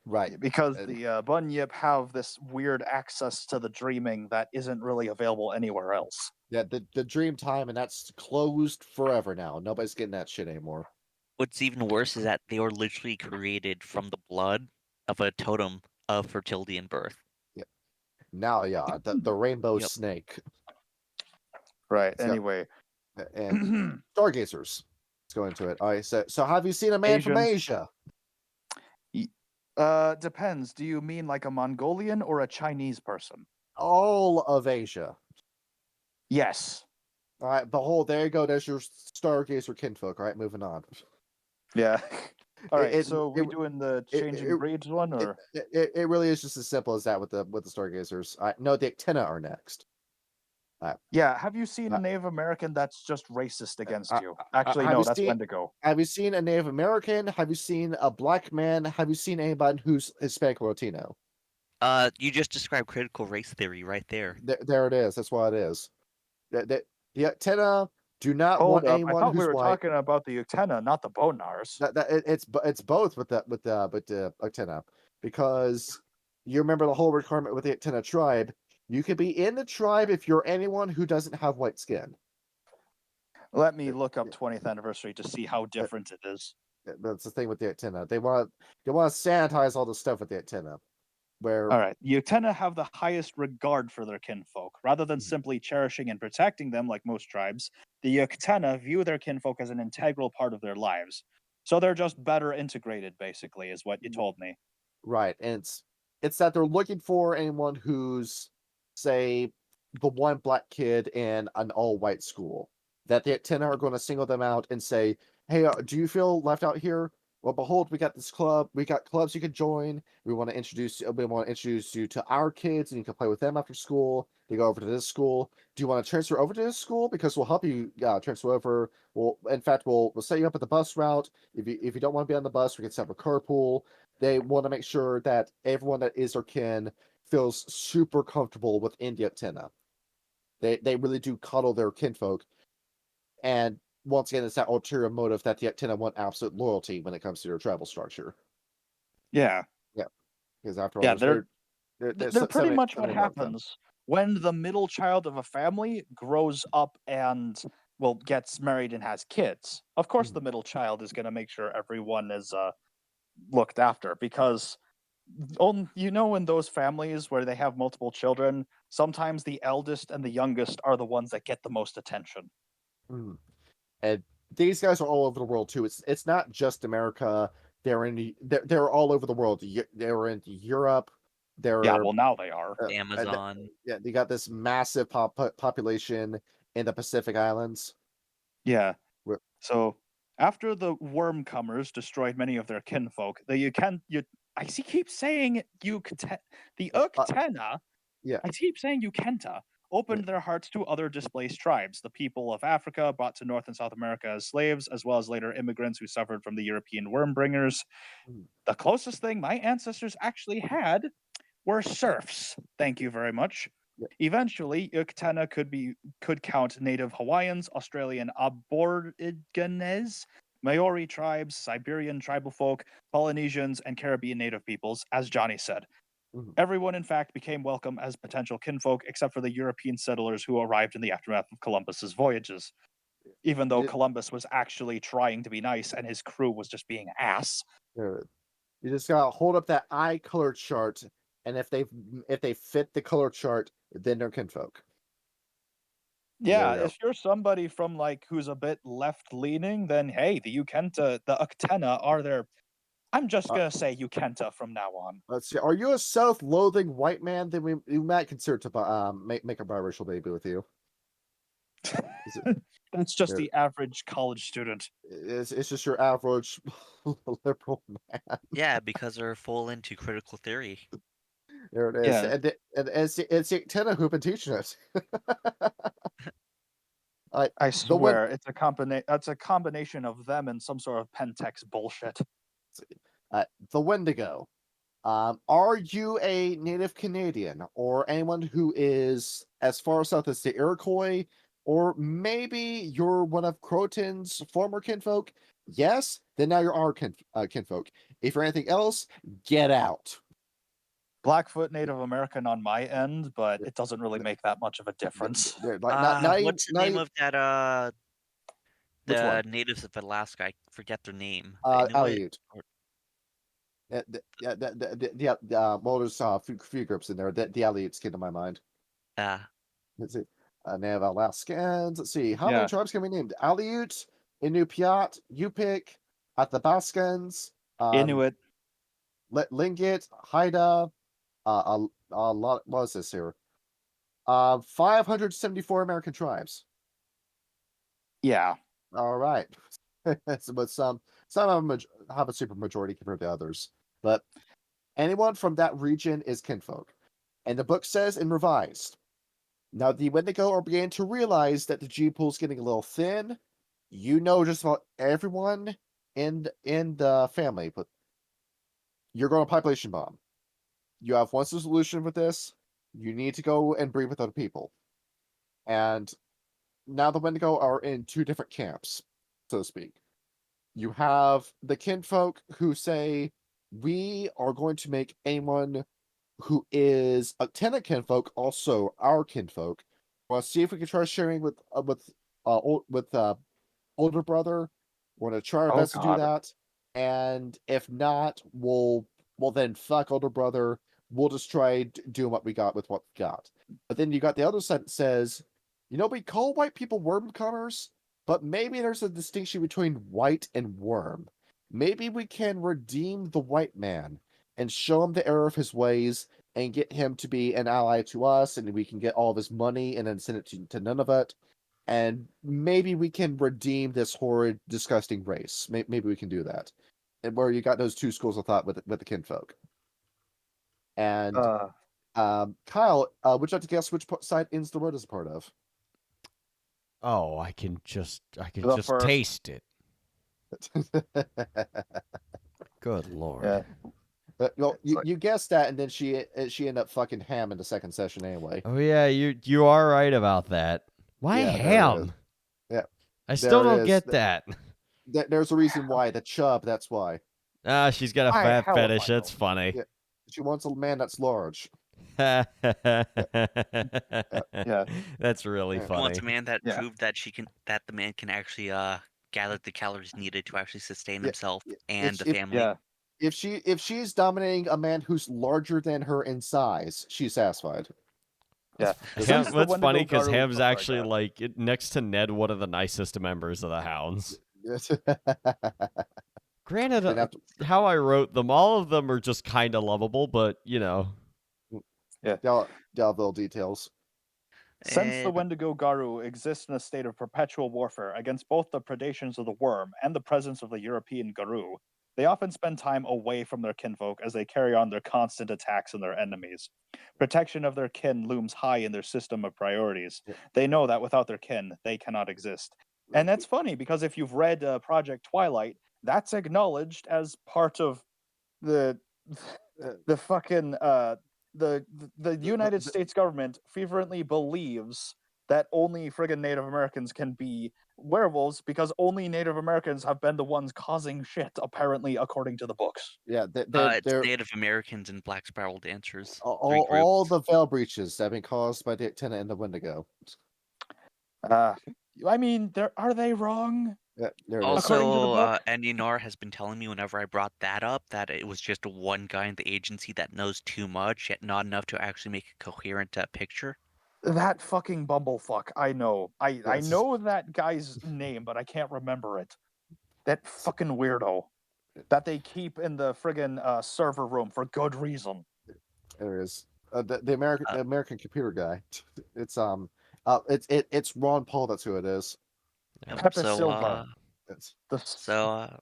Right. Because And- the Bunyip have this weird access to the dreaming that isn't really available anywhere else. Yeah, the dream time, and that's closed forever now. Nobody's getting that shit anymore. What's even worse is that they were literally created from the blood of a totem of fertility and birth. Now, yeah, the rainbow Yep. snake Right. So- Anyway. and stargazers. Let's go into it. All right. So have you seen a man from Asians. Asia? Depends. Do you mean like a Mongolian or a Chinese person? All of Asia. Yes. All right. Behold, there you go. There's your stargazer kinfolk. All right, moving on. Yeah. All right. It- so we it- doing the it- changing it- breeds one, or It really is just as simple as that with the stargazers. No, the Actina are next. yeah? Have you seen Uh, a Native American that's just racist against uh, you? Actually, have no. you That's seen- Wendigo. Have you seen a Native American? Have you seen a black man? Have you seen anybody who's Hispanic or Latino? You just described critical race theory right there. There it is. That's what it is. The Actina do not Hold want up. I anyone thought who's we were white. talking about the Uktena, not the Bonars. It's both with the Actina, because you remember the whole requirement with the Actina tribe. You can be in the tribe if you're anyone who doesn't have white skin. Let me look up 20th anniversary to see how different it is. That's the thing with the Actina. They want to sanitize all the stuff with the Actina. where All right, you tend to have the highest regard for their kinfolk. Rather than simply cherishing and protecting them like most tribes, the Yuktena view their kinfolk as an integral part of their lives. So they're just better integrated, basically, is what you told me. right, and it's that they're looking for anyone who's, say, the one black kid in an all-white school. That the Yuktena are going to single them out and say, "Hey, do you feel left out here? Well, behold, we got this club. We got clubs you could join. We want to introduce you to our kids, and you can play with them after school. You go over to this school. Do you want to transfer over to this school? Because we'll help you transfer over. In fact, we'll set you up at the bus route. If you don't want to be on the bus, we can set up a carpool." They want to make sure that everyone that is their kin feels super comfortable with India Tena. They really do cuddle their kinfolk, and once again, it's that ulterior motive that the Tena want absolute loyalty when it comes to their travel structure. Yeah. Yeah, because after all, Yeah, there's they're pretty much so what many more of them. happens when the middle child of a family grows up and, well, gets married and has kids. Of course, the middle child is going to make sure everyone is looked after because in those families where they have multiple children, sometimes the eldest and the youngest are the ones that get the most attention. Mhm. And these guys are all over the world too. It's not just America. They're all over the world. They're in Europe. Yeah, They're well, now they are. The and Amazon. yeah, they got this massive population in the Pacific Islands. Yeah. Where- So after the Wormcomers destroyed many of their kinfolk, keep saying the Uktena. Yeah, I keep saying Ukenta opened their hearts to other displaced tribes, the people of Africa brought to North and South America as slaves, as well as later immigrants who suffered from the European wormbringers. Mhm. The closest thing my ancestors actually had were serfs. Thank you very much. Yeah. Eventually, Uktena could count native Hawaiians, Australian Aborigines, Maori tribes, Siberian tribal folk, Polynesians, and Caribbean native peoples, as Johnny said. Mhm. Everyone, in fact, became welcome as potential kinfolk, except for the European settlers who arrived in the aftermath of Columbus's voyages. Even though You, Columbus was actually trying to be nice and his crew was just being ass. you just gotta hold up that eye color chart, and if they fit the color chart, then they're kinfolk. There Yeah, we go. if you're somebody from who's a bit left leaning, then hey, the Uktena are there. I'm just Uh, gonna say Ukenta from now on. let's see. Are you a self-loathing white man? Then we might consider to make a biracial baby with you. Is it, That's just there, the average college student. it's just your average liberal man. Yeah, because they're full into critical theory. There it is, Yeah, and it's Tena who've been teaching us. Like I the one, swear it's a combination of them and some sort of Pentex bullshit. the Wendigo. Are you a native Canadian or anyone who is as far south as the Iroquois, or maybe you're one of Croton's former kinfolk? Yes, then now you're our kinfolk. If you're anything else, get out. Blackfoot Native American on my end, but Yeah, it doesn't really make that much of a difference. they're like not even, What's the not name even of that which the one? natives of Alaska? I forget their name. The Inuit? Aleut. Or, Well, there's a few groups in there. The Aleuts came to my mind. uh, Let's see. Native Alaskans. Let's see. How many Yeah, tribes can we name? Aleut, Inupiat, Yupik, Athabascans, Inuit. Lingit, Haida, a lot. What is this here? 574 American tribes. Yeah, All right. But some of them have a super majority compared to others. But anyone from that region is kinfolk. And the book says in revised, now the Wendigo are beginning to realize that the G pool's getting a little thin. You know just about everyone in the family, but you're going to population bomb. You have one solution with this. You need to go and breed with other people. And now the Wendigo are in two different camps, so to speak. You have the kinfolk who say, we are going to make anyone who is a tenant kinfolk also our kinfolk. Want to see if we can try sharing with older brother. We're gonna try our oh best to do god. that, and if not, we'll then fuck older brother. we'll just try doing what we got with what we got. But then you got the other side that says, we call white people worm comers, but maybe there's a distinction between white and worm. Maybe we can redeem the white man and show him the error of his ways and get him to be an ally to us, and we can get all of his money and then send it to Nunavut. And maybe we can redeem this horrid, disgusting race. Maybe we can do that. And where you got those two schools of thought with the kinfolk. And Kyle, would you like to guess which side Ins the Road is a part of? Oh, I can just first. taste it. Good lord. Yeah. Well, you guessed that, and then she ended up fucking ham in the second session anyway. Oh yeah, you are right about that. Why Yeah, ham? Yeah, I still there it don't is. get that. There's a reason why. The chub, that's why. Ah, she's got a Why, fat hell if I fetish. That's know. funny. Yeah. She wants a man that's large. Yeah. That's really Yeah. She wants funny. a man that Yeah. proved that the man can actually gather the calories needed to actually sustain Yeah, himself yeah. and the If- family. Yeah. If she's dominating a man who's larger than her in size, she's satisfied. Yeah. Does Ham, Since the that's funny Wendigo because Garou Ham's book, I actually guess. like next to Ned, one of the nicest members of the Hounds. Granted, Then after- how I wrote them, all of them are just kind of lovable, but Delville details. Since the And Wendigo Garou exists in a state of perpetual warfare against both the predations of the worm and the presence of the European Garou, they often spend time away from their kinfolk as they carry on their constant attacks on their enemies. Protection of their kin looms high in their system of priorities. Yeah. They know that without their kin, they cannot exist. And that's funny because if you've read Project Twilight, that's acknowledged as part of the fucking the United States government fervently believes that only friggin' Native Americans can be werewolves because only Native Americans have been the ones causing shit, apparently, according to the books. Yeah, it's they're Native Americans and Black Spiral Dancers. all the veil breaches that have been caused by the tenant and the Wendigo. I mean, are they wrong? Yeah, there it is. According to the Also, book? Andy Nar has been telling me whenever I brought that up that it was just one guy in the agency that knows too much, yet not enough to actually make a coherent picture. That fucking bumblefuck. I know. I Yes. know that guy's name, but I can't remember it. That fucking weirdo that they keep in the friggin' server room for good reason. There it is. The American computer guy. It's it's Ron Paul. That's who it is. Pepe Silva. It's, So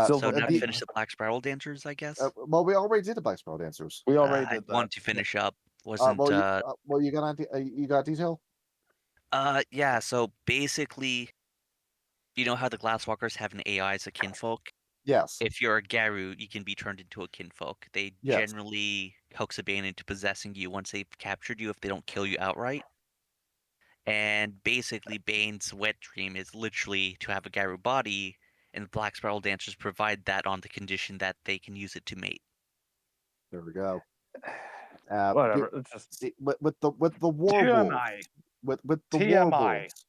Silva now to Pepe. finish the Black Spiral Dancers, I guess. well, we already did the Black Spiral Dancers. We already I did that. want to finish up. Wasn't you got detail? yeah. So basically, you know how the Glasswalkers have an AI as a kinfolk? Yes. If you're a Garou, you can be turned into a kinfolk. They Yes. generally coax a Bane into possessing you once they've captured you if they don't kill you outright. And basically, Bane's wet dream is literally to have a Garou body, and the Black Spiral Dancers provide that on the condition that they can use it to mate. There we go. Whatever. It's just See, with the werewolves, TMI. with the TMI. werewolves,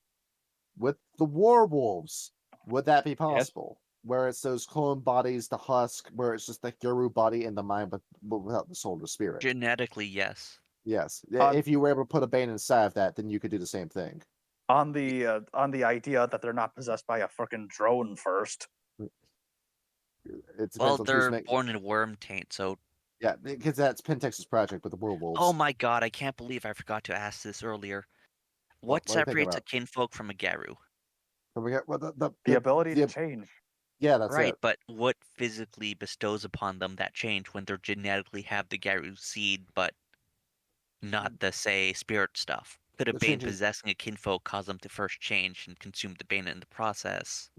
with the werewolves, would that be possible? Where it's those clone bodies, the husk, where it's just the Garou body in the mind, but without the soul or spirit. Genetically, yes. Yes, if you were able to put a Bane inside of that, then you could do the same thing. On the idea that they're not possessed by a freaking drone first. Well, they're born in worm taint, so yeah, because that's Pentex's project with the werewolves. Oh my god, I can't believe I forgot to ask this earlier. What are you thinking separates a about? kinfolk from a Garou? The ability to change. Yeah, that's Right, it. but what physically bestows upon them that change when they genetically have the Garou seed, but not the, say, spirit stuff? Could a The Bane changing- possessing a kinfolk cause them to first change and consume the Bane in the process?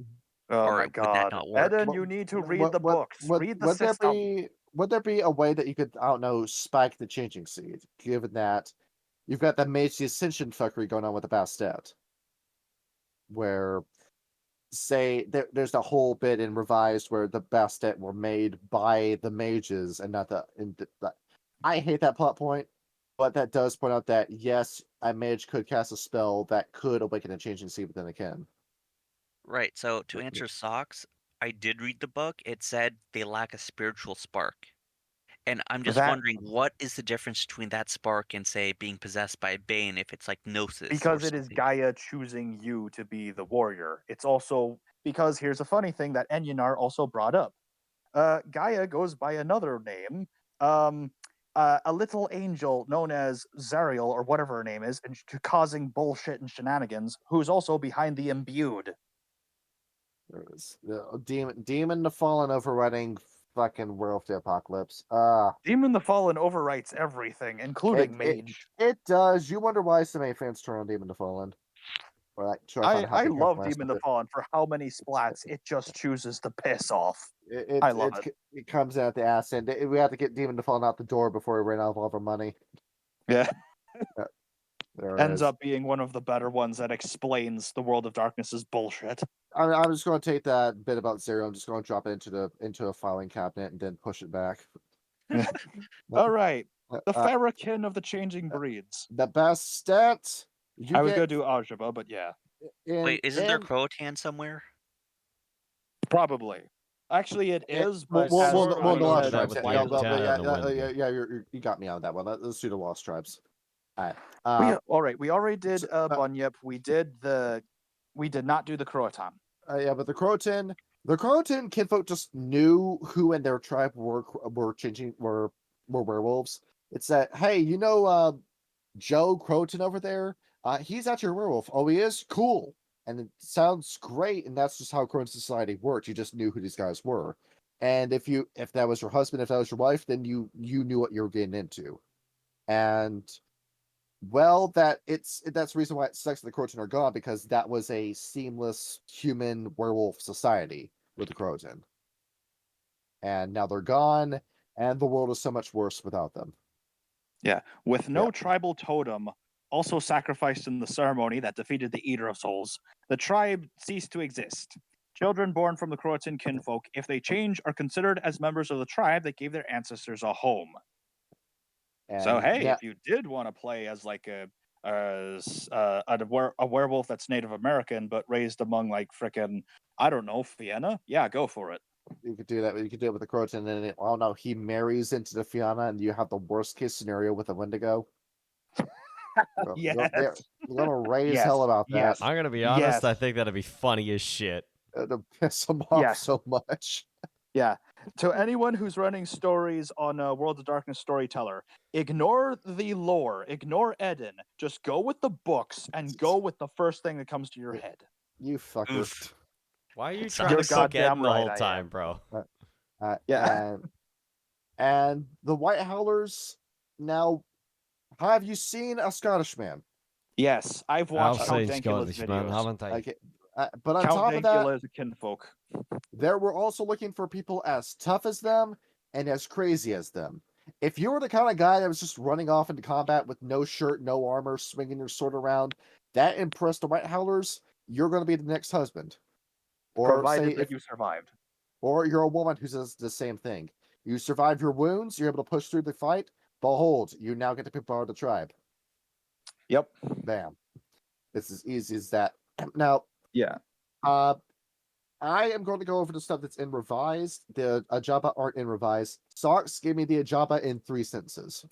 Oh Or my would that god. not work? Eden, you need to read the books. Read the system. Would there be a way that you could, I don't know, spike the changing seed, given that you've got that Mage the Ascension fuckery going on with the bastet? Where, say, there's a whole bit in Revised where the bastet were made by the mages and not the... I hate that plot point, but that does point out that, yes, a mage could cast a spell that could awaken a changing seed within a kin. Right, so to answer Socks, I did read the book. It said they lack a spiritual spark. And I'm just wondering, what is the difference between that spark and, say, being possessed by a Bane if it's like Gnosis? Because it is Gaia choosing you to be the warrior. It's also because here's a funny thing that Enyanar also brought up. Gaia goes by another name, a little angel known as Zariel or whatever her name is, and causing bullshit and shenanigans, who's also behind the imbued. There it is. The Demon the Fallen overriding fucking Werewolf the Apocalypse. Demon the Fallen overwrites everything, including Mage. It does. You wonder why so many fans turn on Demon the Fallen. I love Demon the Fallen for how many splats it just chooses to piss off. I love it. It comes out the ass, and we have to get Demon the Fallen out the door before we ran out of all of our money. Yeah. Ends up up being one of the better ones that explains the World of Darkness's bullshit. I'm just going to take that bit about Zero. I'm just going to drop it into a filing cabinet and then push it back. All right, the Ferrokin of the changing breeds. The best stats. I was going to do Ajaba, but yeah. Wait, isn't there Croatan somewhere? Probably. Actually, it is. Well, But the Lost Tribes. Yeah, you got me on that one. Let's do the Lost Tribes. All right. We already did Bunyip. We did not do the Croatan. Yeah, but the Croatan kinfolk just knew who in their tribe were werewolves. It's that, hey, Joe Croatan over there? He's at your werewolf. Oh, he is? Cool. And it sounds great, and that's just how Croatan society worked. You just knew who these guys were. And if that was your husband, if that was your wife, then you knew what you were getting into. And well, that's the reason why it sucks that the Croatan are gone, because that was a seamless human werewolf society with the Croatan. And now they're gone, and the world is so much worse without them. Yeah, with no tribal totem also sacrificed in the ceremony that defeated the Eater of Souls, the tribe ceased to exist. Children born from the Croatan kinfolk, if they change, are considered as members of the tribe that gave their ancestors a home. And so, hey, if you did want to play as like a werewolf that's Native American but raised among like frickin', I don't know, Fianna, yeah, go for it. You could do that. You could do it with the Croatan, and then he marries into the Fianna, and you have the worst case scenario with a Wendigo. Yes. You're gonna raise hell about that. Yes. I'm gonna be honest. I think that'd be funny as shit. It'll piss them off so much. Yeah. To anyone who's running stories on World of Darkness Storyteller, ignore the lore, ignore Eden. Just go with the books and go with the first thing that comes to your head. You fuckers. Why are you trying to cook Eden the whole time, bro? Yeah. And the White Howlers. Now, have you seen A Scottish Man? Yes, I've watched Count Dankula's videos. Haven't I? Okay. But on Count top of that, is a kinfolk. They were also looking for people as tough as them and as crazy as them. If you were the kind of guy that was just running off into combat with no shirt, no armor, swinging your sword around, that impressed the White Howlers, you're going to be the next husband. Or provided that you survived. Or you're a woman who does the same thing. You survive your wounds, you're able to push through the fight. Behold, you now get to be part of the tribe. Yep. Bam. It's as easy as that. Now, yeah. I am going to go over the stuff that's in revised. The Ajaba aren't in revised. Socks, give me the Ajaba in 3 sentences.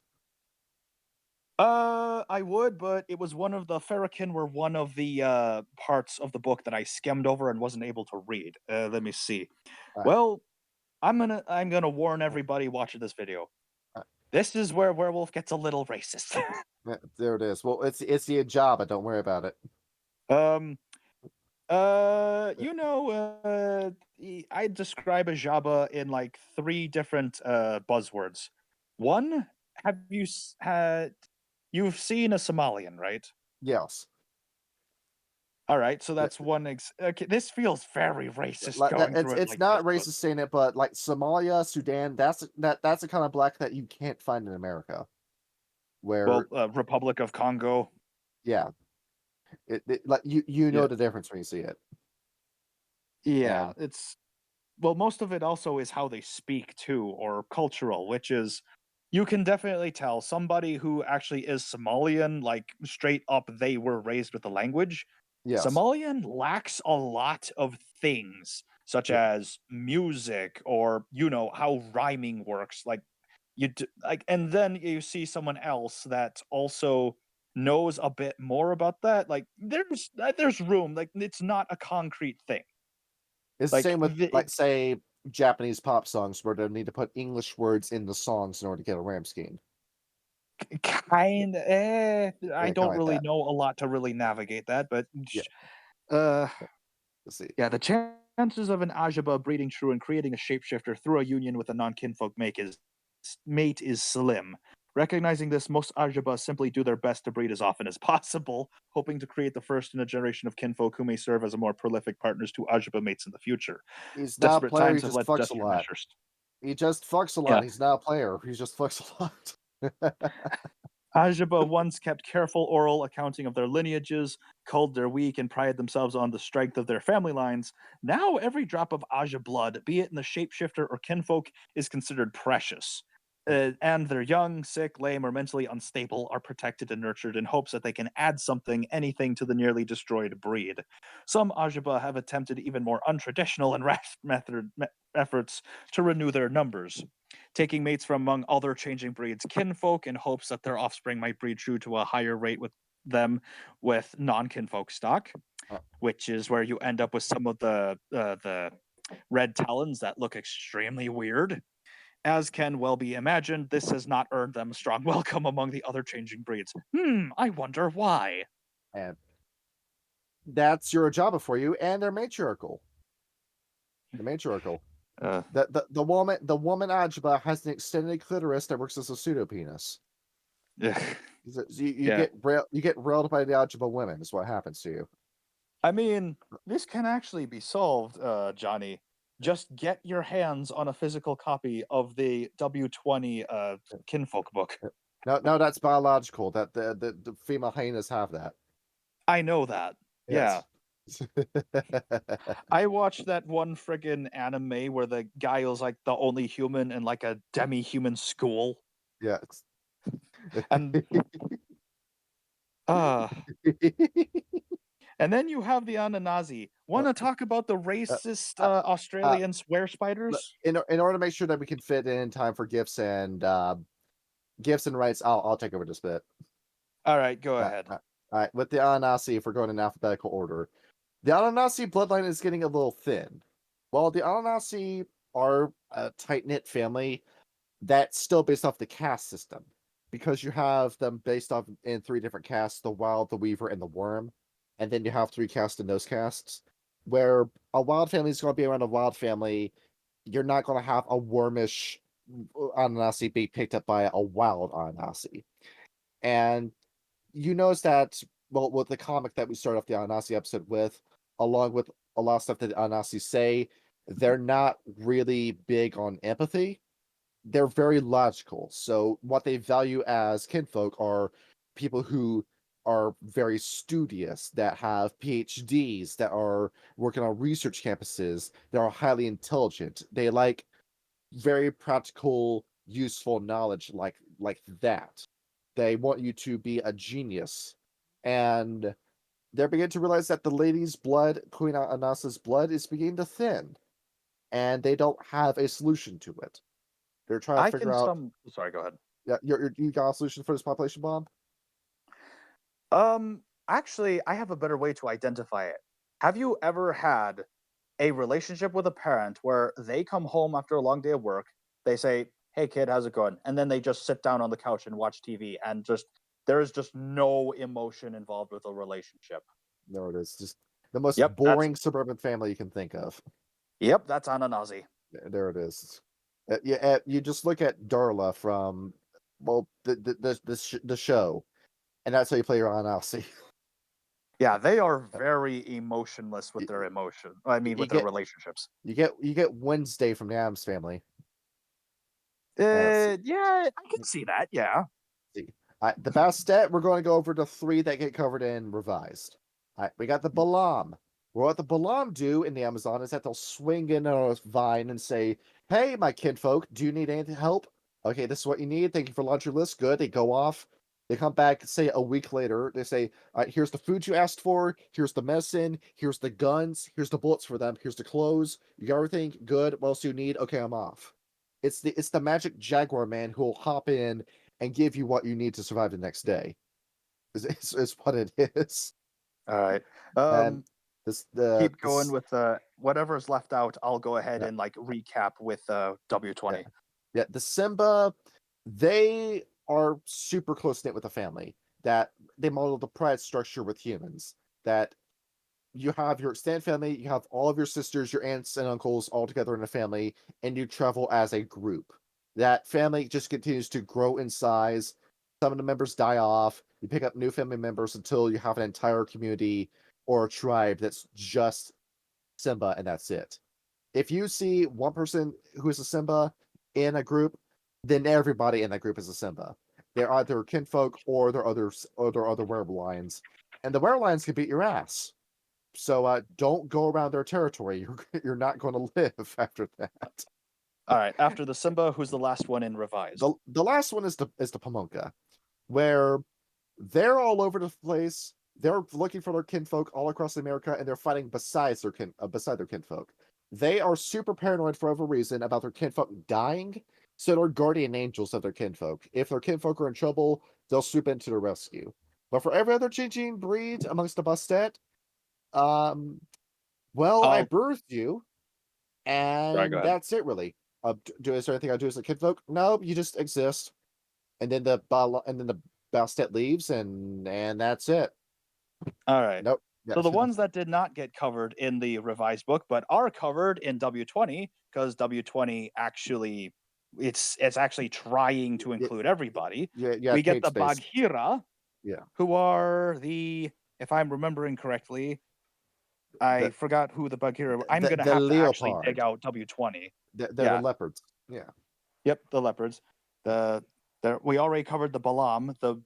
I would, but it was one of the Ferrokin were one of the parts of the book that I skimmed over and wasn't able to read. Let me see. Right. Well, I'm gonna warn everybody watching this video. This is where Werewolf gets a little racist. There it is. Well, it's the Ajaba. Don't worry about it. I describe Ajaba in like 3 different buzzwords. One, you've seen a Somalian, right? Yes. All right, so that's one. Okay, this feels very racist. It's not racist saying it, but like Somalia, Sudan, that's the kind of black that you can't find in America. Where Republic of Congo. Yeah. Like you know the difference when you see it. Yeah, most of it also is how they speak too, or cultural, which is you can definitely tell somebody who actually is Somalian, like straight up, they were raised with the language. Yes. Somalian lacks a lot of things, such as music or how rhyming works. Like and then you see someone else that also knows a bit more about that. Like there's room. Like it's not a concrete thing. It's the Like same with, like, say, Japanese pop songs where they need to put English words in the songs in order to get a rhyme scheme. kind. I kinda don't like really that. know a lot to really navigate that, but Yeah. uh, Let's see. yeah, the chances of an Ajaba breeding true and creating a shapeshifter through a union with a non-kinfolk mate is slim. Recognizing this, most Ajaba simply do their best to breed as often as possible, hoping to create the first in a generation of kinfolk who may serve as more prolific partners to Ajaba mates in the future. He's not a Desperate player, he times have just led to fucks a desperate lot. measures. He just fucks a lot. Yeah. He's not a player. He just fucks a lot. Ajaba once kept careful oral accounting of their lineages, culled their weak, and prided themselves on the strength of their family lines. Now every drop of Aja blood, be it in the shapeshifter or kinfolk, is considered precious. And their young, sick, lame, or mentally unstable are protected and nurtured in hopes that they can add anything to the nearly destroyed breed. Some Ajaba have attempted even more untraditional and rash efforts to renew their numbers, taking mates from among other changing breeds kinfolk in hopes that their offspring might breed true to a higher rate with them with non-kinfolk stock, which is where you end up with some of the red talons that look extremely weird. As can well be imagined, this has not earned them a strong welcome among the other changing breeds. I wonder why. And that's your Ajaba for you, and they're matriarchal. The matriarchal. The woman Ajaba has an extended clitoris that works as a pseudo penis. Yeah. You get railed by the Ajaba women is what happens to you. I mean, this can actually be solved, Johnny. Just get your hands on a physical copy of the W20 Kinfolk book. No, that's biological. That the female hyenas have that. I know that. Yes. Yeah. I watched that one friggin' anime where the guy was like the only human in like a demi-human school. Yeah. And and then you have the Ananasi. Want to talk about the racist Australian swear spiders? In order to make sure that we can fit in time for gifts and rights, I'll take over this bit. All right, go ahead. All right, with the Ananasi, if we're going in alphabetical order, the Ananasi bloodline is getting a little thin. While the Ananasi are a tight-knit family, that's still based off the caste system, because you have them based off in 3 different castes: the Wild, the Weaver, and the Worm, and then you have 3 castes in those castes. Where a Wild family is going to be around a Wild family, you're not going to have a Wormish Ananasi be picked up by a Wild Ananasi. And you notice that, well, with the comic that we start off the Ananasi episode with, along with a lot of stuff that the Ananasi say, they're not really big on empathy. They're very logical. So what they value as kinfolk are people who are very studious, that have PhDs, that are working on research campuses, that are highly intelligent. They like very practical, useful knowledge like that. They want you to be a genius. And they're beginning to realize that the lady's blood, Queen Anasa's blood, is beginning to thin. And they don't have a solution to it. They're trying to figure out. Sorry, go ahead. Yeah, you got a solution for this population bomb? Actually, I have a better way to identify it. Have you ever had a relationship with a parent where they come home after a long day of work, they say, "Hey kid, how's it going?" And then they just sit down on the couch and watch TV, and there is just no emotion involved with a relationship. No, it is just the most Yep, boring suburban family you can think of. Yep, that's Ananasi. There it is. You just look at Darla from, well, the show, and that's how you play your Ananasi. Yeah, they are very emotionless with their emotion. I mean, with their relationships. You get Wednesday from the Addams Family. Yeah, I can see that. Yeah. See, the bastet, we're going to go over the 3 that get covered in revised. We got the Balam. What the Balam do in the Amazon is that they'll swing in on a vine and say, "Hey, my kinfolk, do you need any help? Okay, this is what you need. Thank you for launching your list. Good." They go off. They come back, say a week later. They say, "All right, here's the food you asked for. Here's the medicine. Here's the guns. Here's the bullets for them. Here's the clothes. You got everything? Good. What else do you need? Okay, I'm off." It's the magic jaguar man who will hop in and give you what you need to survive the next day. Is what it is. All right. And Keep going with whatever's left out. I'll go ahead Yeah. and like recap with W20. Yeah, the Simba, they are super close knit with the family. That they model the pride structure with humans. That you have your extended family, you have all of your sisters, your aunts and uncles all together in a family, and you travel as a group. That family just continues to grow in size. Some of the members die off. You pick up new family members until you have an entire community or a tribe that's just Simba, and that's it. If you see one person who is a Simba in a group, then everybody in that group is a Simba. They're either kinfolk or they're other werewolves, and the werewolves can beat your ass. So don't go around their territory. You're not going to live after that. All right. After the Simba, who's the last one in revised? The last one is the Pamonka, where they're all over the place. They're looking for their kinfolk all across America, and they're fighting beside their kinfolk. They are super paranoid for whatever reason about their kinfolk dying, so they're guardian angels of their kinfolk. If their kinfolk are in trouble, they'll swoop into their rescue. But for every other changing breed amongst the bastet, well, I birthed you, and ahead. that's it, really. Is there anything I do as a kinfolk? No, you just exist. And then the bastet leaves, and that's it. All right. Nope. So the ones that did not get covered in the revised book, but are covered in W20, because W20 actually it's actually trying to include everybody. Yeah, we get the space. Bagheera, Yeah. who are if I'm remembering correctly, I forgot who the Bagheera. I'm gonna have to actually dig out W20. They're the leopards. Yeah. Yep, the leopards. We already covered the Balam.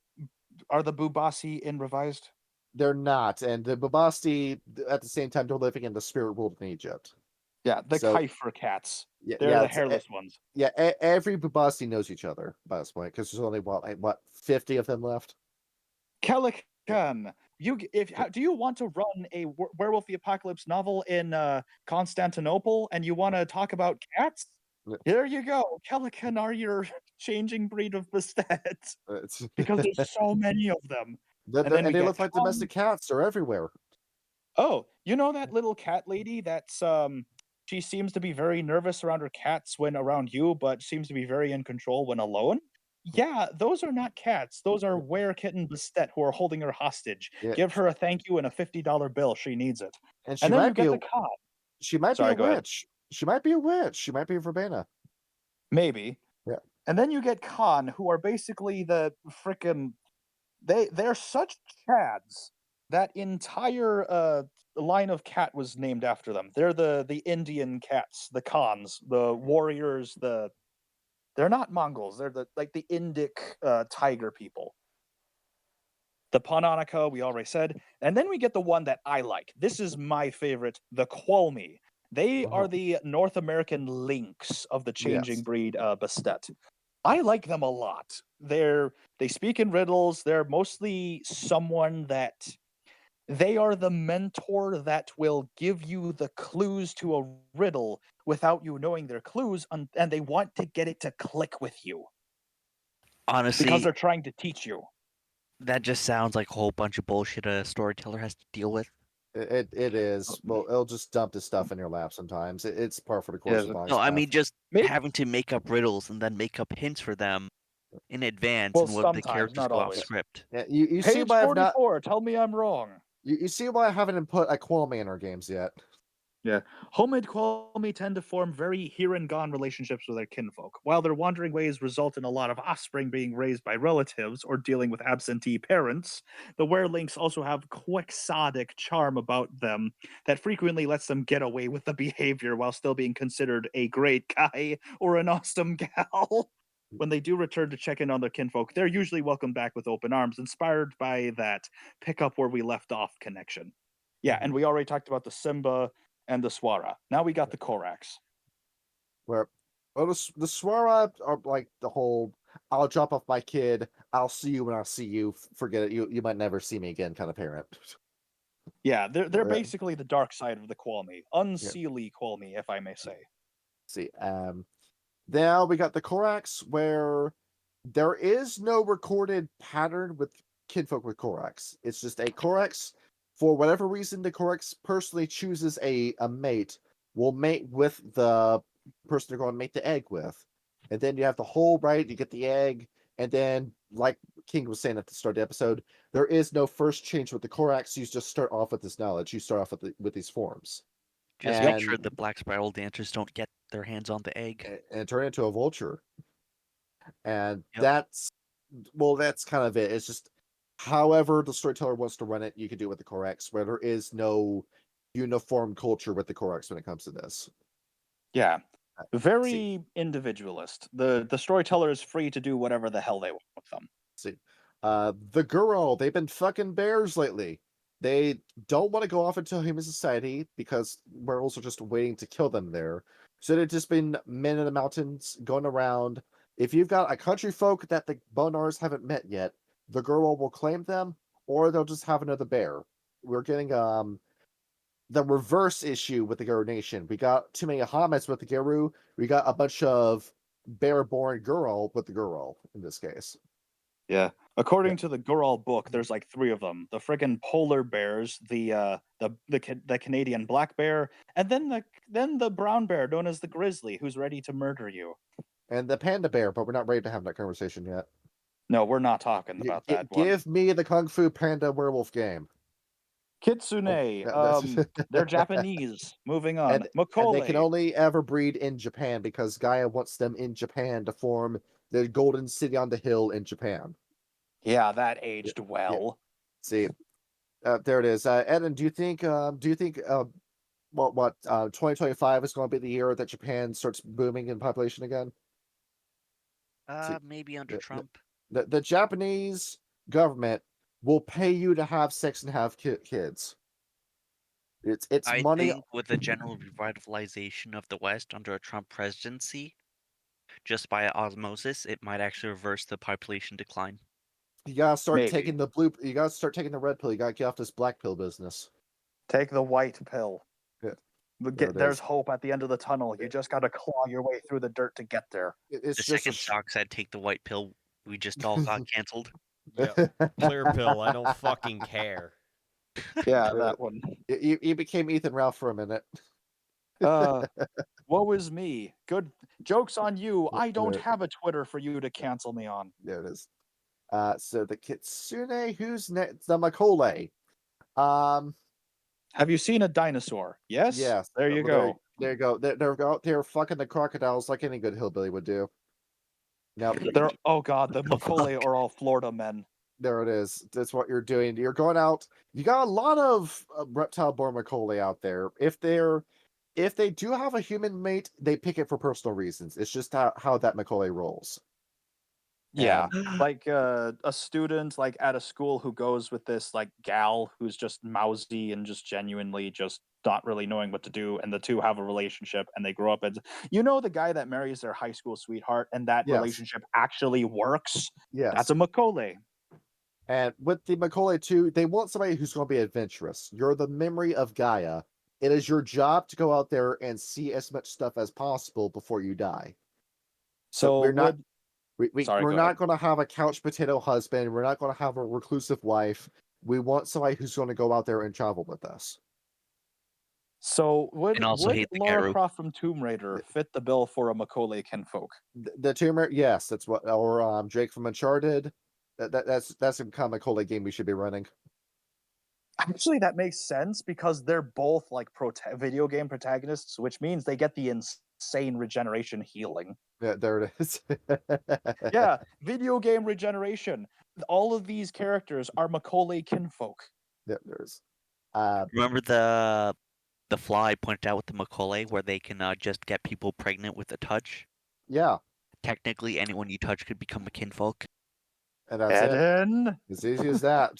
Are the Bubasi in revised? They're not, and the Babasti at the same time they're living in the spirit world in Egypt. Yeah, the Kaifer cats. They're the hairless ones. Yeah, every Babasti knows each other by this point because there's only what 50 of them left. Calican, do you want to run a Werewolf the Apocalypse novel in Constantinople and you want to talk about cats? There you go. Calican are your changing breed of bastet because there's so many of them. And they look like domestic cats. They're everywhere. Oh, you know that little cat lady that's she seems to be very nervous around her cats when around you, but seems to be very in control when alone? Yeah, those are not cats. Those are were-kitten bastet who are holding her hostage. Yeah. Give her a thank you and a $50 bill. She needs it. And she then might you get the cop. She might be a witch. She might be a witch. She might be a verbena. Maybe. Yeah. And then you get Khan, who are basically the frickin' they're such chads. That entire line of cat was named after them. They're the Indian cats, the Khans, the warriors, they're not Mongols. They're the Indic tiger people. The Pananaka, we already said. And then we get the one that I like. This is my favorite, the Qualmi. They are the North American lynx of the changing breed bastet. I like them a lot. They speak in riddles. They're mostly someone that they are the mentor that will give you the clues to a riddle without you knowing their clues, and they want to get it to click with you. Honestly, because they're trying to teach you. That just sounds like a whole bunch of bullshit a storyteller has to deal with. It is. Well, it'll just dump the stuff in your lap sometimes. It's par for the course of buying No, stuff. I mean just having to make up riddles and then make up hints for them in advance and what the characters go off script. Yeah, you Page see why 44, tell me I'm wrong. You see why I haven't put a Qualmi in our games yet. Yeah. Homemade Qualmi tend to form very here-and-gone relationships with their kinfolk. While their wandering ways result in a lot of offspring being raised by relatives or dealing with absentee parents, the werelynx also have quixotic charm about them that frequently lets them get away with the behavior while still being considered a great guy or an awesome gal. When they do return to check in on their kinfolk, they're usually welcomed back with open arms, inspired by that pick up where we left off connection. Yeah, and we already talked about the Simba and the Swara. Now we got the Korax. Where the Swara are like the whole I'll drop off my kid, I'll see you when I see you, forget it, you might never see me again kind of parent. Yeah, they're basically the dark side of the Qualmi. Unseelie Qualmi, if I may say. See, Now we got the Korax, where there is no recorded pattern with kinfolk with Korax. It's just a Korax. For whatever reason, the Korax personally chooses a mate, will mate with the person they're going to mate the egg with. And then you have the whole right, you get the egg, and then, like King was saying at the start of the episode, there is no first change with the Korax. You just start off with this knowledge. You start off with these forms. Just make And, sure the black spiral dancers don't get their hands on the egg. and turn into a vulture. And Yep. that's kind of it. It's just however the storyteller wants to run it, you can do it with the Korax, where there is no uniform culture with the Korax when it comes to this. Yeah. See, Very individualist. The storyteller is free to do whatever the hell they want with them. see. The Garou, they've been fucking bears lately. They don't want to go off into human society because werewolves are just waiting to kill them there. So they've just been men in the mountains going around. If you've got a country folk that the Bonars haven't met yet, the Garou will claim them, or they'll just have another bear. We're getting the reverse issue with the Garou Nation. We got too many Hamas with the Garou. We got a bunch of bear-born Garou with the Garou in this case. Yeah. According to the Goral book, there's like 3 of them: the friggin' polar bears, the Canadian black bear, and then the brown bear known as the grizzly, who's ready to murder you. And the panda bear, but we're not ready to have that conversation yet. No, we're not talking about that one. Give me the Kung Fu Panda werewolf game. Kitsune, they're Japanese. Moving on. And they can only ever breed in Japan because Gaia wants them in Japan to form the Golden City on the Hill in Japan. Yeah, that aged well. See, there it is. Eden, do you think 2025 is going to be the year that Japan starts booming in population again? Maybe under Trump. The Japanese government will pay you to have sex and have kids. It's money. I think with the general revitalization of the West under a Trump presidency, just by osmosis, it might actually reverse the population decline. You gotta start Maybe. taking the blue. You gotta start taking the red pill. You gotta get off this black pill business. Take the white pill. Yeah. There's hope at the end of the tunnel. You just gotta claw your way through the dirt to get there. It's The just second Doc said take the white pill, we just all got canceled. Yeah, clear pill. I don't fucking care. Yeah, that one. You became Ethan Ralph for a minute. Woe is me. Good joke's on you. I don't have a Twitter for you to cancel me on. There it is. So the Kitsune, who's next? The Macaulay. Have you seen a dinosaur? Yes. Yes. There you go. There you go. They're out there fucking the crocodiles like any good hillbilly would do. Now, Oh god, the Macaulay are all Florida men. there it is. That's what you're doing. You're going out. You got a lot of reptile-born Macaulay out there. If they do have a human mate, they pick it for personal reasons. It's just how that Macaulay rolls. Yeah, like a student like at a school who goes with this like gal who's just mousy and just genuinely just not really knowing what to do, and the two have a relationship and they grow up as the guy that marries their high school sweetheart and that relationship actually works. Yes, that's a Macaulay. And with the Macaulay too, they want somebody who's going to be adventurous. You're the memory of Gaia. It is your job to go out there and see as much stuff as possible before you die. So we're not. We're not going to have a couch potato husband. We're not going to have a reclusive wife. We want somebody who's going to go out there and travel with us. So would Lara Garou. Croft from Tomb Raider fit the bill for a Macaulay kinfolk? The Tomb Raider, yes, that's what. Or Drake from Uncharted. That's the kind of Macaulay game we should be running. Actually, that makes sense because they're both like video game protagonists, which means they get the insane regeneration healing. Yeah, there it is. Yeah, video game regeneration. All of these characters are Macaulay kinfolk. Yeah, there's. Remember the flaw I pointed out with the Macaulay, where they can just get people pregnant with a touch? Yeah. Technically, anyone you touch could become a kinfolk. And that's it. As easy as that.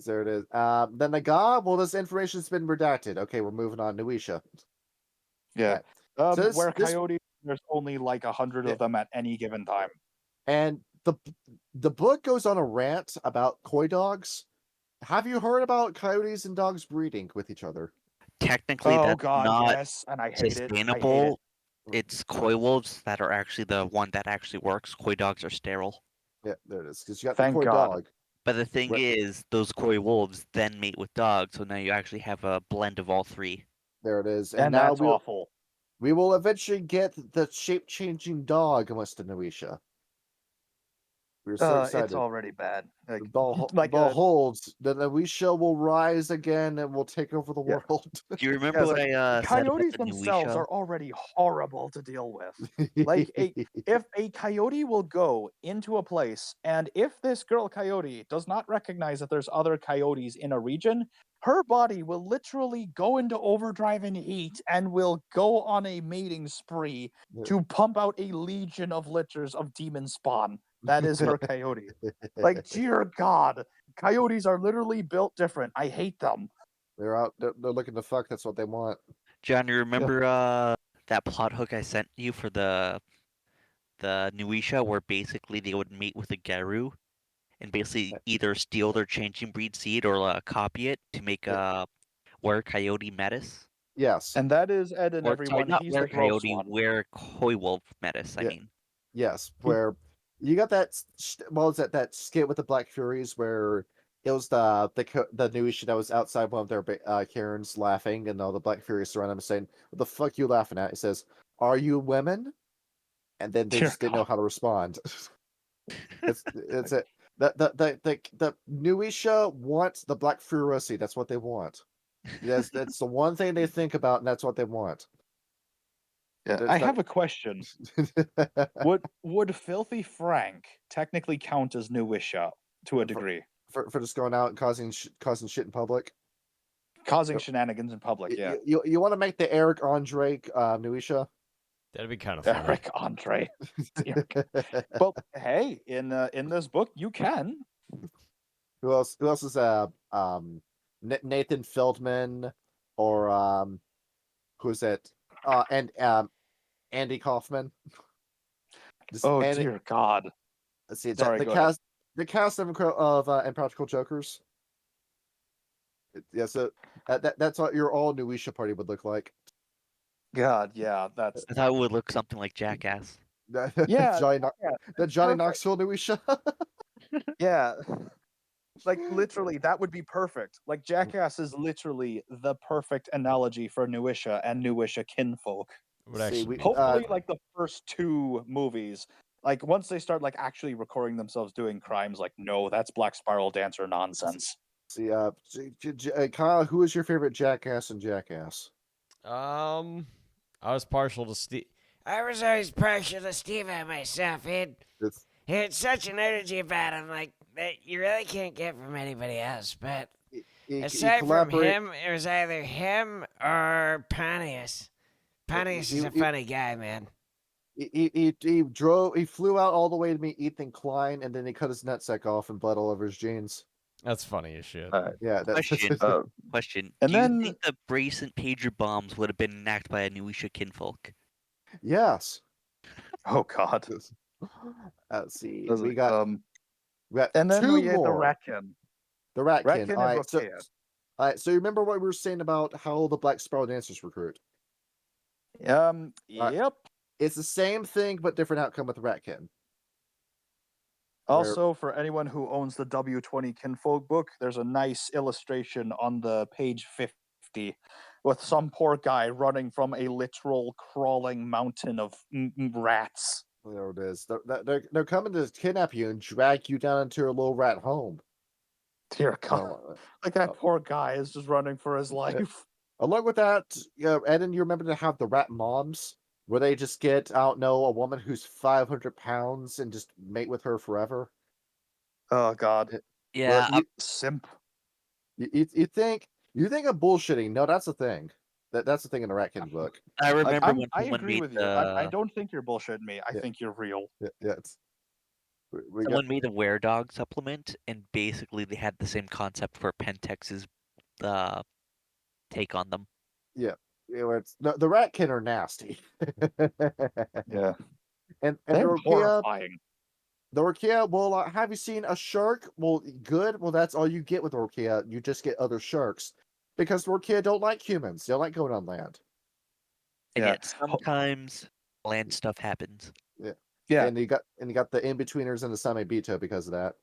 There it is. Then the god. Well, this information's been redacted. Okay, we're moving on. Nuisha. Yeah. Where coyotes, there's only like 100 of them at any given time. And the book goes on a rant about coy dogs. Have you heard about coyotes and dogs breeding with each other? Technically, that's not yes, and I hate sustainable. it's koi wolves that are actually the one that actually works. Koi dogs are sterile. Yeah, there it is. Because you got Thank the koi God. dog. But the thing Where- is, those koi wolves then mate with dogs, so now you actually have a blend of all three. There it is. And now that's awful. we will eventually get the shape-changing dog in West Indonesia. We're so excited. It's already bad. Like, Behold, the Indonesia will rise again and will take over the world. Do you remember what I said about coyotes the themselves Nuisha? are already horrible to deal with. Like if a coyote will go into a place, and if this girl coyote does not recognize that there's other coyotes in a region, her body will literally go into overdrive and heat and will go on a mating spree to pump out a legion of litters of demon spawn. That is her coyote. Like, dear God, coyotes are literally built different. I hate them. They're out. They're looking to fuck. That's what they want. John, you remember that plot hook I sent you for the Nuisha, where basically they would mate with a Garou and basically either steal their changing breed seed or copy it to make a were coyote metis? Yes. And that is Ed and Or everyone. sorry, not He's were the gross coyote, one. were koi wolf metis. I mean, Yes, where you got that. Well, is that skit with the Black Furies where it was the new issue that was outside one of their cairns laughing, and all the Black Furies surround him saying, "What the fuck you laughing at?" He says, "Are you women?" And then they Dear just didn't know how to respond. it's it. The Nuisha wants the Black Fury. That's what they want. That's the one thing they think about, and that's what they want. Yeah, I have a question. Would Filthy Frank technically count as Nuisha to a degree? for just going out and causing shit in public? Causing shenanigans in public, yeah. You want to make the Eric Andre Nuisha? That'd be kind of funny. Eric Andre. Well, hey, in this book, you can. Who else? Who else is Nathan Feldman or who's it? And Andy Kaufman. Dear God! Let's see. Sorry, the cast of Impractical Jokers. Yeah, so that's what your all Nuisha party would look like. God, yeah, that's. I thought it would look something like Jackass. Yeah, Johnny Knoxville Nuisha. Yeah. Like, literally, that would be perfect. Like, Jackass is literally the perfect analogy for Nuisha and Nuisha kinfolk. Hopefully, like, the first two movies, like, once they start, like, actually recording themselves doing crimes, like, no, that's Black Spiral Dancer nonsense. See, Kyle, who is your favorite Jackass and Jackass? I was partial to Steve. I was always partial to Steve myself. He had such an energy about him, like that you really can't get from anybody else. But aside from him, it was either him or Pontius. Pontius is a funny guy, man. He flew out all the way to meet Ethan Klein, and then he cut his nutsack off and bled all over his jeans. That's funny as shit. Yeah. Question. And Do you then think the Bracent pager bombs would have been enacted by a Nuisha kinfolk? Yes. Oh God. Let's see. We got and then two we had the more. Ratkin. The Ratkin. Ratkin All and right, so you remember what we were saying about how the Black Spiral Dancers recruit? Yep. It's the same thing, but different outcome with Ratkin. Also, for anyone who owns the W20 Kinfolk book, there's a nice illustration on the page 50 with some poor guy running from a literal crawling mountain of rats. There it is. They're coming to kidnap you and drag you down into your little rat home. Dear God. Like that poor guy is just running for his life. Along with that, Eden, you remember to have the rat moms? Where they just get a woman who's 500 pounds and just mate with her forever. Oh God! Yeah, simp. You think of bullshitting? No, that's the thing. That's the thing in the Ratkin book. I remember when I agree with you. I don't think you're bullshitting me. I think you're real. Yeah. Someone made a Were-Dog supplement, and basically they had the same concept for Pentex's take on them. Yeah. The Ratkin are nasty. Yeah. And they're horrifying. The Orchea, well, have you seen a shark? Well, good. Well, that's all you get with Orchea. You just get other sharks. Because the Orchea don't like humans. They don't like going on land. And Yeah. yet sometimes land stuff happens. Yeah. And you got the in-betweeners and the Samebito because of that.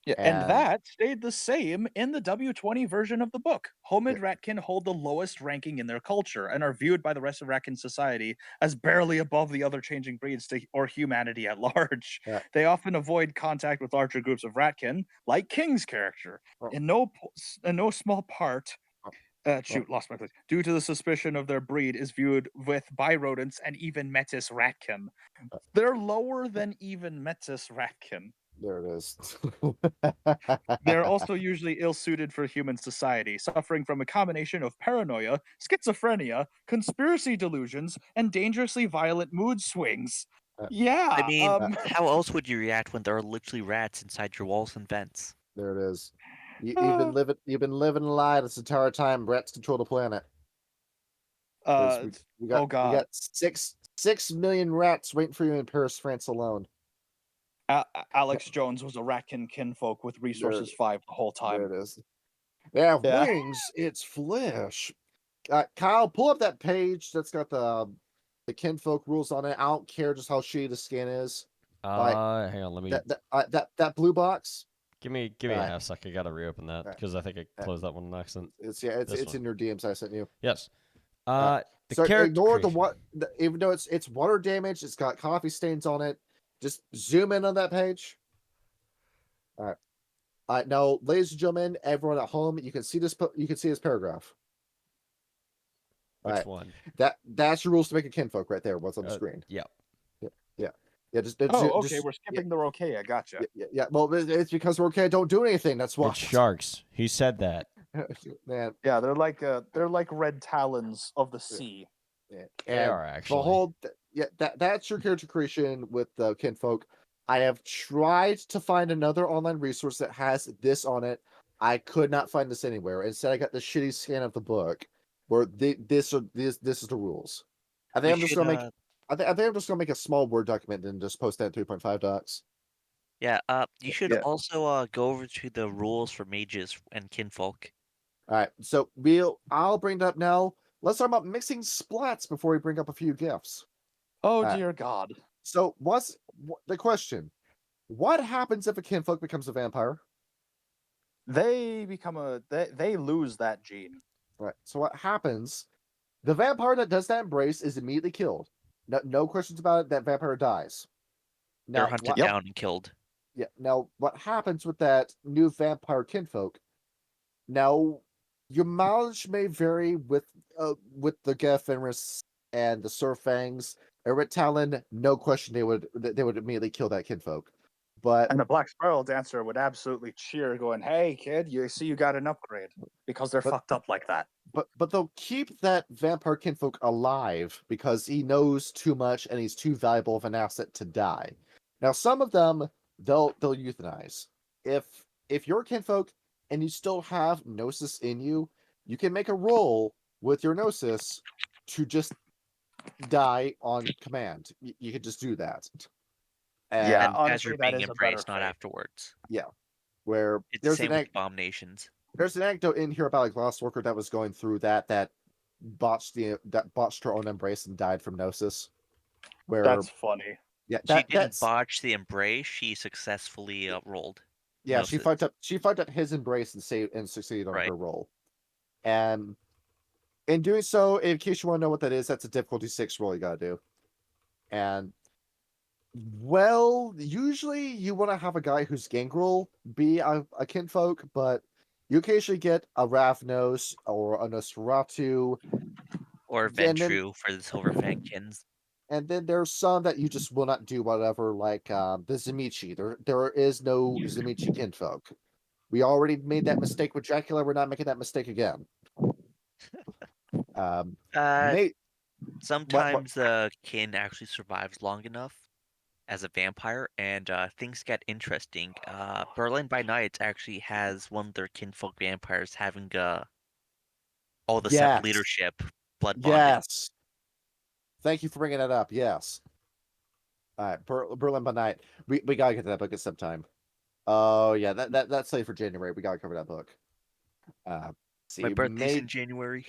Yeah, and And that stayed the same in the W20 version of the book. Homid Ratkin hold the lowest ranking in their culture and are viewed by the rest of Ratkin society as barely above the other changing breeds or humanity at large. Yeah. They often avoid contact with larger groups of Ratkin, like King's character. In no small part, lost my place. Due to the suspicion of their breed is viewed by rodents and even Metis Ratkin. They're lower than even Metis Ratkin. there it is. They're also usually ill-suited for human society, suffering from a combination of paranoia, schizophrenia, conspiracy delusions, and dangerously violent mood swings. Yeah, I mean, how else would you react when there are literally rats inside your walls and vents? There it is. You've been living a lie this entire time. Rats control the planet. We got 6 million rats waiting for you in Paris, France alone. Alex Jones was a Ratkin kinfolk with resources 5 the whole time. There it is. They have wings. It's flesh. Kyle, pull up that page that's got the kinfolk rules on it. I don't care just how shitty the skin is. Hang on, let me. That blue box. Give me a half sec. I gotta reopen that because I think I closed that one on accident. It's in your DMs I sent you. Yes. So ignore even though it's water damage. It's got coffee stains on it. Just zoom in on that page. All right. Now, ladies and gentlemen, everyone at home, you can see this. You can see this paragraph. Which one? That's your rules to make a kinfolk right there. What's on the screen? Yeah. We're skipping the Rokea. Gotcha. Yeah. Well, it's because Rokea don't do anything. That's why. It's sharks. He said that. Man. Yeah, they're like red talons of the sea. Yeah. They are actually. That's your character creation with the kinfolk. I have tried to find another online resource that has this on it. I could not find this anywhere. Instead, I got the shitty scan of the book where this is the rules. I think I'm just gonna make a small Word document and just post that in 3.5 docs. Yeah. You should also go over to the rules for mages and kinfolk. All right. So I'll bring it up now. Let's talk about mixing splats before we bring up a few gifts. Oh dear God. So what's the question? What happens if a kinfolk becomes a vampire? They lose that gene. Right. So what happens? The vampire that does that embrace is immediately killed. No questions about it. That vampire dies. They're hunted down and killed. Yeah. Now, what happens with that new vampire kinfolk? Now, your mileage may vary with the Gefenris and the Sir Fangs. Red Talon, no question, they would immediately kill that kinfolk. And the Black Spiral Dancer would absolutely cheer, going, "Hey, kid, you see you got an upgrade," because they're fucked up like that. But they'll keep that vampire kinfolk alive because he knows too much and he's too valuable of an asset to die. Now, some of them they'll euthanize. If you're kinfolk and you still have Gnosis in you, you can make a roll with your Gnosis to just die on command. You could just do that. And as you're being embraced, not afterwards. Yeah. Where it's the same with abominations. There's an anecdote in here about a glassworker that was going through that botched her own embrace and died from Gnosis. That's funny. Yeah, she didn't botch the embrace. She successfully rolled. Yeah, Gnosis. She fucked up his embrace and succeeded on her roll. And in doing so, in case you want to know what that is, that's a difficulty 6 roll you gotta do. And usually you want to have a guy who's gangrel be a kinfolk, but you occasionally get a Ravnos or a Nosferatu. Or Ventru for the Silver Fangkins. And then there's some that you just will not do whatever, like the Zimichi. There is no Zimichi kinfolk. We already made that mistake with Dracula. We're not making that mistake again. Sometimes the kin actually survives long enough as a vampire, and things get interesting. Berlin by Night actually has one of their kinfolk vampires having all the sect leadership blood bonding. Yes. Thank you for bringing that up. Yes. All right, Berlin by Night. We gotta get to that book at some time. Oh yeah, that's late for January. We gotta cover that book. My birthday's in January.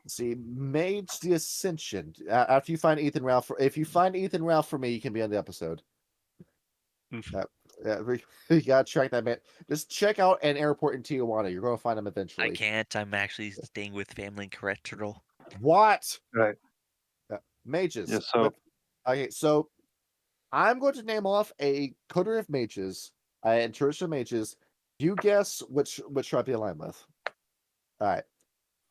See, Mage the Ascension. After you find Ethan Ralph, if you find Ethan Ralph for me, you can be on the episode. Yeah, we gotta track that man. Just check out an airport in Tijuana. You're gonna find him eventually. I can't. I'm actually staying with family in Querétaro. What? Right. Mages. Yeah, so- Okay, so I'm going to name off a coterie of mages and traditional mages. You guess which tribe you align with. All right.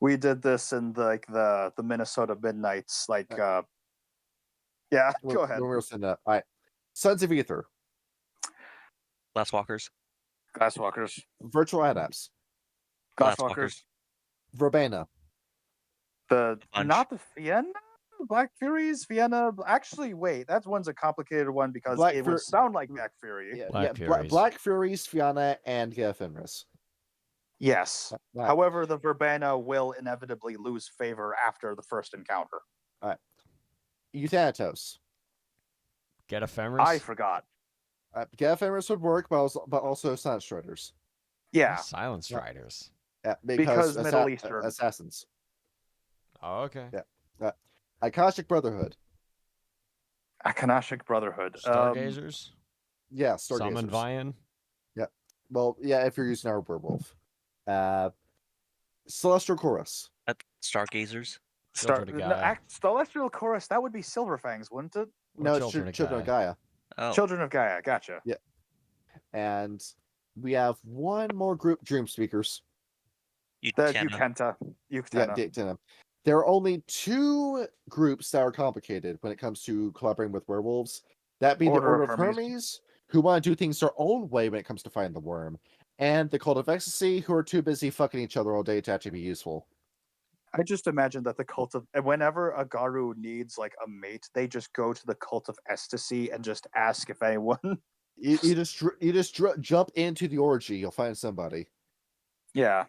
We did this in the Minnesota Midnights, yeah, go ahead. All right. Sons of Ether. Glasswalkers. Glasswalkers. Virtual Adepts. Glasswalkers. Verbena. Not the Vienna? Black Furies? Vienna? Actually, wait, that one's a complicated one because it would sound like Black Fury. Black Furies, Fianna, and Fenris. Yes. However, the Verbena will inevitably lose favor after the first encounter. All right. Euthanatos. Get a Fenris? I forgot. Get a Fenris would work, but also Silent Striders. Yeah. Silent Striders. Yeah, because Middle Eastern. Assassins. Oh, okay. Yeah. Akashic Brotherhood. Akashic Brotherhood. Stargazers? Yeah, Stargazers. Summon Vian? Yeah. Well, yeah, if you're using our Werewolf. Celestial Chorus. Stargazers. Celestial Chorus, that would be Silverfangs, wouldn't it? No, it's Children of Gaia. Oh. Children of Gaia, gotcha. Yeah. And we have one more group, Dream Speakers. Ukenta. Yeah, there are only two groups that are complicated when it comes to collaborating with werewolves. That being the Order of Hermes, who want to do things their own way when it comes to fighting the worm, and the Cult of Ecstasy, who are too busy fucking each other all day to actually be useful. I just imagine that the cult of whenever a Garou needs like a mate, they just go to the Cult of Ecstasy and just ask if anyone. You just jump into the orgy, you'll find somebody. Yeah.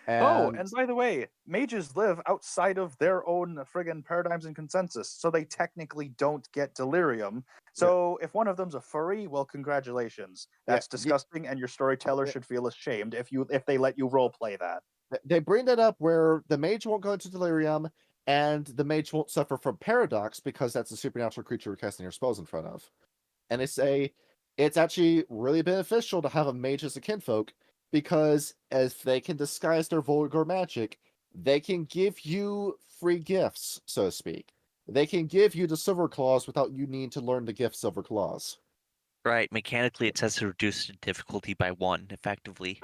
And... and by the way, mages live outside of their own friggin' paradigms and consensus, so they technically don't get delirium. So if one of them's a furry, well, congratulations. That's disgusting, and your storyteller should feel ashamed if they let you roleplay that. They bring that up where the mage won't go into delirium, and the mage won't suffer from paradox because that's a supernatural creature you're casting your spells in front of. And they say it's actually really beneficial to have a mage as a kinfolk, because if they can disguise their vulgar magic, they can give you free gifts, so to speak. They can give you the Silver Claws without you needing to learn the gift Silver Claws. Right, mechanically it says to reduce the difficulty by 1, effectively.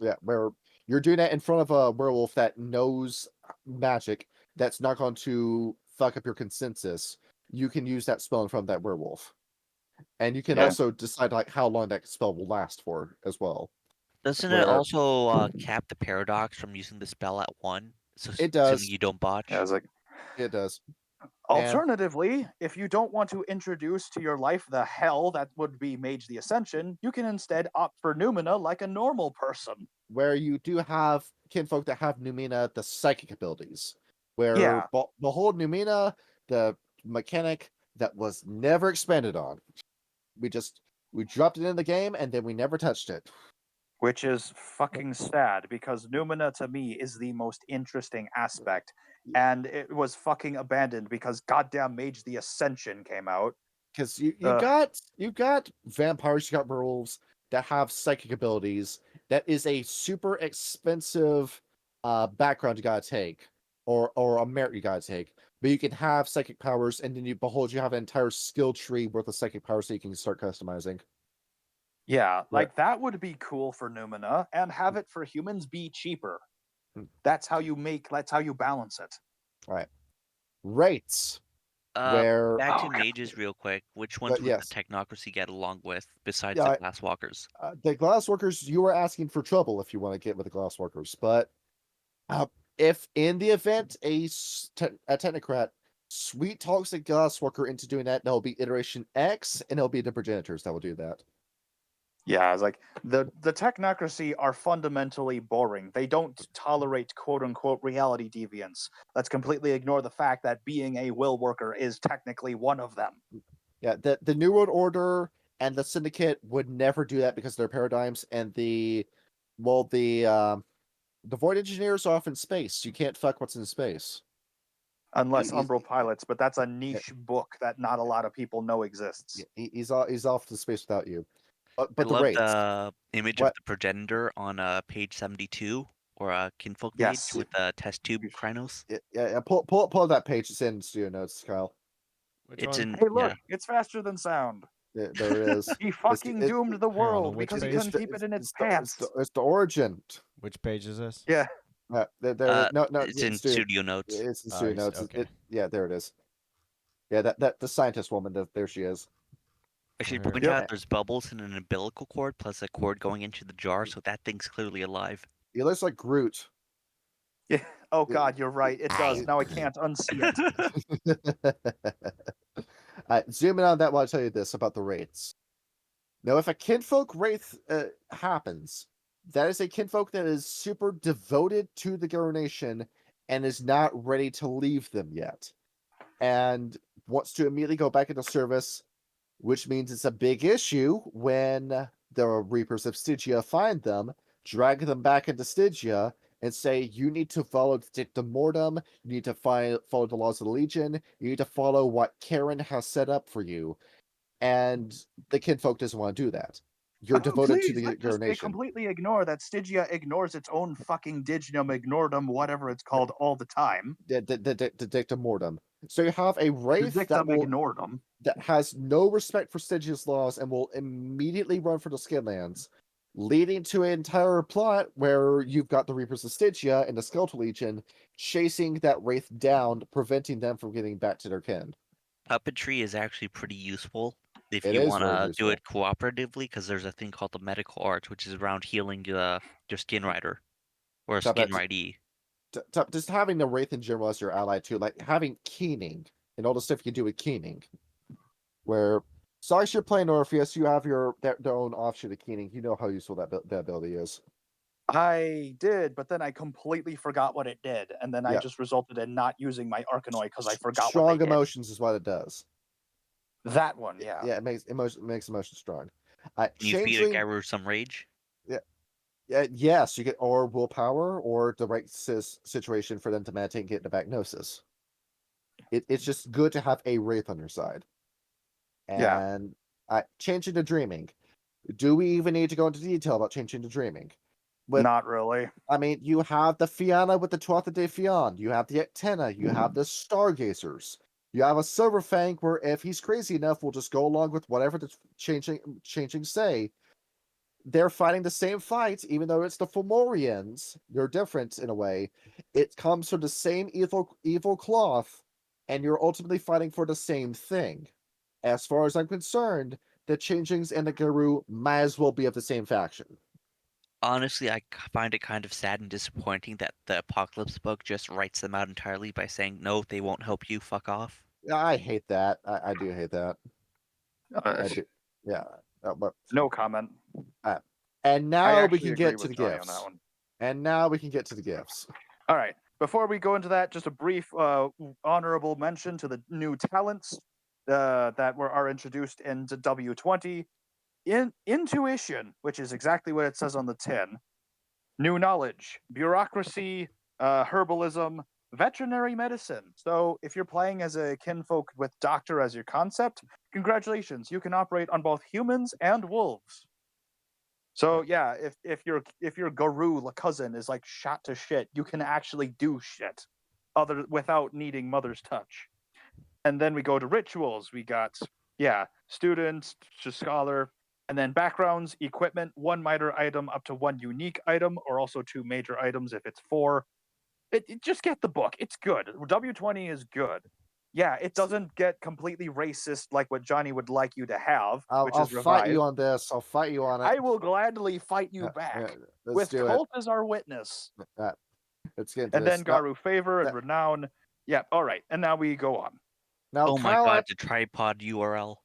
Yeah, where you're doing that in front of a werewolf that knows magic, that's not going to fuck up your consensus. You can use that spell in front of that werewolf. And you can also decide how long that spell will last for as well. Doesn't it also cap the paradox from using the spell at 1? So it does. Assuming you don't botch. Yeah, it does. Alternatively, if you don't want to introduce to your life the hell that would be Mage the Ascension, you can instead opt for Numina like a normal person. Where you do have kinfolk that have Numina, the psychic abilities. Where behold Numina, the mechanic that was never expanded on. We dropped it in the game and then we never touched it. Which is fucking sad, because Numina to me is the most interesting aspect, and it was fucking abandoned because goddamn Mage the Ascension came out. Because you've got vampires, you got werewolves that have psychic abilities. That is a super expensive background you gotta take, or a merit you gotta take. But you can have psychic powers, and then you have an entire skill tree worth of psychic powers that you can start customizing. Yeah, that would be cool for Numina, and have it for humans be cheaper. That's how you balance it. All right. Rites. Back to mages real quick. Which ones would the technocracy get along with besides the glasswalkers? The glasswalkers, you are asking for trouble if you want to get with the glasswalkers. But if in the event a technocrat sweet talks a glasswalker into doing that, that'll be iteration X, and it'll be the progenitors that will do that. Yeah, it's like the technocracy are fundamentally boring. They don't tolerate quote-unquote reality deviance. Let's completely ignore the fact that being a will worker is technically one of them. Yeah, the New World Order and the Syndicate would never do that because of their paradigms, and the The Void Engineers are off in space. You can't fuck what's in space. Unless He's- Umbral Pilots, but that's a niche book that not a lot of people know exists. He's off to space without you. But I the love rates. the image What? of the progenitor on page 72 or a Kinfolk Yes. page with the test tube Krynos. Yeah. Pull that page. It's in studio notes, Kyle. Which It's one? in Hey, look, yeah. it's faster than sound. Yeah, there it is. He fucking doomed the hang on, world which because he page? couldn't keep it in its pants. It's the origin. Which page is this? Yeah. There. No. It's in studio notes. It's in Oh, studio you notes. okay. Yeah, there it is. Yeah, that the scientist woman. There she is. I should Where- point Yep. out there's bubbles in an umbilical cord plus a cord going into the jar, so that thing's clearly alive. He looks like Groot. Yeah. Oh God, you're right. It does. Now I can't unsee it. Zoom in on that while I tell you this about the wraiths. Now, if a kinfolk wraith happens, that is a kinfolk that is super devoted to the Garou Nation and is not ready to leave them yet, and wants to immediately go back into service, which means it's a big issue when the Reapers of Stygia find them, drag them back into Stygia, and say, you need to follow the Dictum Mortem, you need to follow the laws of the Legion, you need to follow what Karen has set up for you. And the kinfolk doesn't want to do that. You're devoted to the Garou They Nation. completely ignore that Stygia ignores its own fucking dignum ignoredum, whatever it's called, all the time. The Dictum Mortem. So you have a wraith Dictum ignoredum. that has no respect for Stygia's laws and will immediately run for the Skinlands, leading to an entire plot where you've got the Reapers of Stygia and the Skeletal Legion chasing that wraith down, preventing them from getting back to their kin. Puppetry is actually pretty useful if It you is want very to do useful. it cooperatively, because there's a thing called the medical arts, which is around healing your skin rider or a Stop skin that. ridee. Just having the wraith in general as your ally too, like having keening and all the stuff you can do with keening. Where, so as you're playing Orpheus, you have their own offshoot of keening. You know how useful that ability is. I did, but then I completely forgot what it did, and then I Yeah. just resulted in not using my Arcanoi because I forgot Strong what they emotions is what it does. did. That one, yeah. Yeah, it makes emotions strong. Can you feed a Changeling, Garou some rage? yes, you get or willpower or the right situation for them to meditate and get into Bagnosis. It's just good to have a wraith on your side. Yeah. And changing to dreaming. Do we even need to go into detail about changing to dreaming? Not really. I mean, you have the Fianna with the 12th day Fian. You have the Ectena. You have the Stargazers. You have a Silver Fang where if he's crazy enough, we'll just go along with whatever the changing say. They're fighting the same fight, even though it's the Fomorians. They're different in a way. It comes from the same evil cloth, and you're ultimately fighting for the same thing. As far as I'm concerned, the Changelings and the Garou might as well be of the same faction. Honestly, I find it kind of sad and disappointing that the Apocalypse book just writes them out entirely by saying, no, they won't help you, fuck off. I hate that. I do hate that. I do. Yeah. But No comment. and I now we actually can agree get to the with Johnny on gifts. that one. And now we can get to the gifts. All right. Before we go into that, just a brief honorable mention to the new talents that are introduced into W20. Intuition, which is exactly what it says on the tin. New knowledge, bureaucracy, herbalism, veterinary medicine. So if you're playing as a kinfolk with doctor as your concept, congratulations, you can operate on both humans and wolves. So yeah, if your Garou cousin is like shot to shit, you can actually do shit without needing mother's touch. And then we go to rituals. We got student to scholar, and then backgrounds, equipment, 1 minor item up to 1 unique item, or also 2 major items if it's 4. Just get the book. It's good. W20 is good. Yeah, it doesn't get completely racist like what Johnny would like you to have, which I'll is Revive. fight you on this. I'll fight you on it. I will gladly fight you back. With Cult as our witness. Let's get into and this. then Garou Favor and Renown. Yeah, all right. And now we go on. Now, Oh my Kyle, god, the tripod URL.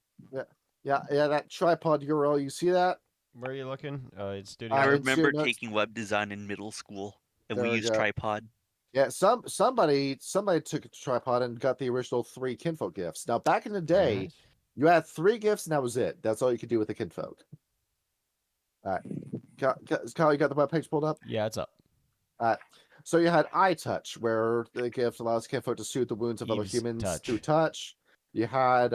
Yeah, that tripod URL. You see that? Where are you looking? It's studio. I in remember studio notes. taking web design in middle school, and There we we used go. tripod. Yeah, somebody took a tripod and got the original 3 kinfolk gifts. Now, back in the day, Nice. you had 3 gifts and that was it. That's all you could do with the kinfolk. All right, Kyle, you got the webpage pulled up? Yeah, it's up. So you had eye touch, where the gift allows Kinfolk to soothe the wounds of other Eve's humans touch. through touch. You had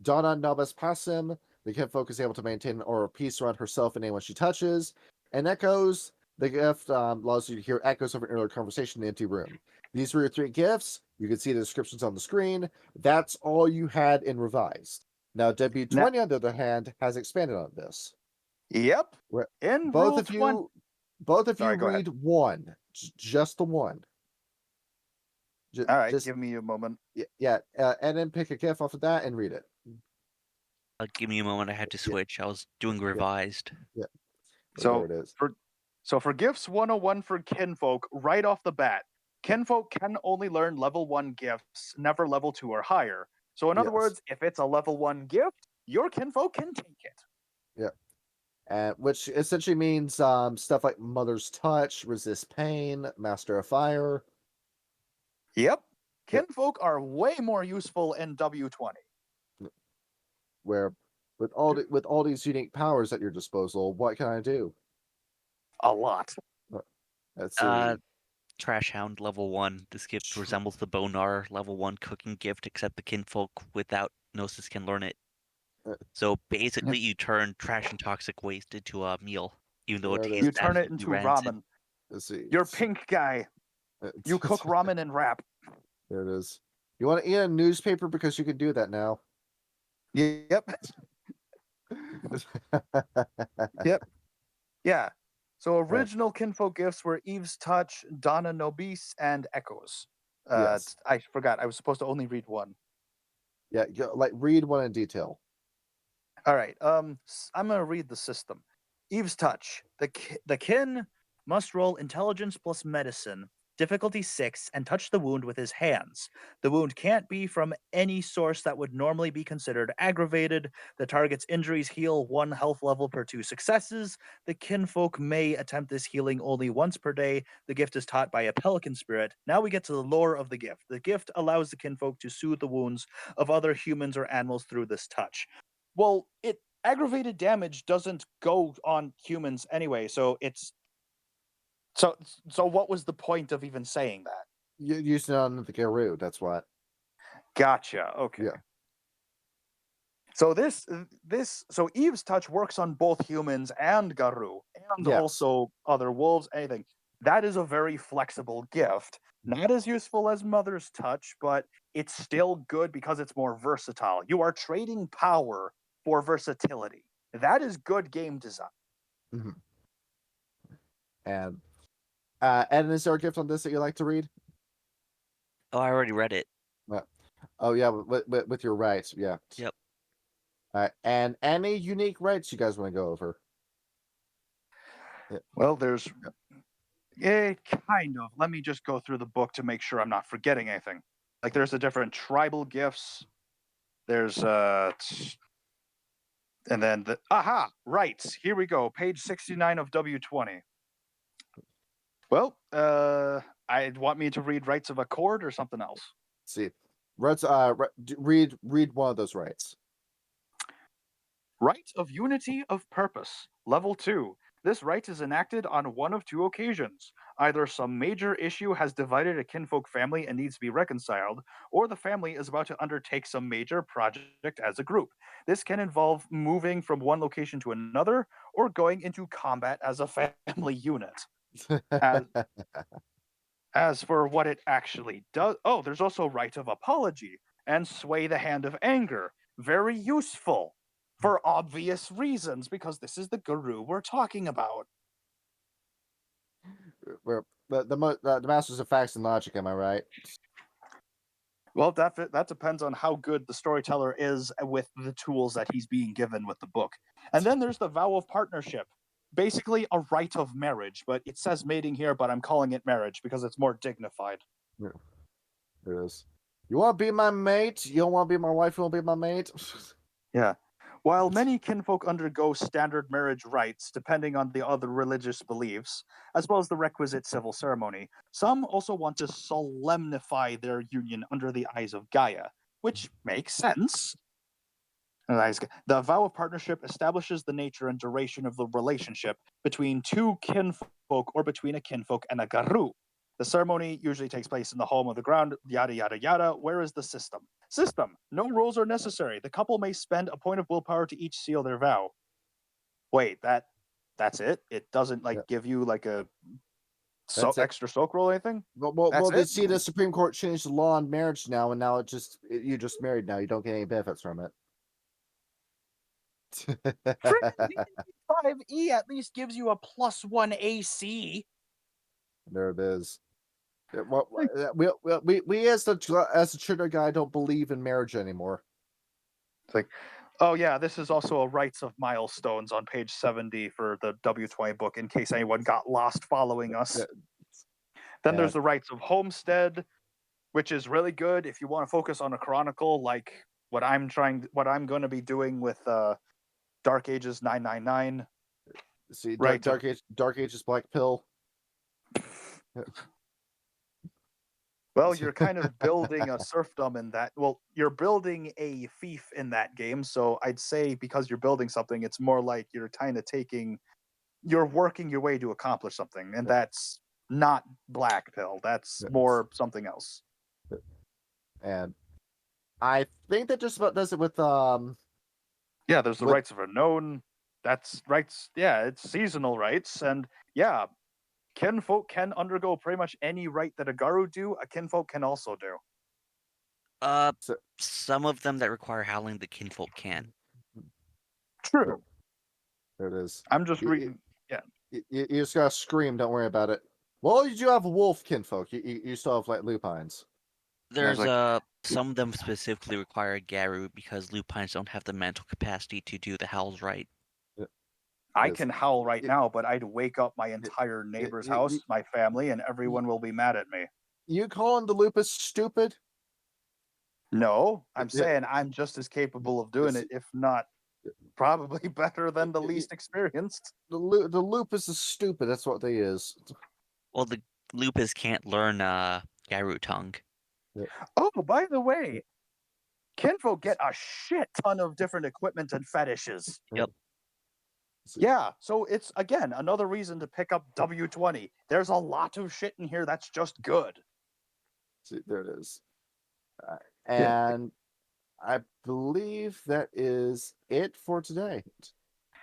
Donna Nobis Passim. The Kinfolk is able to maintain an aura of peace around herself and anyone she touches. And echoes. The gift allows you to hear echoes of an earlier conversation in the empty room. These were your 3 gifts. You can see the descriptions on the screen. That's all you had in revised. Now, W20, on the other hand, has expanded on this. Yep. Where In both Rule of 20. you, both of Sorry, you go ahead. read one, just the one. All right, Just give me a moment. yeah, and then pick a GIF off of that and read it. Give me a moment. I had to Yeah. switch. I was doing revised. Yeah. So there it is. for Gifts 101 for Kinfolk, right off the bat, Kinfolk can only learn level 1 gifts, never level 2 or higher. So in other Yes. words, if it's a level 1 gift, your Kinfolk can take it. Which essentially means stuff like Mother's Touch, Resist Pain, Master of Fire. Yep. Yep. Kinfolk are way more useful in W20. Where with all these unique powers at your disposal, what can I do? A lot. Let's see. Trash Hound level 1. This gift resembles the Bonar level 1 cooking gift, except the Kinfolk without Gnosis can learn it. So basically, you turn trash and toxic waste into a meal, even though it There it tastes You turn it absolutely into rancid. ramen. Let's see. You're pink guy. You cook ramen and wrap. There it is. You want to eat a newspaper because you can do that now. Yep. Yep. Yeah. So original Kinfolk gifts were Eve's Touch, Donna Nobis, and Echoes. Yes. I forgot. I was supposed to only read one. Yeah, like read one in detail. All right. I'm gonna read the system. Eve's Touch. The kin must roll intelligence plus medicine, difficulty 6, and touch the wound with his hands. The wound can't be from any source that would normally be considered aggravated. The target's injuries heal 1 health level per 2 successes. The Kinfolk may attempt this healing only once per day. The gift is taught by a pelican spirit. Now we get to the lore of the gift. The gift allows the Kinfolk to soothe the wounds of other humans or animals through this touch. Well, aggravated damage doesn't go on humans anyway, so it's so what was the point of even saying that? You used it on the Garou, that's what. Gotcha. Okay. Yeah. So so Eve's Touch works on both humans and Garou, and Yes. also other wolves, anything. That is a very flexible gift. Not as useful as Mother's Touch, but it's still good because it's more versatile. You are trading power for versatility. That is good game design. Mm-hmm. And is there a gift on this that you like to read? Oh, I already read it. Oh yeah, with your rights, yeah. Yep. All right, and any unique rights you guys want to go over? Well, there's kind of. Let me just go through the book to make sure I'm not forgetting anything. Like there's the different tribal gifts. There's and then the rights. Here we go. Page 69 of W20. Well, I want me to read Rights of Accord or something else. Let's see. Rights read one of those rights. Right of Unity of Purpose, Level 2. This right is enacted on one of 2 occasions. Either some major issue has divided a kinfolk family and needs to be reconciled, or the family is about to undertake some major project as a group. This can involve moving from one location to another, or going into combat as a family unit. As for what it actually does, there's also Right of Apology and Sway the Hand of Anger. Very useful. For obvious reasons, because this is the Garou we're talking about. Where the Masters of Facts and Logic, am I right? Well, that depends on how good the storyteller is with the tools that he's being given with the book. And then there's the Vow of Partnership. Basically a rite of marriage, but it says mating here, but I'm calling it marriage because it's more dignified. Yeah. It is. You want to be my mate? You don't want to be my wife? You want to be my mate? Yeah. While many kinfolk undergo standard marriage rites depending on the other religious beliefs, as well as the requisite civil ceremony, some also want to solemnify their union under the eyes of Gaia, which makes sense. The vow of partnership establishes the nature and duration of the relationship between two kinfolk or between a kinfolk and a Garou. The ceremony usually takes place in the home of the ground, yada, yada, yada. Where is the system? System. No rules are necessary. The couple may spend a point of willpower to each seal their vow. Wait, that's it? It doesn't give you like a extra soak roll or anything? Well, they see the Supreme Court changed the law on marriage now, and now you're just married now. You don't get any benefits from it. 5E at least gives you a +1 AC. There it is. We as the trigger guy don't believe in marriage anymore. It's like, oh yeah, this is also a rites of milestones on page 70 for the W20 book, in case anyone got lost following us. Then there's the rites of homestead, which is really good if you want to focus on a chronicle, like what I'm going to be doing with Dark Ages 999. See, right? Dark Ages Black Pill. Well, you're kind of building a serfdom in that. Well, you're building a fief in that game, so I'd say because you're building something, it's more like you're kind of you're working your way to accomplish something, and that's not Black Pill. That's more something else. And I think that just about does it with Yeah, there's the rites of Renown. That's rites. Yeah, it's seasonal rites, and yeah, kinfolk can undergo pretty much any rite that a Garou do. A kinfolk can also do. Some of them that require howling, the kinfolk can. True. There it is. I'm just reading. Yeah. You just gotta scream. Don't worry about it. Well, you do have wolf kinfolk. You still have like lupines. There's some of them specifically require Garou because lupines don't have the mental capacity to do the howls right. I can howl right now, but I'd wake up my entire neighbor's house, my family, and everyone will be mad at me. You calling the lupus stupid? No, I'm saying I'm just as capable of doing it, if not probably better than the least experienced. The lupus is stupid. That's what they is. Well, the lupus can't learn Garou tongue. Oh, by the way, kinfolk get a shit ton of different equipment and fetishes. Yep. Yeah, so it's, again, another reason to pick up W20. There's a lot of shit in here that's just good. See, there it is. And I believe that is it for today.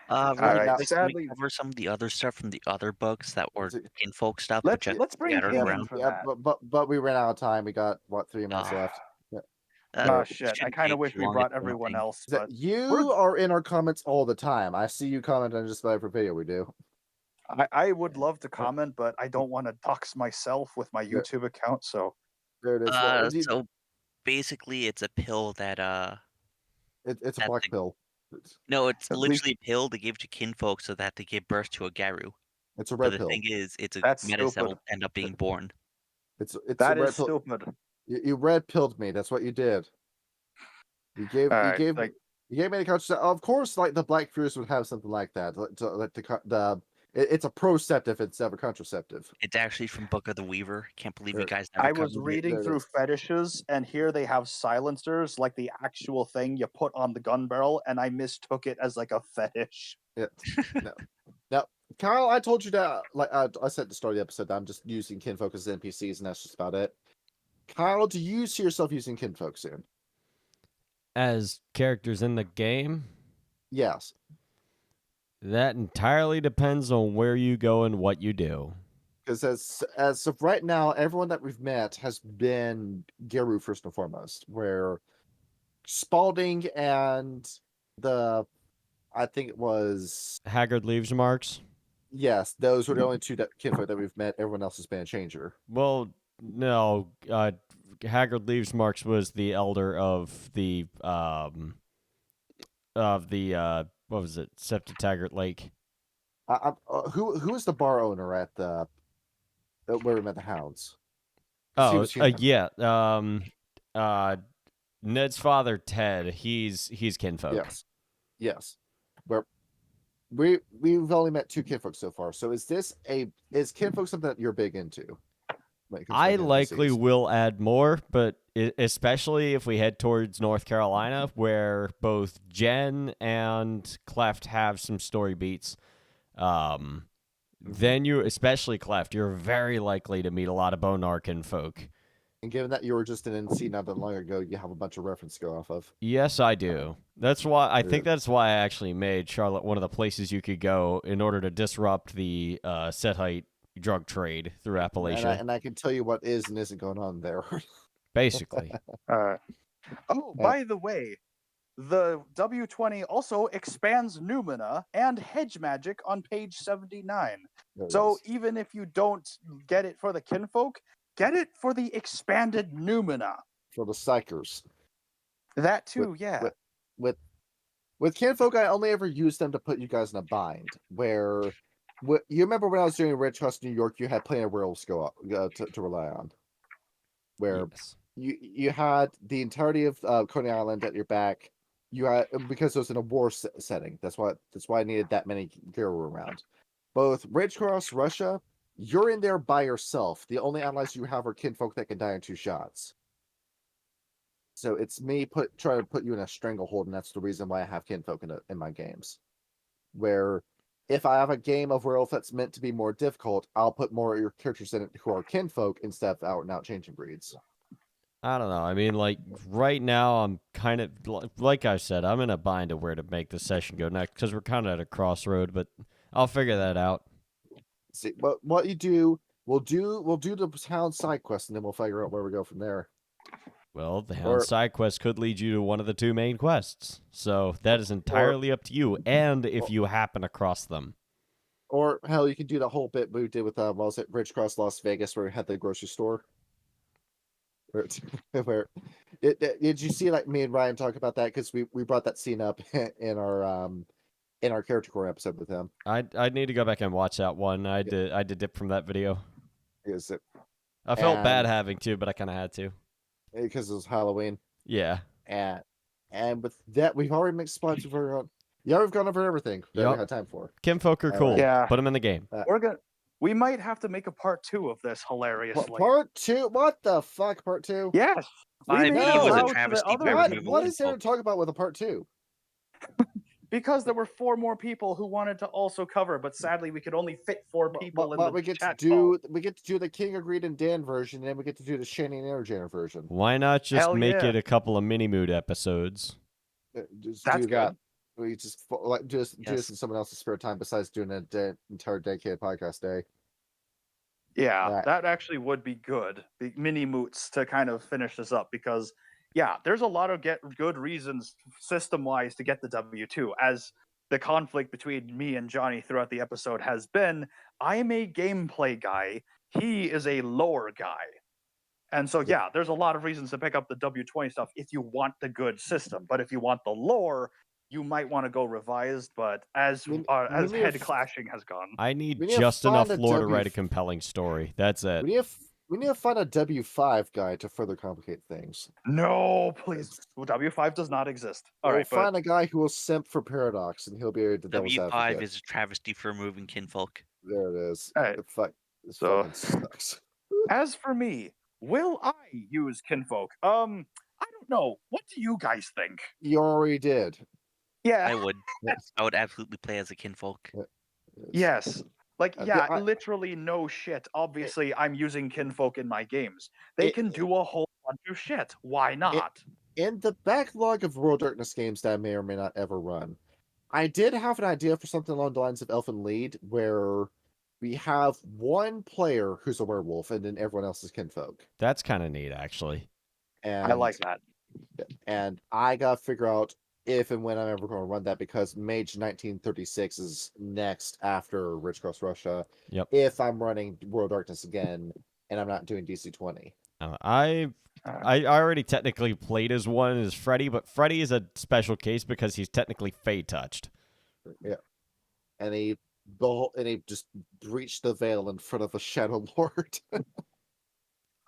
Sadly, cover some of the other stuff from the other books that were kinfolk stuff. Let's bring it around for that. But we ran out of time. We got 3 minutes left. Oh shit! I kind of wish we brought everyone else. But you are in our comments all the time. I see you comment on just about every video we do. I would love to comment, but I don't want to dox myself with my YouTube account. So there it is. So basically, it's a pill that it's a black pill. No, it's literally a pill they give to kinfolk so that they give birth to a Garou. It's a red pill. The thing is, it's a That's medicine that will end up being born. It's that a red is pill. stupid. You red pilled me. That's what you did. You gave me the contraceptive. Of course, like the Black Furious would have something like that. It's a proceptive instead of a contraceptive. It's actually from Book of the Weaver. Can't believe you guys. I was reading through fetishes, and here they have silencers, like the actual thing you put on the gun barrel, and I mistook it as like a fetish. Yeah. Now, Kyle, I told you that. Like I said at the start of the episode, that I'm just using kinfolk as NPCs, and that's just about it. Kyle, do you see yourself using kinfolk soon? As characters in the game? Yes. That entirely depends on where you go and what you do. Because as of right now, everyone that we've met has been Garou first and foremost. Where Spalding and I think it was Haggard Leaves Marks. Yes, those were the only two kinfolk that we've met. Everyone else has been a changer. Well, no, Haggard Leaves Marks was the elder of the what was it, Septa Taggart Lake. Who is the bar owner at the where we met the hounds? Oh, yeah. Ned's father, Ted. He's kinfolk. Yes. Where we've only met 2 kinfolk so far. So is kinfolk something that you're big into? I likely will add more, but especially if we head towards North Carolina, where both Jen and Cleft have some story beats. Then you, especially Cleft, you're very likely to meet a lot of Bonar Kinfolk. And given that you were just in NC not that long ago, you have a bunch of reference to go off of. Yes, I do. That's why I think that's why I actually made Charlotte one of the places you could go in order to disrupt the Sethite drug trade through Appalachia. And I can tell you what is and isn't going on there. Basically. By the way, the W20 also expands Numina and hedge magic on page 79. So even if you don't get it for the Kinfolk, get it for the expanded Numina. For the Psychers. That too, With Kinfolk, I only ever used them to put you guys in a bind. Where you remember when I was doing Red Trust New York, you had plenty of werewolves to rely on. Where you had the entirety of Coney Island at your back. You had, because it was in a war setting. That's why I needed that many Garou around. Both Red Cross, Russia, you're in there by yourself. The only allies you have are Kinfolk that can die in 2 shots. So it's me trying to put you in a stranglehold, and that's the reason why I have Kinfolk in my games. Where if I have a game of Werewolf that's meant to be more difficult, I'll put more of your characters in it who are Kinfolk instead of out and out changing breeds. I don't know. I mean, like, right now, I'm kind of, like I said, I'm in a bind of where to make the session go next, because we're kind of at a crossroad, but I'll figure that out. See, but what you do, we'll do the town side quest, and then we'll figure out where we go from there. Well, the Hound side quest could lead you to one of the 2 main quests, so that is entirely up to you, and if you happen across them. Or, hell, you can do the whole bit we did with, what was it, Ridge Cross Las Vegas, where we had the grocery store. Did you see, like, me and Ryan talk about that? Because we brought that scene up in our character core episode with him. I need to go back and watch that one. I did dip from that video. I felt bad having to, but I kind of had to. Because it was Halloween. Yeah. And with that, we've already mixed spots. We've gone over everything that we had time for. Kinfolk are cool. Yeah. Put them in the game. We might have to make a part 2 of this hilariously. Part 2? What the fuck, part 2? Yes. Was a travesty. What is there to talk about with a part 2? Because there were 4 more people who wanted to also cover, but sadly we could only fit 4 people in the we get chat. We get to do the King of Greed and Dan version, and then we get to do the Shannon and Interjector version. Why not just make it a couple of mini mood episodes? That's good. We just do this in someone else's spare time besides doing an entire dedicated podcast day. Yeah, that actually would be good. The mini moots to kind of finish this up, because there's a lot of good reasons system-wise to get the W2. As the conflict between me and Johnny throughout the episode has been, I'm a gameplay guy, he is a lore guy. And so there's a lot of reasons to pick up the W20 stuff if you want the good system. But if you want the lore, you might want to go revised, but as head clashing has gone. I need just enough lore to write a compelling story. That's it. We need to find a W5 guy to further complicate things. No, please. W5 does not exist. Find a guy who will simp for Paradox, and he'll be able to W5 is a travesty for removing Kinfolk. There it is. Right. This fucking sucks. As for me, will I use Kinfolk? I don't know. What do you guys think? You already did. Yeah. I would. I would absolutely play as a Kinfolk. Yes. Literally no shit. Obviously, I'm using Kinfolk in my games. They can do a whole bunch of shit. Why not? In the backlog of World Darkness games that I may or may not ever run, I did have an idea for something along the lines of Elfen Lead, where we have one player who's a werewolf, and then everyone else is Kinfolk. That's kind of neat, actually. And I like that. And I got to figure out if and when I'm ever going to run that, because Mage 1936 is next after Rich Cross Russia. Yep. If I'm running World Darkness again, and I'm not doing DC 20. I already technically played as one as Freddy, but Freddy is a special case because he's technically Fey touched. Yeah. And he just breached the veil in front of a Shadow Lord.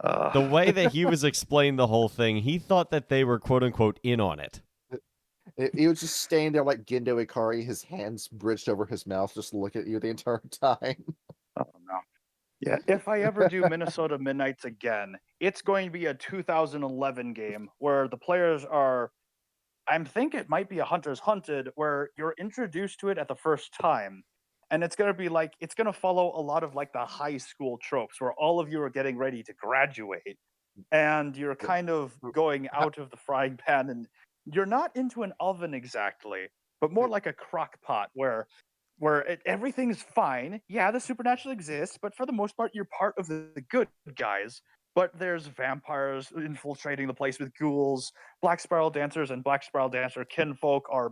The way that he was explaining the whole thing, he thought that they were quote unquote in on it. He was just staying there like Gendo Ikari, his hands bridged over his mouth, just look at you the entire time. Oh no. Yeah, if I ever do Minnesota Midnights again, it's going to be a 2011 game where the players are. I think it might be a Hunter's Hunted, where you're introduced to it at the first time. And it's going to be like, it's going to follow a lot of like the high school tropes where all of you are getting ready to graduate. And you're kind of going out of the frying pan, and you're not into an oven exactly, but more like a crock pot where everything's fine. Yeah, the supernatural exists, but for the most part, you're part of the good guys. But there's vampires infiltrating the place with ghouls. Black Spiral Dancers and Black Spiral Dancer Kinfolk are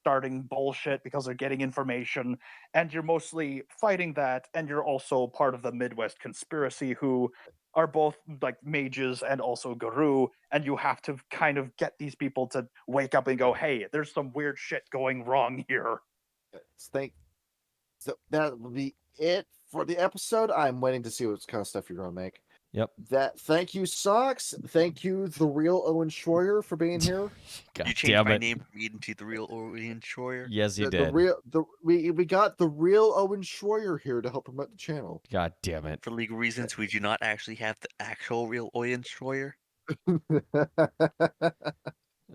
starting bullshit because they're getting information, and you're mostly fighting that. And you're also part of the Midwest conspiracy, who are both like mages and also Garou, and you have to kind of get these people to wake up and go, "Hey, there's some weird shit going wrong here." So that will be it for the episode. I'm waiting to see what kind of stuff you're gonna make. Yep. Thank you, Socks. Thank you, the real Owen Schroyer, for being here. God You changed damn my it. name from Eden to the real Orion Schroyer. Yes, he The did. we got the real Owen Schroyer here to help promote the channel. God damn it. For legal reasons, we do not actually have the actual real Orion Schroyer. When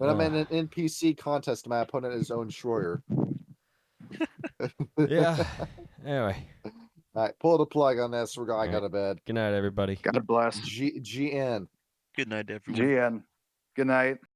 I'm in an NPC contest, my opponent is Owen Schroyer. Yeah. Anyway. All right, pull the plug on this. I right. got to bed. Good night, everybody. God bless. GN. Good night, everyone. GN. Good night.